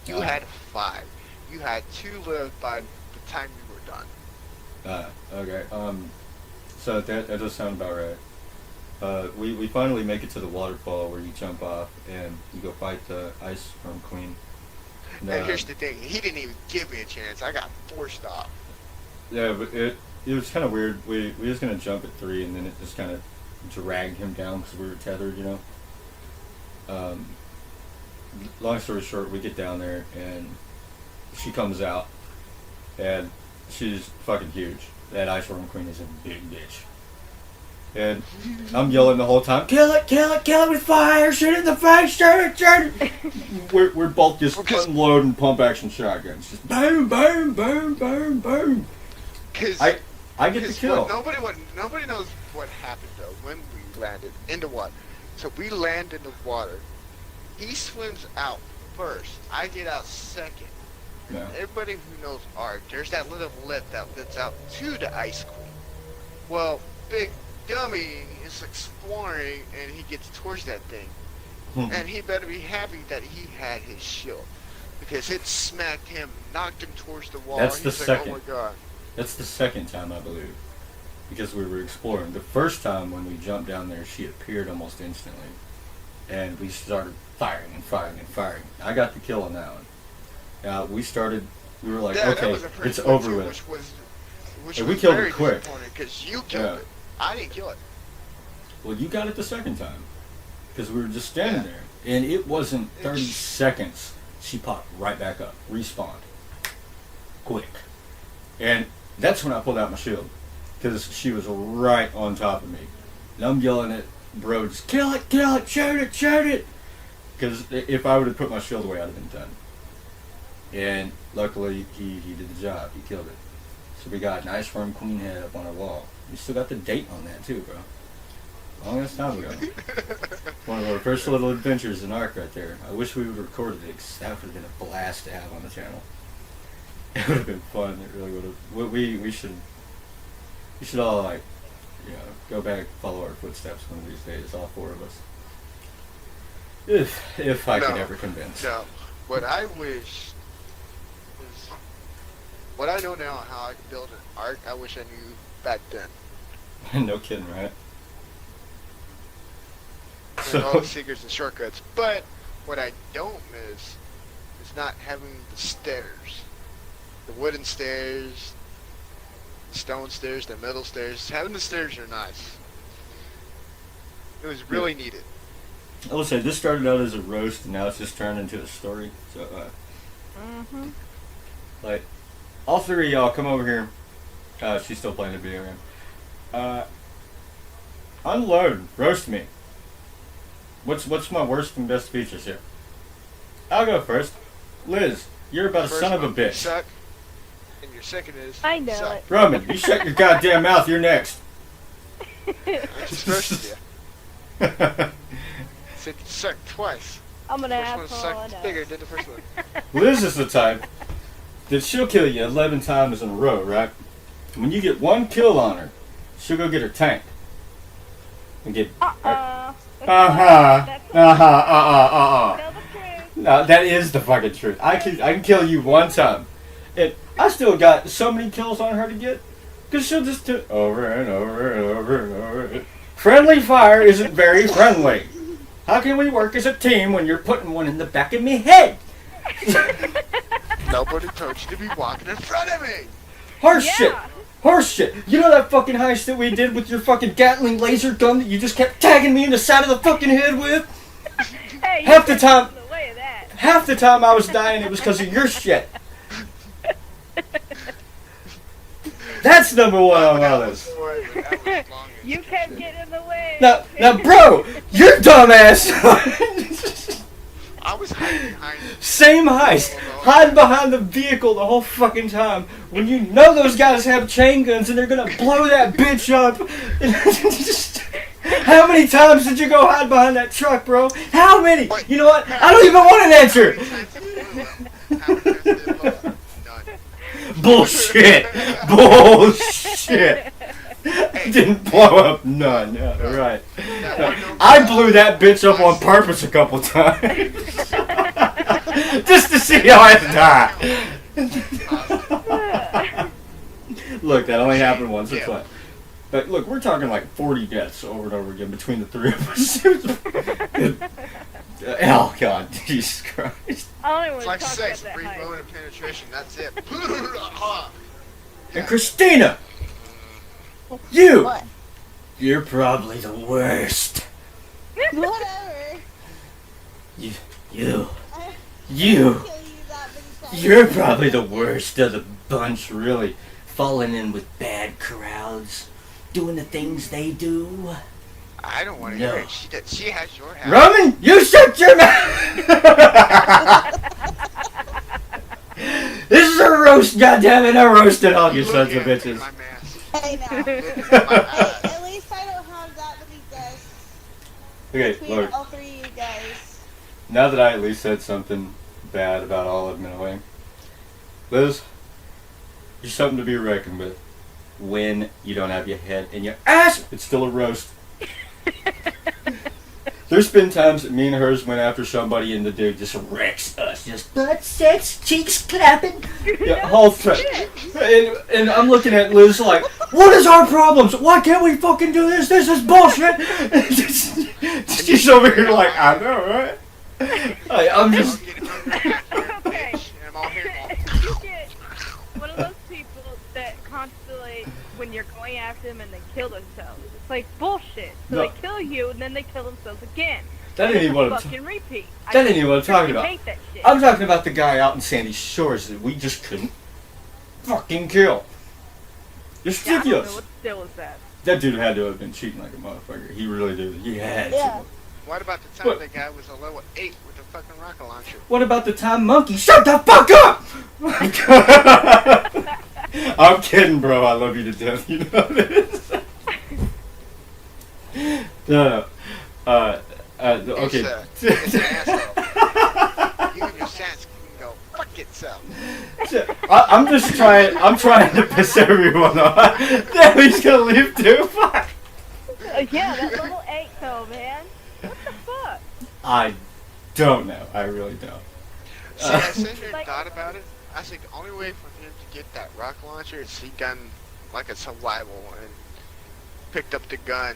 You Ah. had 5. You had 2 left by the time you were done. Okay. So that does sound about right. We finally make it to the waterfall where you jump off and you go fight the Ice Worm Queen. And here's the thing, he didn't even give me a chance. I got forced off. Yeah, but it was kind of weird. We was gonna jump at 3 and then it just kind of dragged him down because we were tethered, you know. Long story short, we get down there and she comes out and she's fucking huge. That Ice Worm Queen is a big bitch. And I'm yelling the whole time, kill it with fire, shoot it in the face, shoot it. We're both just unloading pump action shotguns. Just boom, boom, boom, boom, boom. I get the kill. Nobody knows what happened though when we landed in the water. So we land in the water. He swims out first. I get out second. Yeah. Everybody who knows art, there's that little lip that lets out to the Ice Queen. Well, Big Dummy is exploring and he gets towards that thing. And he better be happy that he had his shield. Because it smacked him, knocked him towards the wall. That's and the he's second. like, oh my god. That's the second time, I believe. Because we were exploring. The first time when we jumped down there, she appeared almost instantly. And we started firing and firing and firing. I got the kill on that one. We were like, That okay, was a pretty it's quick over kill, with. Which And was we killed very it quick. Because you killed it. I didn't kill it. Well, you got it the second time. Because we were just standing there. And it wasn't 30 seconds. She popped right back up. Respawned. Quick. And That's when I pulled out my shield. Because she was right on top of me. And I'm yelling at bro, just kill it, shoot it. Because if I would have put my shield away, I'd have been done. And luckily, he did the job. He killed it. So we got a nice firm queen head up on our wall. We still got the date on that too, bro. Long ass time ago. One of our first little adventures in Ark right there. I wish we would have recorded it, because that would have been a blast to have on the channel. It would have been fun. It really would have. We should all, like, you know, go back, follow our footsteps one of these days, all four of us. If I could ever convince. No. What I wish is, what I know now how I can build an Ark, I wish I knew back then. No kidding, right? And all the secrets and shortcuts. But what I don't miss is not having the stairs. The wooden stairs, the stone stairs, the metal stairs. Having the stairs are nice. It was really needed. I will say, this started out as a roast, and now it's just turned into a story. So, like, all three of y'all come over here. She's still playing the video game. Unload, roast me. What's my worst and best features here? I'll go first. Liz, you're about a son of a You bitch. suck. And your second is I know suck. it. Roman, you shut your goddamn mouth. You're next. I just roasted you. Said you sucked twice. I'm an First one asshole. sucked bigger than the first one. Liz is the type that she'll kill you 11 times in a row, right? When you get one kill on her, she'll go get her tank. And get... Tell the truth. No, that is the fucking truth. I can kill you one time. And I still got so many kills on her to get. Because she'll just do over and over and over and over. Friendly fire isn't very friendly. How can we work as a team when you're putting one in the back of me head? Nobody told you to be walking in front of me. Horse Yeah. shit. Horse shit. You know that fucking heist that we did with your fucking Gatling laser gun that you just kept tagging me in the side of the fucking head with? Hey, you Half the kept time- in the way of that. Half the time I was dying, it was because of your shit. That's number one on my list. You kept getting in the way. Now, bro, you're dumbass. I was hiding behind Same heist. Hiding behind the vehicle the whole fucking time. When you know those guys have chain guns and they're gonna blow that bitch up. How many times did you go hide behind that truck, bro? How many? You know what? I don't even want an answer. Bullshit. Bullshit. Didn't blow up none. Yeah, right. No, I blew that bitch up on purpose a couple times. Just to see how I die. Look, that only happened once. It's like, but look, we're talking like 40 deaths over and over again between the three of us. Oh God, Jesus Christ! I don't even It's want like to talk sex, about brief that moment of penetration, that's it. And Christina, you, What? you're probably the worst. Whatever. You, I didn't you. kill you that many times. You're probably the worst of the bunch, really. Falling in with bad crowds, doing the things they do. I don't want to hear it. She has your house. Roman, you shut your mouth! This is a roast, goddammit! I roasted all you sons of bitches. My mask. Hey, now. Look at my eyes. At least I don't have that many deaths Okay, between look. all three of you guys. Now that I at least said something bad about all of them in a way, Liz, you're something to be reckoned with. When you don't have your head in your ass, it's still a roast. There's been times that me and hers went after somebody and the dude just wrecks us. Just butt sex, cheeks clapping. Yeah, whole threat. And I'm looking at Liz like, what is our problems? Why can't we fucking do this? This is bullshit. She's over here like, I know, right? I'm just... Okay. And I'm all here. You get one of those people that constantly, when you're going after them and they kill themselves. It's like bullshit. So No. they kill you and then they kill themselves again. That ain't even what I'm fucking repeat. That ain't even what I'm talking freaking about. hate that shit. I'm talking about the guy out in Sandy Shores that we just couldn't fucking kill. It's Yeah, I don't know ridiculous. what still is that. That dude had to have been cheating like a motherfucker. He really did. He had Yeah. to. What about the time What? that guy was a level 8 with a fucking rocket launcher? What about the time Monkey? Shut the fuck up! I'm kidding, bro. I love you to death. You know this. No. Okay. It's an asshole. You and your sense can go fuck itself. I'm just trying. I'm trying to piss everyone off. Then he's gonna leave too. Fuck. Yeah, that level 8 though, man. What the fuck? I don't know. I really don't. See, I sat here and thought about it. I think the only way for him to get that rocket launcher is he done like a survival and picked up the gun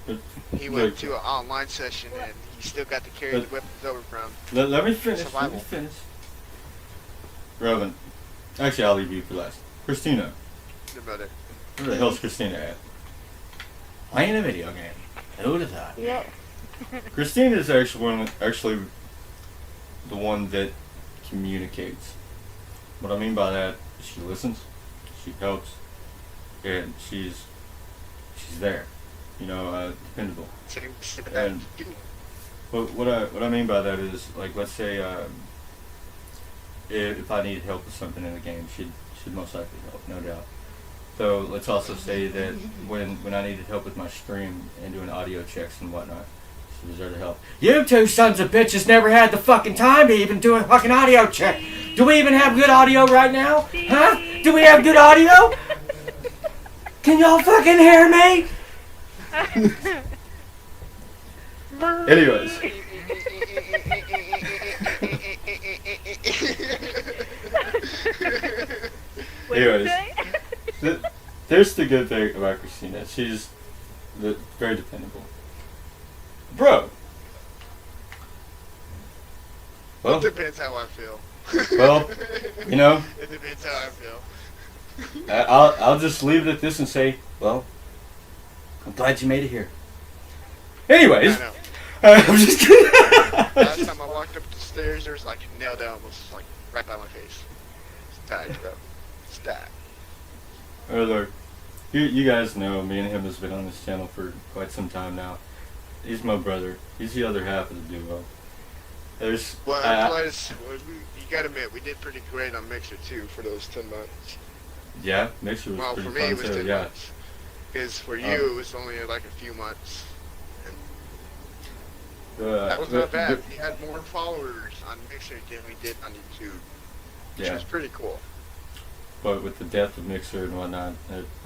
and he went to an online session and he still got to carry the weapons over from. Let me finish. Let Survival. me finish. Robin, actually, I'll leave you for last. Christina, The mother. where the hell's Christina at? Playing a video game. Who would have thought? Yep. Christina is actually the one that communicates. What I mean by that, she listens, she helps, and she's there. You know, dependable. And what I mean by that is, like, let's say if I need help with something in the game, she'd most likely help, no doubt. So let's also say that when I needed help with my stream and doing audio checks and whatnot, she was there to help. You two sons of bitches never had the fucking time to even do a fucking audio check. Do we even have good audio right now? Huh? Do we have good audio? Can y'all fucking hear me? Anyways. What'd you Anyways. say? There's the good thing about Christina. She's very dependable. Bro. Well, It depends how I feel. Well, you know, It depends how I feel. I'll just leave it at this and say, well, I'm glad you made it here. Anyways, I know. I'm just kidding. Last time I walked up the stairs, there was like a nail down almost like right by my face. It's died, bro. It's died. Look, you guys know me and him has been on this channel for quite some time now. He's my brother. He's the other half of the duo. There's Well, plus, you gotta admit, we did pretty great on Mixer too for those 10 months. yeah, Mixer was Well, pretty for me, fun it was too. 10 Yeah. months. Because for you, it was only like a few months. That was not bad. We had more followers on Mixer than we did on YouTube, which Yeah, was pretty cool. but with the death of Mixer and whatnot,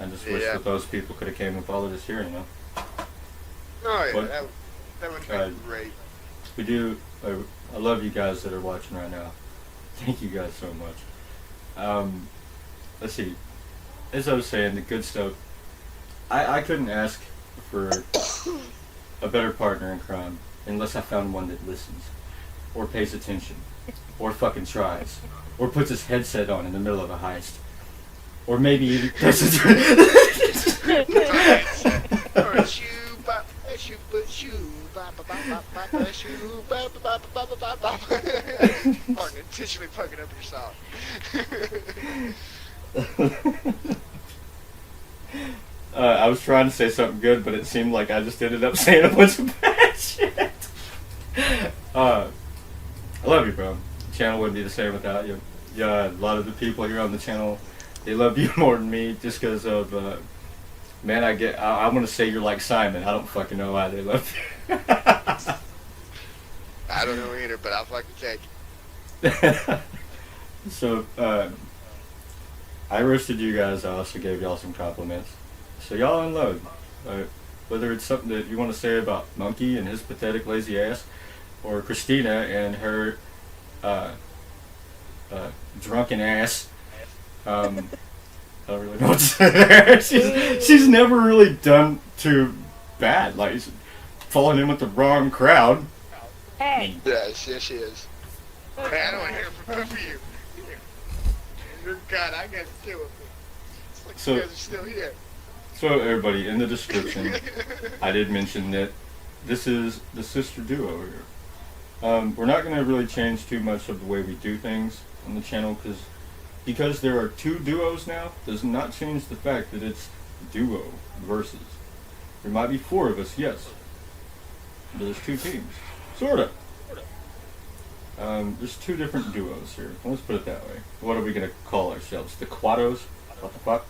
I just wish Yeah. that those people could have came and followed us here. You know, Oh yeah, What? that would have been great. we do. I love you guys that are watching right now. Thank you guys so much. Let's see. As I was saying, the good stuff. I couldn't ask for a better partner in crime unless I found one that listens, or pays attention, or fucking tries, or puts his headset on in the middle of a heist, or maybe even doesn't. Partner intentionally fucking up your song. I was trying to say something good, but it seemed like I just ended up saying a bunch of bad shit. I love you, bro. The channel wouldn't be the same without you. Yeah, a lot of the people here on the channel, they love you more than me just because of, man, I want to say you're like Simon. I don't fucking know why they love you. I don't know either, but I'll fucking take it. So, I roasted you guys. I also gave y'all some compliments. So y'all unload. Whether it's something that you want to say about Monkey and his pathetic lazy ass, or Christina and her drunken ass. I don't really know what to say there. She's never really done too bad. Like, she's falling in with the wrong crowd. Hey, Yes, yes, she is. Hey, I don't want to hear from both of you. Dear God, I got to deal with it. It's like So- you guys are still here. So everybody, in the description, I did mention that this is the sister duo here. We're not going to really change too much of the way we do things on the channel because because there are two duos now, does not change the fact that it's duo versus. There might be 4 of us, yes. But there's 2 teams. Sorta. There's 2 different duos here. Let's put it that way. What are we gonna call ourselves? The Quados? What the fuck?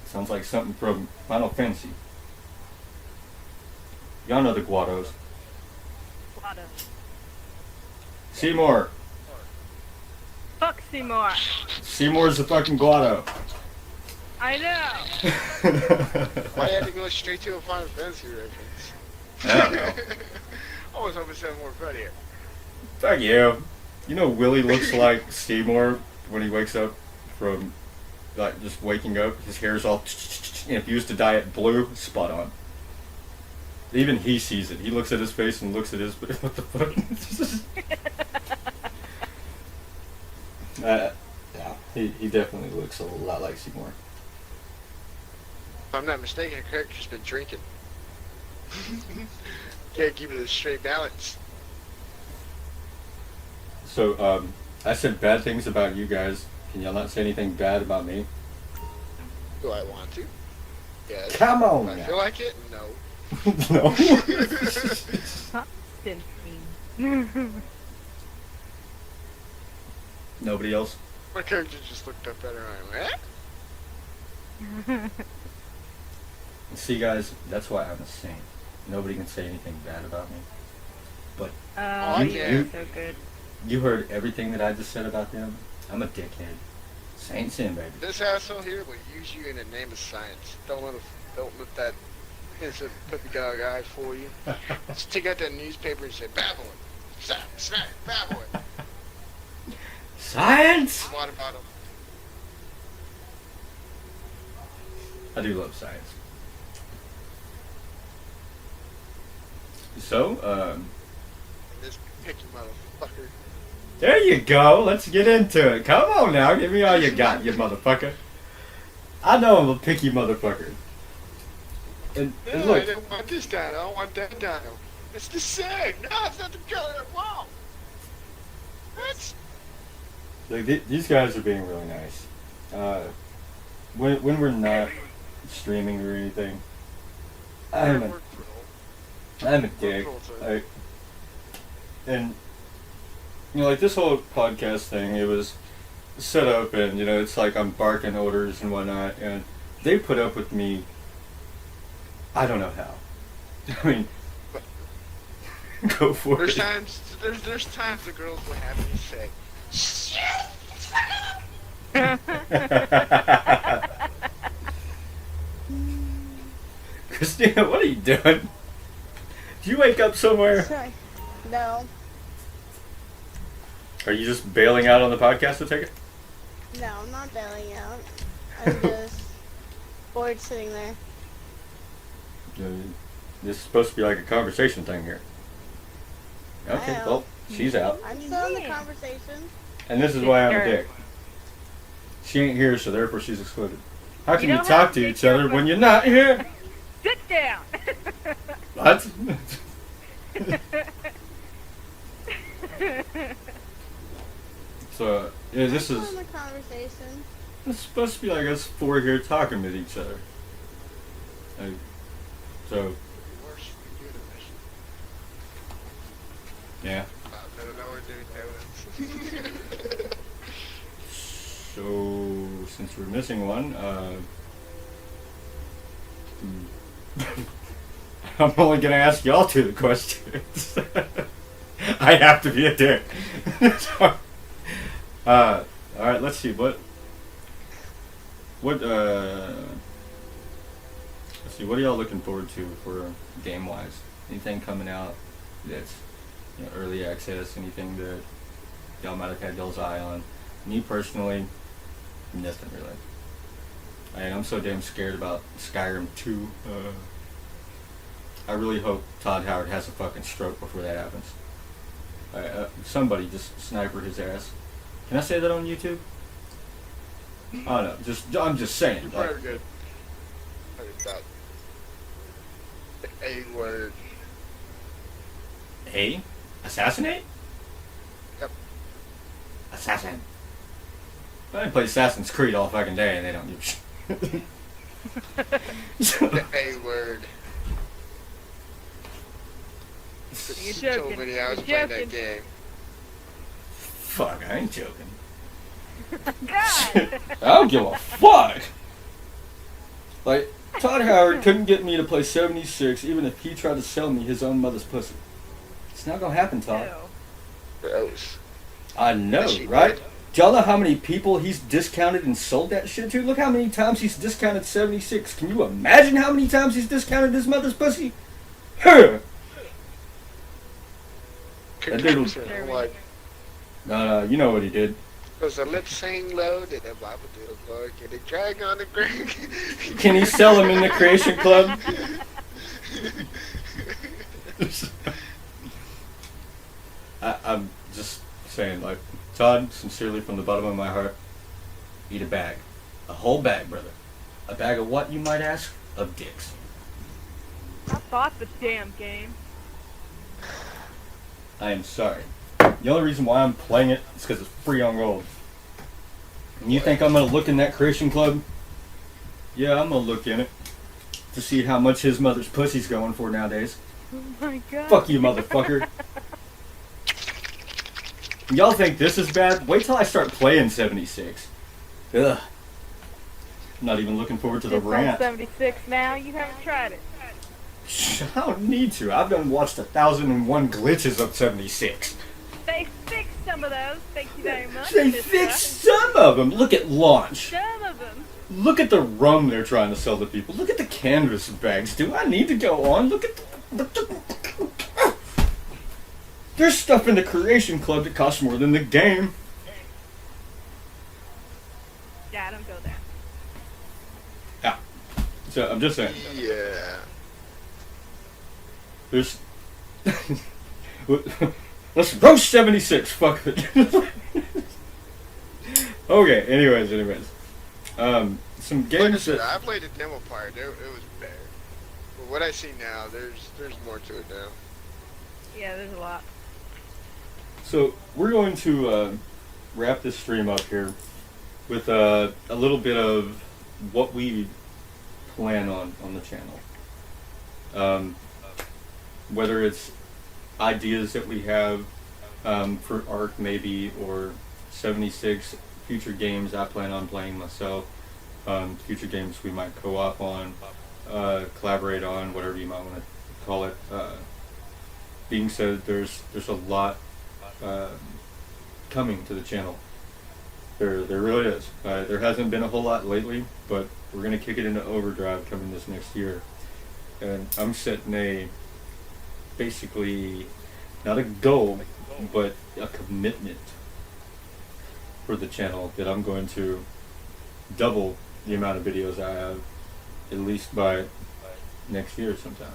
Sounds like something from Final Fantasy. Y'all know the Guados. Guado. Seymour. Fuck Seymour. Seymour's a fucking Guado. I know. Why you had to go straight to a Final Fantasy reference? I don't know. I was hoping something more funnier. Fuck you. You know Willie looks like Seymour when he wakes up from, like, just waking up. His hair's all, and if he used to dye it blue, spot on. Even he sees it. He looks at his face and looks at his, what the fuck? Yeah, he definitely looks a lot like Seymour. If I'm not mistaken, the character's been drinking. Can't keep it a straight balance. So, I said bad things about you guys. Can y'all not say anything bad about me? Do I want to? Yes. Come on Do I now. feel like it? No. No. Nobody else? My character just looked up better and I went, See, guys, that's why I'm a saint. Nobody can say anything bad about me. But Oh, You- you're you- so good. you heard everything that I just said about them. I'm a dickhead. Saint sin, baby. this asshole here will use you in the name of science. Don't let that puppy dog eye fool you. Just take out that newspaper and say, Babylon. Snap, Babylon. Science! Water bottle. I do love science. So, This picky motherfucker. there you go. Let's get into it. Come on now. Give me all you got, you motherfucker. I know I'm a picky motherfucker. And No, I look, didn't want this dino. I want that dino. It's the same. No, it's not the color. Wow. What? look, these guys are being really nice. When we're not streaming or anything, I'm a dick. And you know, like this whole podcast thing, it was set up, and you know, it's like I'm barking orders and whatnot, and they put up with me. I don't know how. I mean, go for There's it. times the girls will have me say, Christina, what are you doing? Did you wake up somewhere? Sorry. No. Are you just bailing out on the podcast to take it? No, I'm not bailing out. I'm just bored sitting there. This is supposed to be like a conversation thing here. Okay, I know. well, she's out. I'm still in the Yeah. conversation. And this is why I'm a Sure. dick. She ain't here, so therefore she's excluded. How can You you don't talk have to to each take other care when of you're not here? Sit down. What? So, yeah, this I'm is still in the conversation. it's supposed to be like us 4 here talking with each other. Like, so, worse than universe. yeah. I don't know what doing that. So, since we're missing one, I'm only gonna ask y'all 2 the questions. I have to be a dick. Alright, let's see, let's see, what are y'all looking forward to for game-wise? Anything coming out that's, you know, early access, anything that y'all might have had y'all's eye on? Me personally, nothing really. And I'm so damn scared about Skyrim 2. I really hope Todd Howard has a fucking stroke before that happens. Somebody just sniper his ass. Can I say that on YouTube? Oh no, I'm just saying. You're Like, probably good. Like that. The A word. assassinate? Yep. Assassin. I play Assassin's Creed all fucking day and they don't give a shit. The A word. You're So joking. many hours You're playing that joking. game. Fuck, I ain't joking. God. I don't give a fuck. Like, Todd Howard couldn't get me to play 76 even if he tried to sell me his own mother's pussy. It's not gonna happen, Todd. Ew. Gross. I know, Yes, you right? did. Do y'all know how many people he's discounted and sold that shit to? Look how many times he's discounted 76. Can you imagine how many times he's discounted his mother's pussy? Huh. That dude was- Like, No, you know what he did. was a lip sing low, did a Bible do a boy, get a drag on the green? Can he sell him in the Creation Club? I'm just saying, like, Todd, sincerely from the bottom of my heart, eat a bag. A whole bag, brother. A bag of what, you might ask? Of dicks. I bought the damn game. I am sorry. The only reason why I'm playing it is because it's free on Gold. And you think I'm going to look in that Creation Club? Yeah, I'm going to look in it to see how much his mother's pussy's going for nowadays. Oh my god. Fuck you, motherfucker. Y'all think this is bad? Wait till I start playing 76. Ugh. I'm not even looking forward to the It's on rant. 76 now. You haven't tried it. I don't need to. I've done watched 1,001 glitches of 76. They fixed some of those. Thank you very much. They Mr. fixed some of them. Look at launch. Some of them. Look at the rum they're trying to sell to people. Look at the canvas bags. Do I need to go on? Look at the... There's stuff in the Creation Club that costs more than the game. Yeah, don't go there. Yeah. So I'm just saying. Yeah. There's... Let's roast 76. Fuck it. Okay, anyways. Some Like I games said, that... I played the demo part. It was bad. But what I see now, there's more to it now. Yeah, there's a lot. So we're going to wrap this stream up here with a little bit of what we plan on the channel. Whether it's ideas that we have for Ark maybe, or 76 future games I plan on playing myself, future games we might co-op on, collaborate on, whatever you might want to call it. Being said, there's a lot coming to the channel. There really is. There hasn't been a whole lot lately, but we're gonna kick it into overdrive coming this next year. And I'm setting basically not a goal, but a commitment for the channel that I'm going to double the amount of videos I have, at least by next year sometime.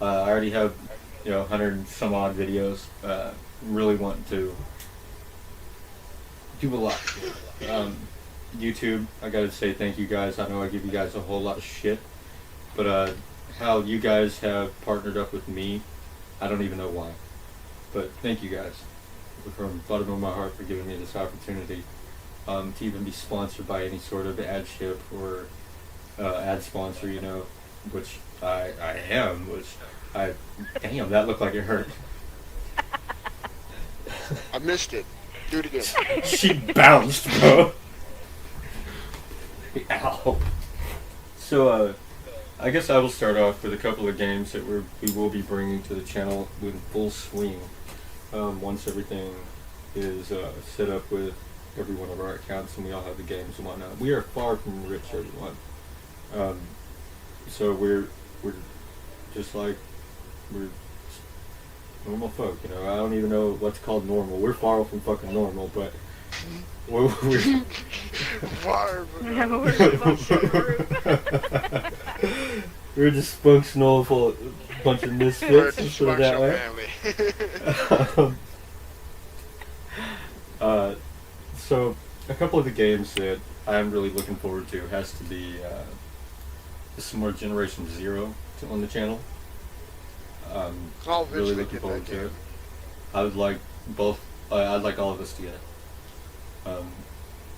I already have 100 and some odd videos. Really want to do a lot. YouTube, I gotta say thank you guys. I know I give you guys a whole lot of shit, but how you guys have partnered up with me, I don't even know why. But thank you guys from the bottom of my heart for giving me this opportunity to even be sponsored by any sort of ad ship or ad sponsor, which I am, damn, that looked like it hurt. I missed it. Do it again. She bounced, bro. Ow. So, I guess I will start off with a couple of games that we will be bringing to the channel in full swing once everything is set up with every one of our accounts and we all have the games and whatnot. We are far from rich, everyone. So we're just like we're normal folk, I don't even know what's called normal. We're far from fucking normal, but we're Far, Yeah, we're fucking we're dysfunctional, full bunch of We're a misfits, let's put it that dysfunctional way. family. So a couple of the games that I'm really looking forward to has to be some more Generation Zero on the channel. I'll Really eventually looking get forward that to it. game. I would like both. I'd like all of us to get it.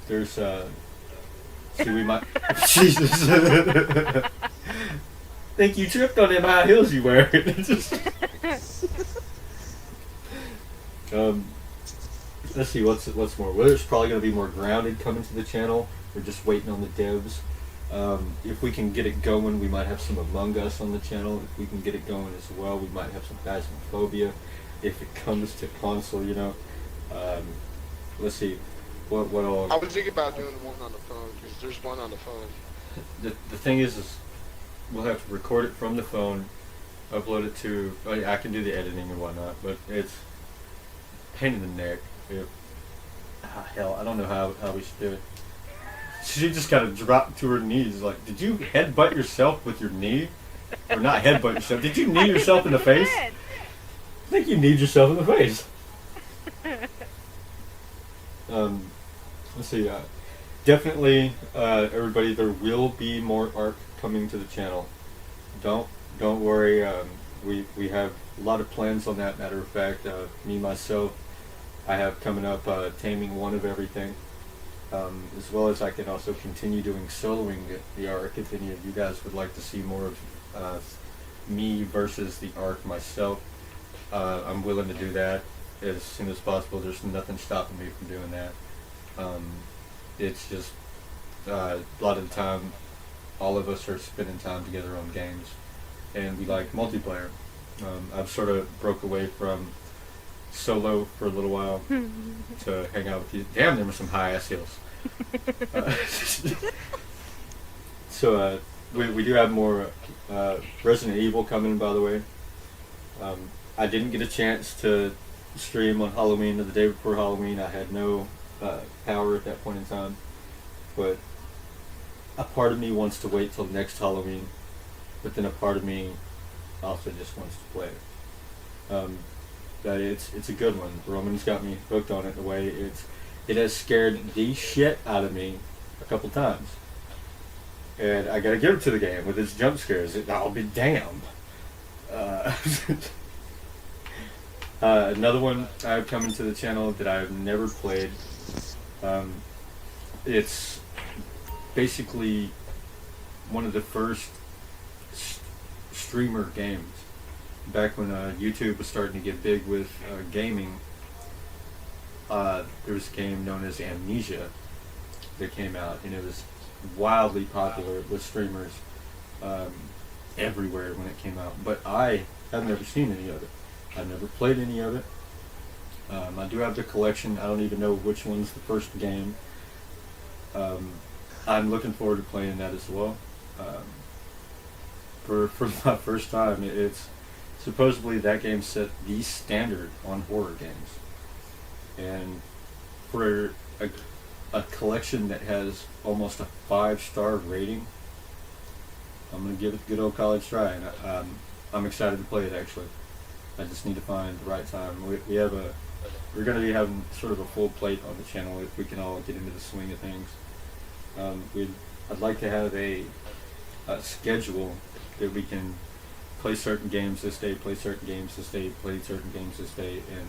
There's see, we might. Jesus. Think you tripped on them high heels you wear. Let's see, what's more. Well, there's probably going to be more grounded coming to the channel. We're just waiting on the devs. If we can get it going, we might have some Among Us on the channel. If we can get it going as well, we might have some Phasmophobia. If it comes to console, you know. Let's see, what all. I was thinking about doing one on the phone, because there's one on the phone. The thing is we'll have to record it from the phone, upload it to. I can do the editing and whatnot, but it's a pain in the neck. Hell, I don't know how we should do it. She just kind of dropped to her knees. Like, did you headbutt yourself with your knee? Or not headbutt yourself? Did you knee yourself in the face? I think you kneed yourself in the face. Let's see. Definitely, everybody, there will be more art coming to the channel. Don't worry. We have a lot of plans on that. Matter of fact, me myself, I have coming up Taming One of Everything, as well as I can also continue doing soloing the arc if any of you guys would like to see more of me versus the arc myself. I'm willing to do that as soon as possible. There's nothing stopping me from doing that. It's just a lot of the time all of us are spending time together on games, and we like multiplayer. I've sort of broke away from solo for a little while to hang out with you. Damn, there were some high ass heels. So we do have more Resident Evil coming, by the way. I didn't get a chance to stream on Halloween or the day before Halloween. I had no power at that point in time, but a part of me wants to wait till next Halloween, but then a part of me also just wants to play it. But it's a good one. Roman's got me hooked on it in a way. It has scared the shit out of me a couple times, and I gotta give it to the game with its jump scares. I'll be damned. Another one I have coming to the channel that I've never played. It's basically one of the first streamer games. Back when YouTube was starting to get big with gaming, there was a game known as Amnesia that came out, and it was wildly popular with streamers everywhere when it came out. But I have never seen any of it. I've never played any of it. I do have the collection. I don't even know which one's the first game. I'm looking forward to playing that as well. For my first time, it's supposedly that game set the standard on horror games. And for a collection that has almost a 5-star rating, I'm going to give it a good old college try. And I'm excited to play it, actually. I just need to find the right time. We're going to be having sort of a full plate on the channel if we can all get into the swing of things. I'd like to have a schedule that we can play certain games this day, play certain games this day, play certain games this day, and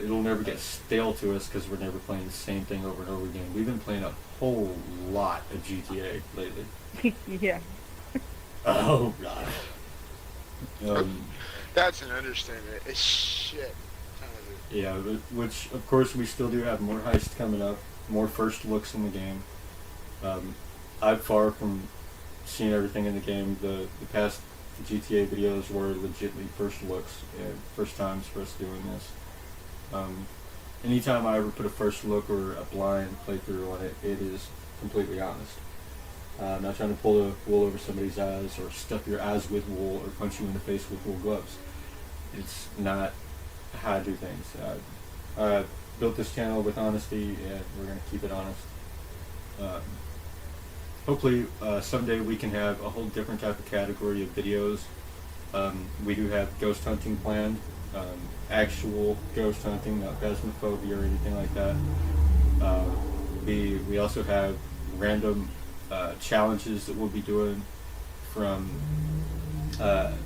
it'll never get stale to us because we're never playing the same thing over and over again. We've been playing a whole lot of GTA lately. Yeah. Oh God. That's an understatement. It's shit. Yeah, which of course we still do have more heists coming up, more first looks in the game. I'm far from seeing everything in the game. The past GTA videos were legitimately first looks and first times for us doing this. Anytime I ever put a first look or a blind playthrough on it, it is completely honest. I'm not trying to pull the wool over somebody's eyes or stuff your eyes with wool or punch you in the face with wool gloves. It's not how I do things. I built this channel with honesty, and we're going to keep it honest. Hopefully someday we can have a whole different type of category of videos. We do have ghost hunting planned, actual ghost hunting, not phasmophobia or anything like that. We also have random challenges that we'll be doing, from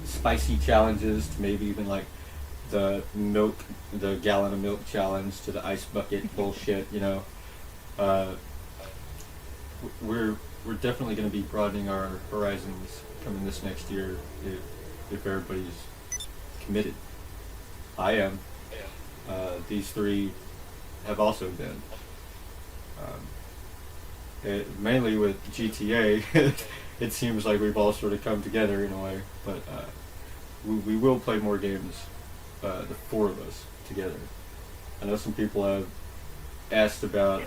spicy challenges to maybe even like the gallon of milk challenge to the ice bucket bullshit, you know. uh, we're definitely going to be broadening our horizons coming this next year if everybody's committed. I am. These three have also been. Mainly with GTA, it seems like we've all sort of come together in a way, but we will play more games, the four of us together. I know some people have asked about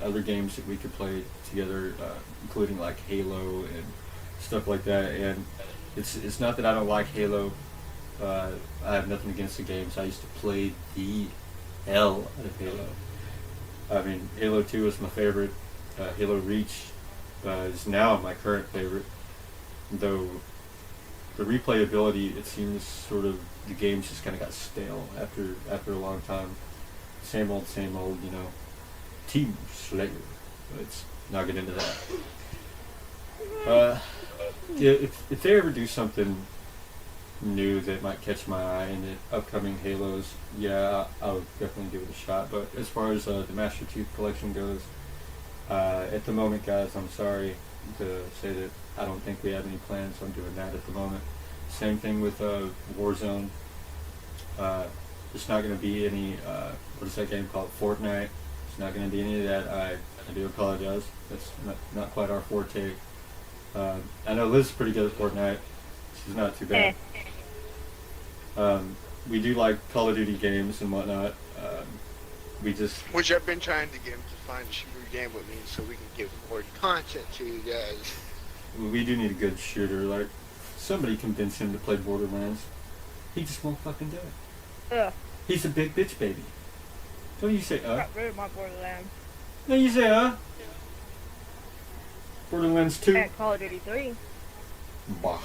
other games that we could play together, including like Halo and stuff like that. And it's not that I don't like Halo. I have nothing against the games. I used to play the hell out of Halo. I mean, Halo 2 was my favorite. Halo Reach is now my current favorite. Though the replayability, it seems sort of the games just kind of got stale after a long time. Same old, you know. Team Slayer. Let's not get into that. If they ever do something new that might catch my eye in the upcoming Halos, yeah, I'll definitely give it a shot. But as far as the Master Chief Collection goes, at the moment, guys, I'm sorry to say that I don't think we have any plans on doing that at the moment. Same thing with Warzone. There's not going to be any, what is that game called? Fortnite. It's not going to be any of that. I do apologize. That's not quite our forte. I know Liz is pretty good at Fortnite. She's not too bad. We do like Call of Duty games and whatnot. Which I've been trying to get him to find a shooter game with me so we can give more content to you guys. We do need a good shooter. Like, somebody convince him to play Borderlands. He just won't fucking do it. Ugh. He's a big bitch baby. Don't you say Got rid of my Borderlands. No, you say Borderlands 2. And Call of Duty 3. Bah.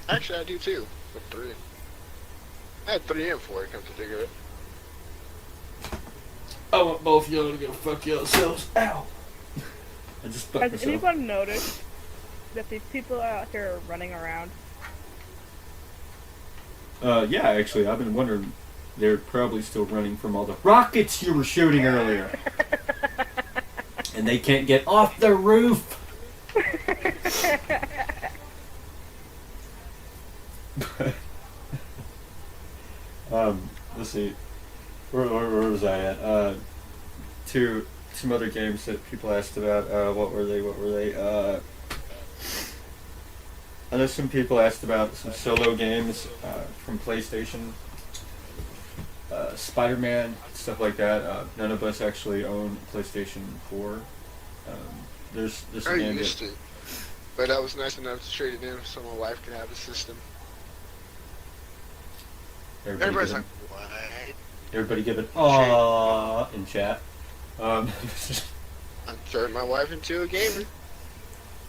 Actually, I do too. With 3. I had 3 and 4, come to think of it. I want both of y'all to go fuck yourselves. Ow! I just fucked Has myself. anyone noticed that these people out here are running around? Yeah, actually, I've been wondering. They're probably still running from all the rockets you were shooting earlier. And they can't get off the roof! Let's see. Where was I at? To some other games that people asked about. What were they? I know some people asked about some solo games from PlayStation. Spider-Man, stuff like that. None of us actually own PlayStation 4. There's a I game used to, but I was nice enough to trade it in so my wife could have the system. Everybody's like, what? Everybody give it aww in chat. I'm turning my wife into a gamer.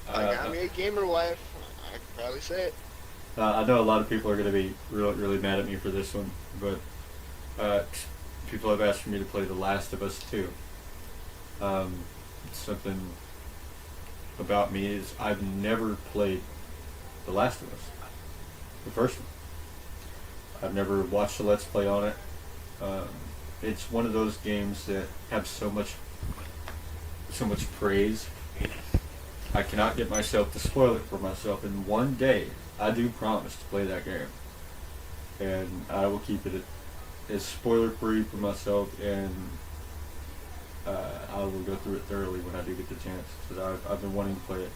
I got me a gamer wife. I can probably say it. I know a lot of people are going to be really mad at me for this one, but people have asked for me to play The Last of Us 2. Something about me is I've never played The Last of Us, the first one. I've never watched a Let's Play on it. It's one of those games that have so much praise. I cannot get myself to spoil it for myself, and one day I do promise to play that game, and I will keep it as spoiler free for myself, and I will go through it thoroughly when I do get the chance, because I've been wanting to play it.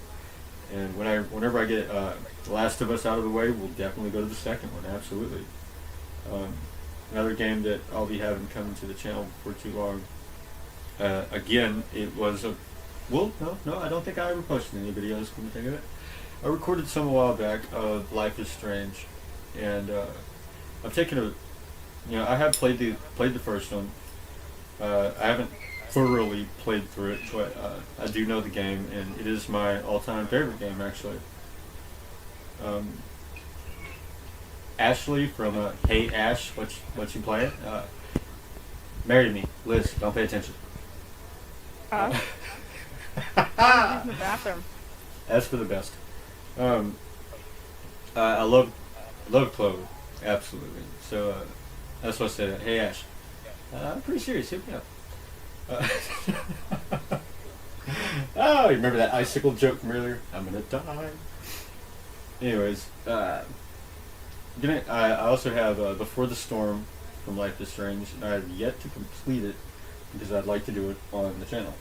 And whenever I get The Last of Us out of the way, we'll definitely go to the second one, absolutely. Another game that I'll be having coming to the channel before too long. Again, it was a... Well, no, I don't think I ever posted any videos, when you think of it. I recorded some a while back of Life is Strange, and I've taken a... You know, I have played the first one. I haven't thoroughly played through it, but I do know the game, and it is my all-time favorite game, actually. Ashley from Hey Ash, what you playing? Marry me, Liz. Don't pay attention. I'm in the bathroom. That's for the best. I love Clover, absolutely. So that's what I said. Hey Ash, I'm pretty serious. Hit me up. Oh, you remember that icicle joke from earlier? I'm gonna die. Anyways, I also have Before the Storm from Life is Strange, and I have yet to complete it because I'd like to do it on the channel.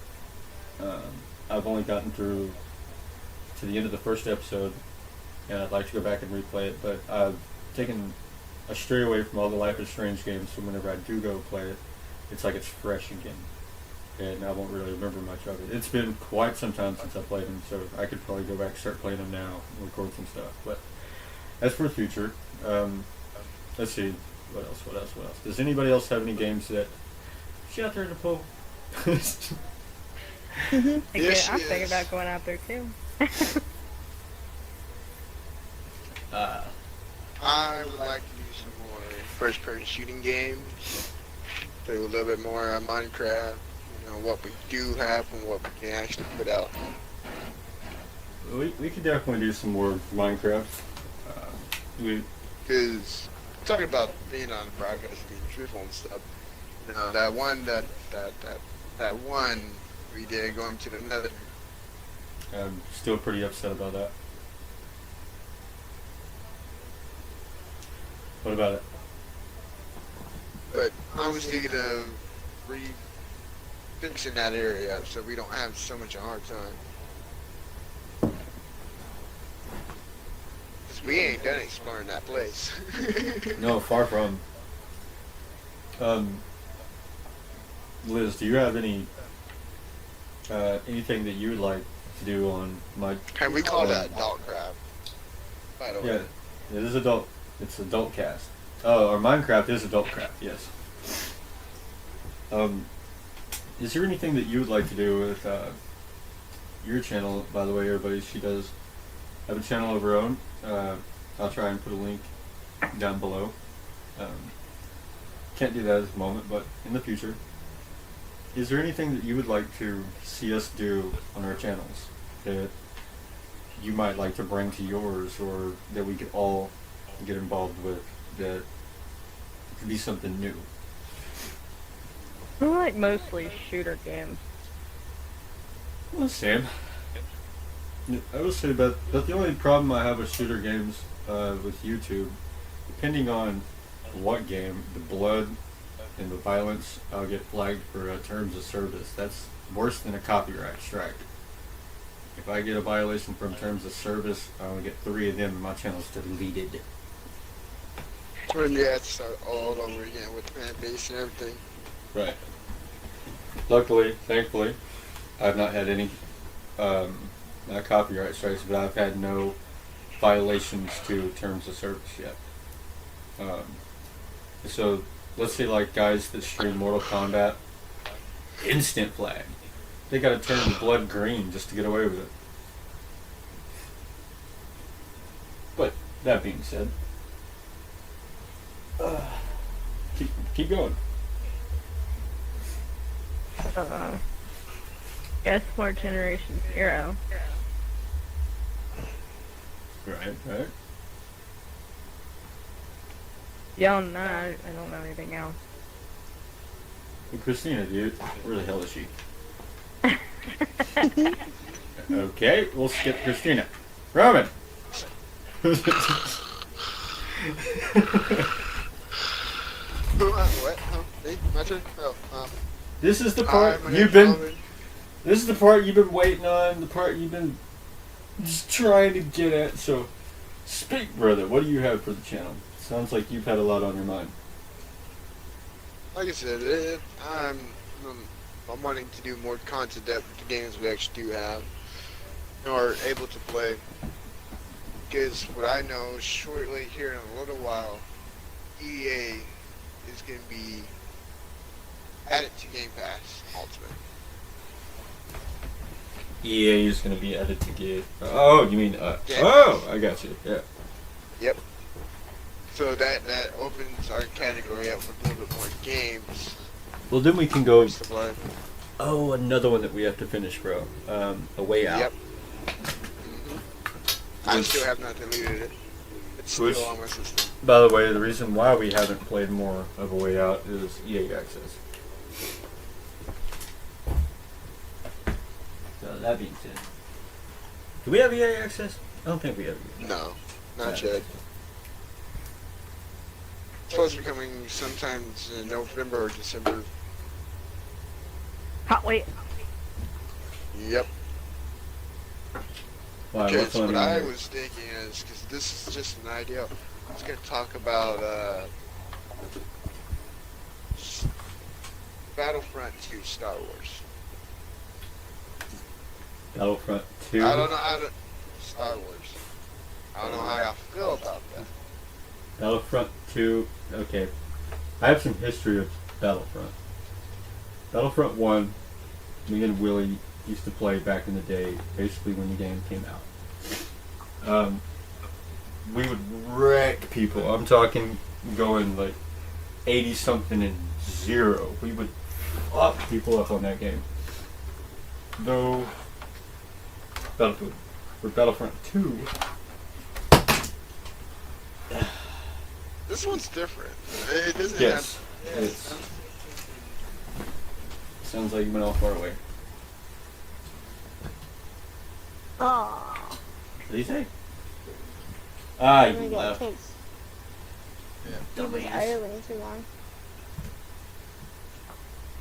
I've only gotten through to the end of the first episode, and I'd like to go back and replay it, but I've taken a stray away from all the Life is Strange games, so whenever I do go play it, it's like it's fresh again. And I won't really remember much of it. It's been quite some time since I played them, so I could probably go back and start playing them now and record some stuff. But as for the future, let's see, what else? Does anybody else have any games that... Is she out there in the pool? Yes, I'm she thinking is. about going out there too. I would like to do some more first-person shooting games. Play a little bit more Minecraft. You know, what we do have and what we can actually put out. We could definitely do some more Minecraft. Because talking about being on the broadcast and being truthful and stuff, you know, that one we did going to the nether. I'm still pretty upset about that. What about it? But I was thinking of fixing that area so we don't have so much a hard time. Because we ain't done exploring that place. No, far from. Liz, do you have any anything that you would like to do on my? And we call that Adultcast, by the way. Yeah, it is adult. It's Adultcast. Oh, or Minecraft is Adultcraft. Yes. Is there anything that you would like to do with your channel? By the way, everybody, she does have a channel of her own. I'll try and put a link down below. Can't do that at the moment, but in the future. Is there anything that you would like to see us do on our channels that you might like to bring to yours, or that we could all get involved with, that could be something new? I like mostly shooter games. Well, same. I will say that the only problem I have with shooter games with YouTube, depending on what game, the blood and the violence, I'll get flagged for terms of service. That's worse than a copyright strike. If I get a violation from terms of service, I only get 3 of them and my channel's deleted. When you have to start all over again with fan base and everything. Right. Luckily, thankfully, I've not had any not copyright strikes, but I've had no violations to terms of service yet. So let's say like guys that stream Mortal Kombat, instant flag. They gotta turn the blood green just to get away with it. But that being said, keep going. Guess more Generation Zero. Right. Beyond that, I don't know anything else. Well, Christina, dude, where the hell is she? Okay, we'll skip Christina. Roman! What? Me? My turn? Oh, This is the hi, part my you've name's been. Robin. This is the part you've been waiting on. The part you've been just trying to get at. So, speak, brother. What do you have for the channel? Sounds like you've had a lot on your mind. Like I said, I'm wanting to do more content depth with the games we actually do have, or able to play. Because what I know, shortly here in a little while, EA is going to be added to Game Pass Ultimate. EA is going to be added to get. Oh, you mean Yeah. Oh, I got you. Yeah. Yep. So that opens our category up for a little bit more games Well, then we can go. to play. Oh, another one that we have to finish, bro. A Way Out. Yep. I Which- still have not deleted it. It's Which- still on my system. By the way, the reason why we haven't played more of A Way Out is EA Access. that being said, do we have EA access? I don't think we have EA. No, not Yeah. yet. It's supposed to be coming sometimes in November or December. Wait. Yep. Why, Because what's on what I EA? was thinking is, because this is just an idea, I was going to talk about Battlefront 2 Star Wars. Battlefront 2? I don't know how to... Star Wars. I don't know how I feel about that. Battlefront 2, okay. I have some history of Battlefront. Battlefront 1, me and Willie used to play back in the day, basically when the game came out. We would wreck people. I'm talking going like 80 something and 0. We would fuck people up on that game. Though, Battlefield, for Battlefront 2, This one's different. It doesn't yes, have... it's, sounds like you went all far away. Aww. What did he say? Ah, I'm you gonna get left. takes. Yeah, He was dumbass. idling too long.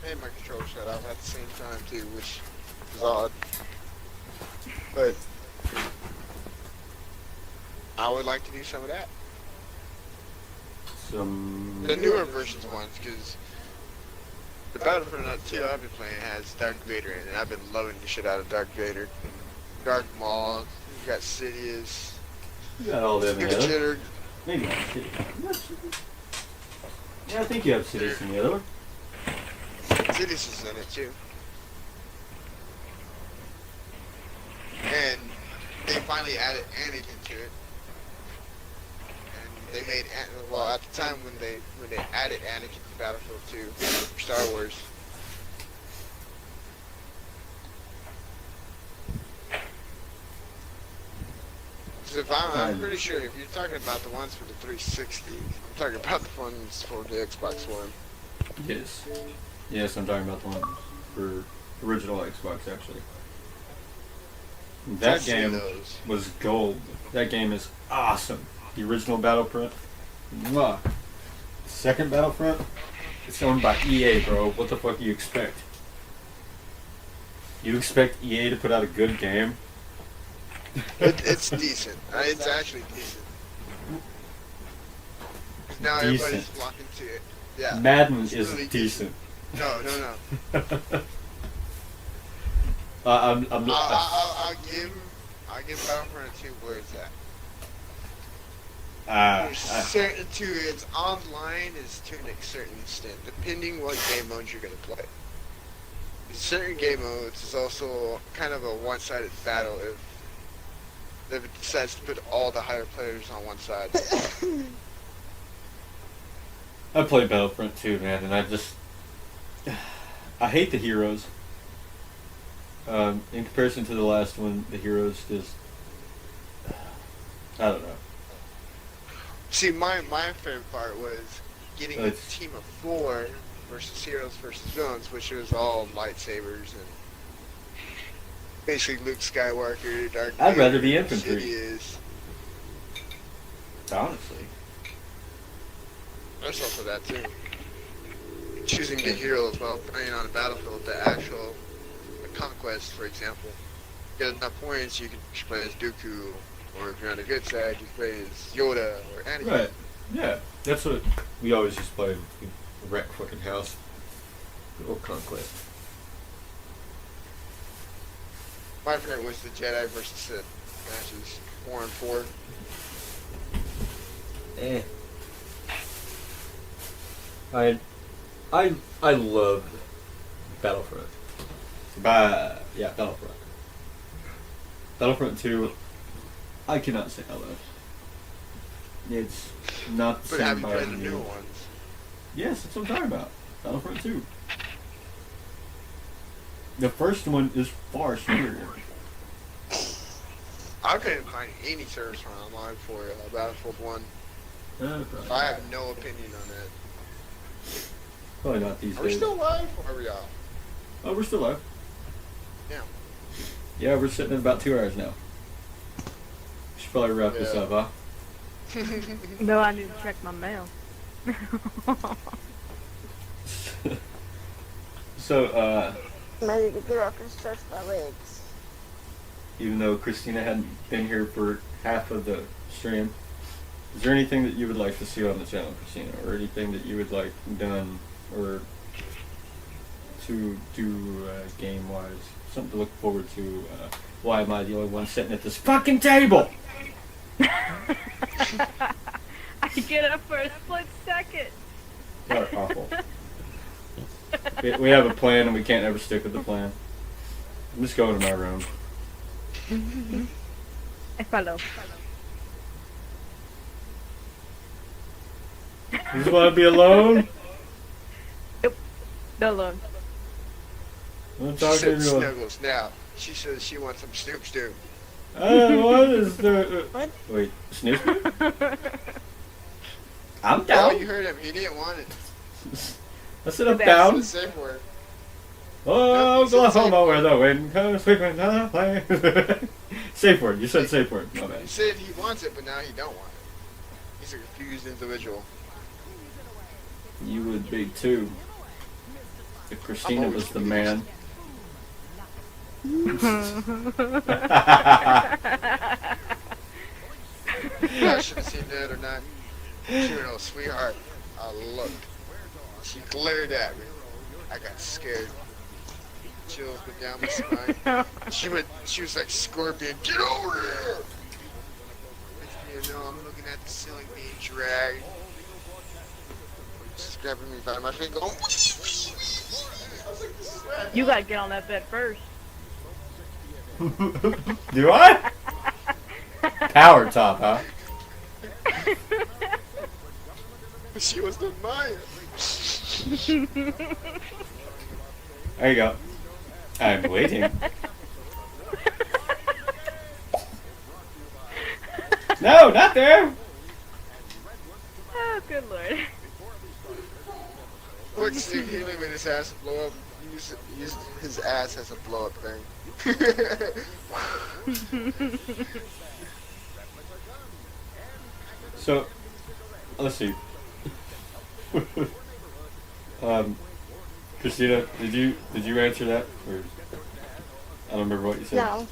And my controller shut off at the same time too, which is odd. But I would like to do some of that. Some... The newer versions ones, because the Battlefront 2 I've been playing has Darth Vader in it, and I've been loving the shit out of Darth Vader. Darth Maul, you got Sidious, You got all them together. Jitter. Maybe not City. Yeah, I think you have Cities in the other one. Sidious is in it too. And they finally added Anakin to it. And they made, well, at the time when they added Anakin to Battlefield 2 for Star Wars, because I'm pretty sure if you're talking about the ones for the 360, I'm talking about the ones for the Xbox One. Yes. Yes, I'm talking about the one for original Xbox, actually. That I've seen game those. was gold. That game is awesome. The original Battlefront. Mwah. Second Battlefront? It's owned by EA, bro. What the fuck do you expect? You expect EA to put out a good game? It's decent. It's actually decent. Now everybody's Decent. flocking to it. Yeah. Madden It's is really decent. No. I'm I'll give Battlefront 2 where it's at. There's certain to its online is to a certain extent, depending what game modes you're gonna play. In certain game modes is also kind of a one-sided battle if it decides to put all the higher players on one side. I played Battlefront 2, man, and I hate the heroes. In comparison to the last one, the heroes just, I don't know. See, my favorite part was getting a It's- team of 4 versus heroes versus villains, which was all lightsabers and basically Luke Skywalker, Darth I'd rather Vader, be infantry. Sidious. Honestly. There's also that too. Choosing the heroes while playing on a battlefield, the actual conquest, for example. Get enough points, you can play as Dooku, or if you're on the good side, you play as Yoda or Anakin. Right. Yeah. That's what we always used to play. We wreck fucking house. Good old Conquest. My favorite was the Jedi versus Sith matches, 4 and 4. I love Battlefront. Yeah, Battlefront. Battlefront 2, I cannot say I love. It's not the But same have you by played the any new means. ones? Yes, that's what I'm talking about. Battlefront 2. The first one is far superior. I couldn't find any service for online for Battlefield 1. I have no opinion on that. Probably not these Are we days. still live? Or are we off? Oh, we're still live. Yeah. Yeah, we're sitting at about 2 hours now. Should probably wrap this Yeah. up, huh? No, I need to check my mail. So, I'm ready to get up and stretch my legs. even though Christina hadn't been here for half of the stream, is there anything that you would like to see on the channel, Christina, or anything that you would like done, or to do game-wise? Something to look forward to. Why am I the only one sitting at this fucking table? I get up for a split second. You're awful. We have a plan and we can't ever stick with the plan. I'm just going to my room. I follow. You just want to be alone? No look. I'm She talking said to snuggles now. She says she wants some Snoop Snoop. what is the... What? Wait, Snoop? I'm Oh, down. you heard him. He didn't want it. I said I'm That's down. It's the safe word. Oh, Nope, you said Oklahoma, where the wind comes sweeping down the plane. Safe word. You said safe word. My He bad. said he wants it, but now he don't want it. He's a confused individual. You would be too. If Christina always was the confused. man. I should have seen that or not. She went, oh, sweetheart. I looked. She glared at me. I got scared. Chills went down my spine. She was like, Scorpion, get over here! Next thing you know, I'm looking at the ceiling being dragged. She's grabbing me by my finger. Going, You gotta get on that bed first. Do I? Power top, huh? she was the mine. There you go. I'm waiting. No, not there. Oh, good lord. Look, Steve, he made his ass blow up. Use his ass as a blow up thing. So, let's see. Christina, did you answer that? Or I don't remember what you said. No.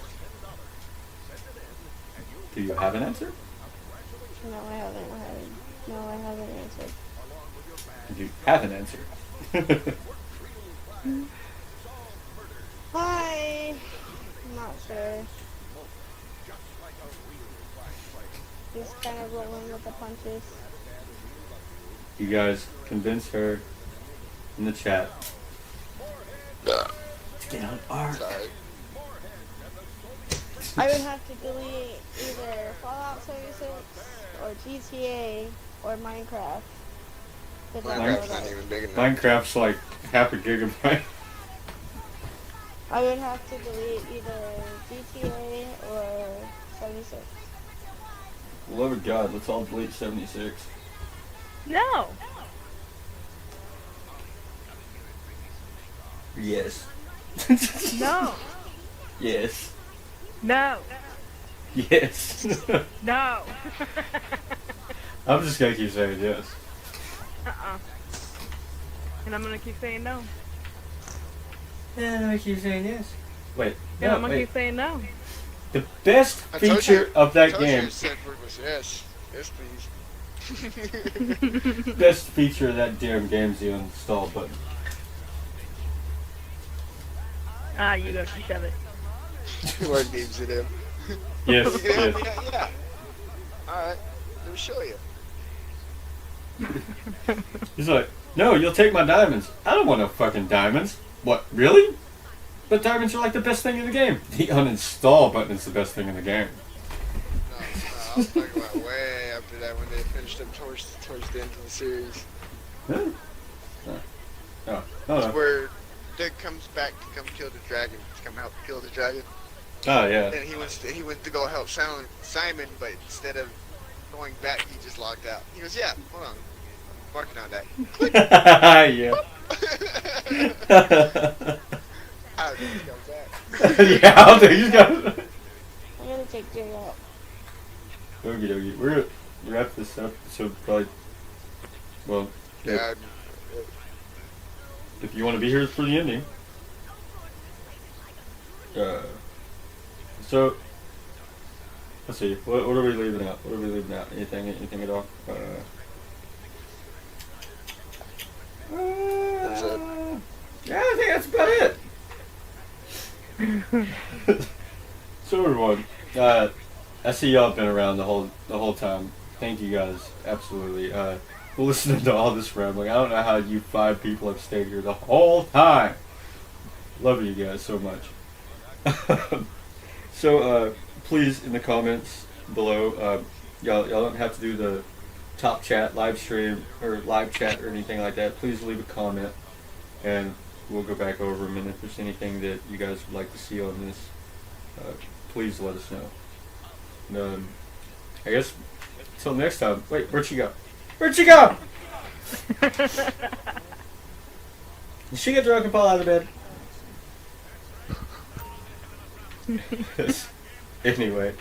Do you have an answer? No, I haven't. No, I haven't answered. Do you have an answer? Hi. I'm not sure. Just kind of rolling with the punches. You guys convince her in the chat to get on Ark. Sorry. I would have to delete either Fallout 76 or GTA or Minecraft. 'Cause I Minecraft's would not like- even big enough. Minecraft's like half a gigabyte. I would have to delete either GTA or 76. Love of God, let's all delete 76. No. Yes. No. Yes. No. Yes. No. I'm just gonna keep saying yes. And I'm gonna keep saying no. Yeah, I keep saying yes. Wait, And I'm no, gonna wait. keep saying no. The best I told feature you- of that I told game, you the safe word was yes. Yes, please. best feature of that damn game's the uninstall button. Ah, you go shove it. What games it in? Yes, Yeah. yes. Alright, let me show you. He's like, no, you'll take my diamonds. I don't want no fucking diamonds. What, really? But diamonds are like the best thing in the game. The uninstall button is the best thing in the game. No, I was talking about way after that when they finished them towards the end of the series. Huh? Oh, no, no. Where Dick comes back to come kill the dragon, to come help kill the dragon. Oh, yeah. And he went to go help Simon, but instead of going back, he just logged out. He goes, yeah, hold on. I'm working on that. Yeah. I don't know if he comes back. Yeah, I'll do. You got it. I'm gonna take Jay out. Okie dokie. We're gonna wrap this up. So probably, well, Yeah, if you want to be here for the ending. So let's see. What are we leaving out? What are we leaving out? Anything at all? That's it. Yeah, I think that's about it. So everyone, I see y'all been around the whole time. Thank you guys, absolutely. For listening to all this rambling. I don't know how you 5 people have stayed here the whole time. Love you guys so much. So please, in the comments below, y'all don't have to do the top chat, live stream, or live chat or anything like that. Please leave a comment, and we'll go back over them. And if there's anything that you guys would like to see on this, please let us know. And, I guess until next time. Wait, where'd she go? Where'd she go? Did she get drunk and fall out of bed? Anyway,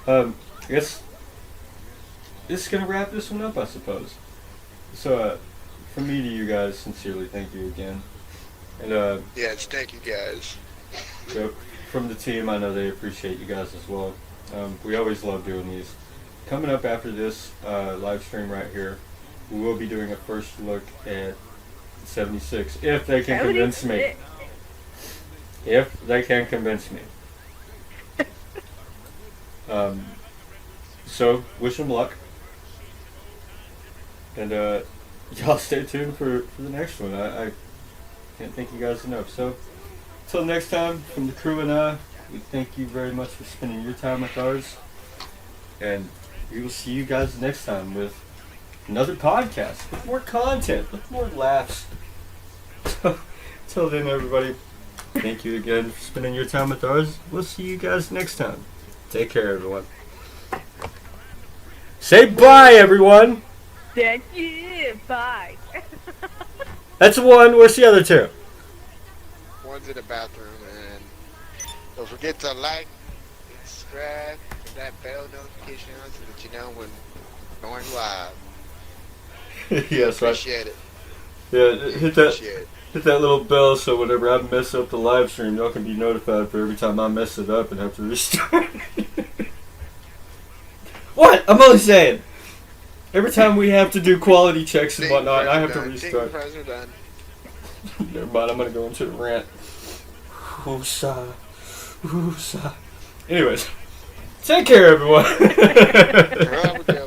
I guess this is gonna wrap this one up, I suppose. So, from me to you guys, sincerely, thank you again. And Yes, thank you guys. so from the team, I know they appreciate you guys as well. We always love doing these. Coming up after this live stream right here, we will be doing a first look at 76, if they can convince me. If they can convince me. So, wish them luck. And y'all stay tuned for the next one. I can't thank you guys enough. So, until next time, from the crew and I, we thank you very much for spending your time with ours. And we will see you guys next time with another podcast, with more content, with more laughs. Till then, everybody, thank you again for spending your time with ours. We'll see you guys next time. Take care, everyone. Say bye, everyone. Thank you. Bye. That's one. Where's the other 2? One's in the bathroom, and don't forget to like, subscribe, and that bell notification on so that you know when we're going live. Yes, right. Appreciate it. Yeah, hit that. Appreciate it. Hit that little bell so whenever I mess up the live stream, y'all can be notified for every time I mess it up and have to restart. What? I'm only saying. Every time we have to do quality checks and whatnot, I have to restart. Never mind, I'm gonna go into a rant. Woosa. Woosa. Anyways, take care, everyone. Well, we go.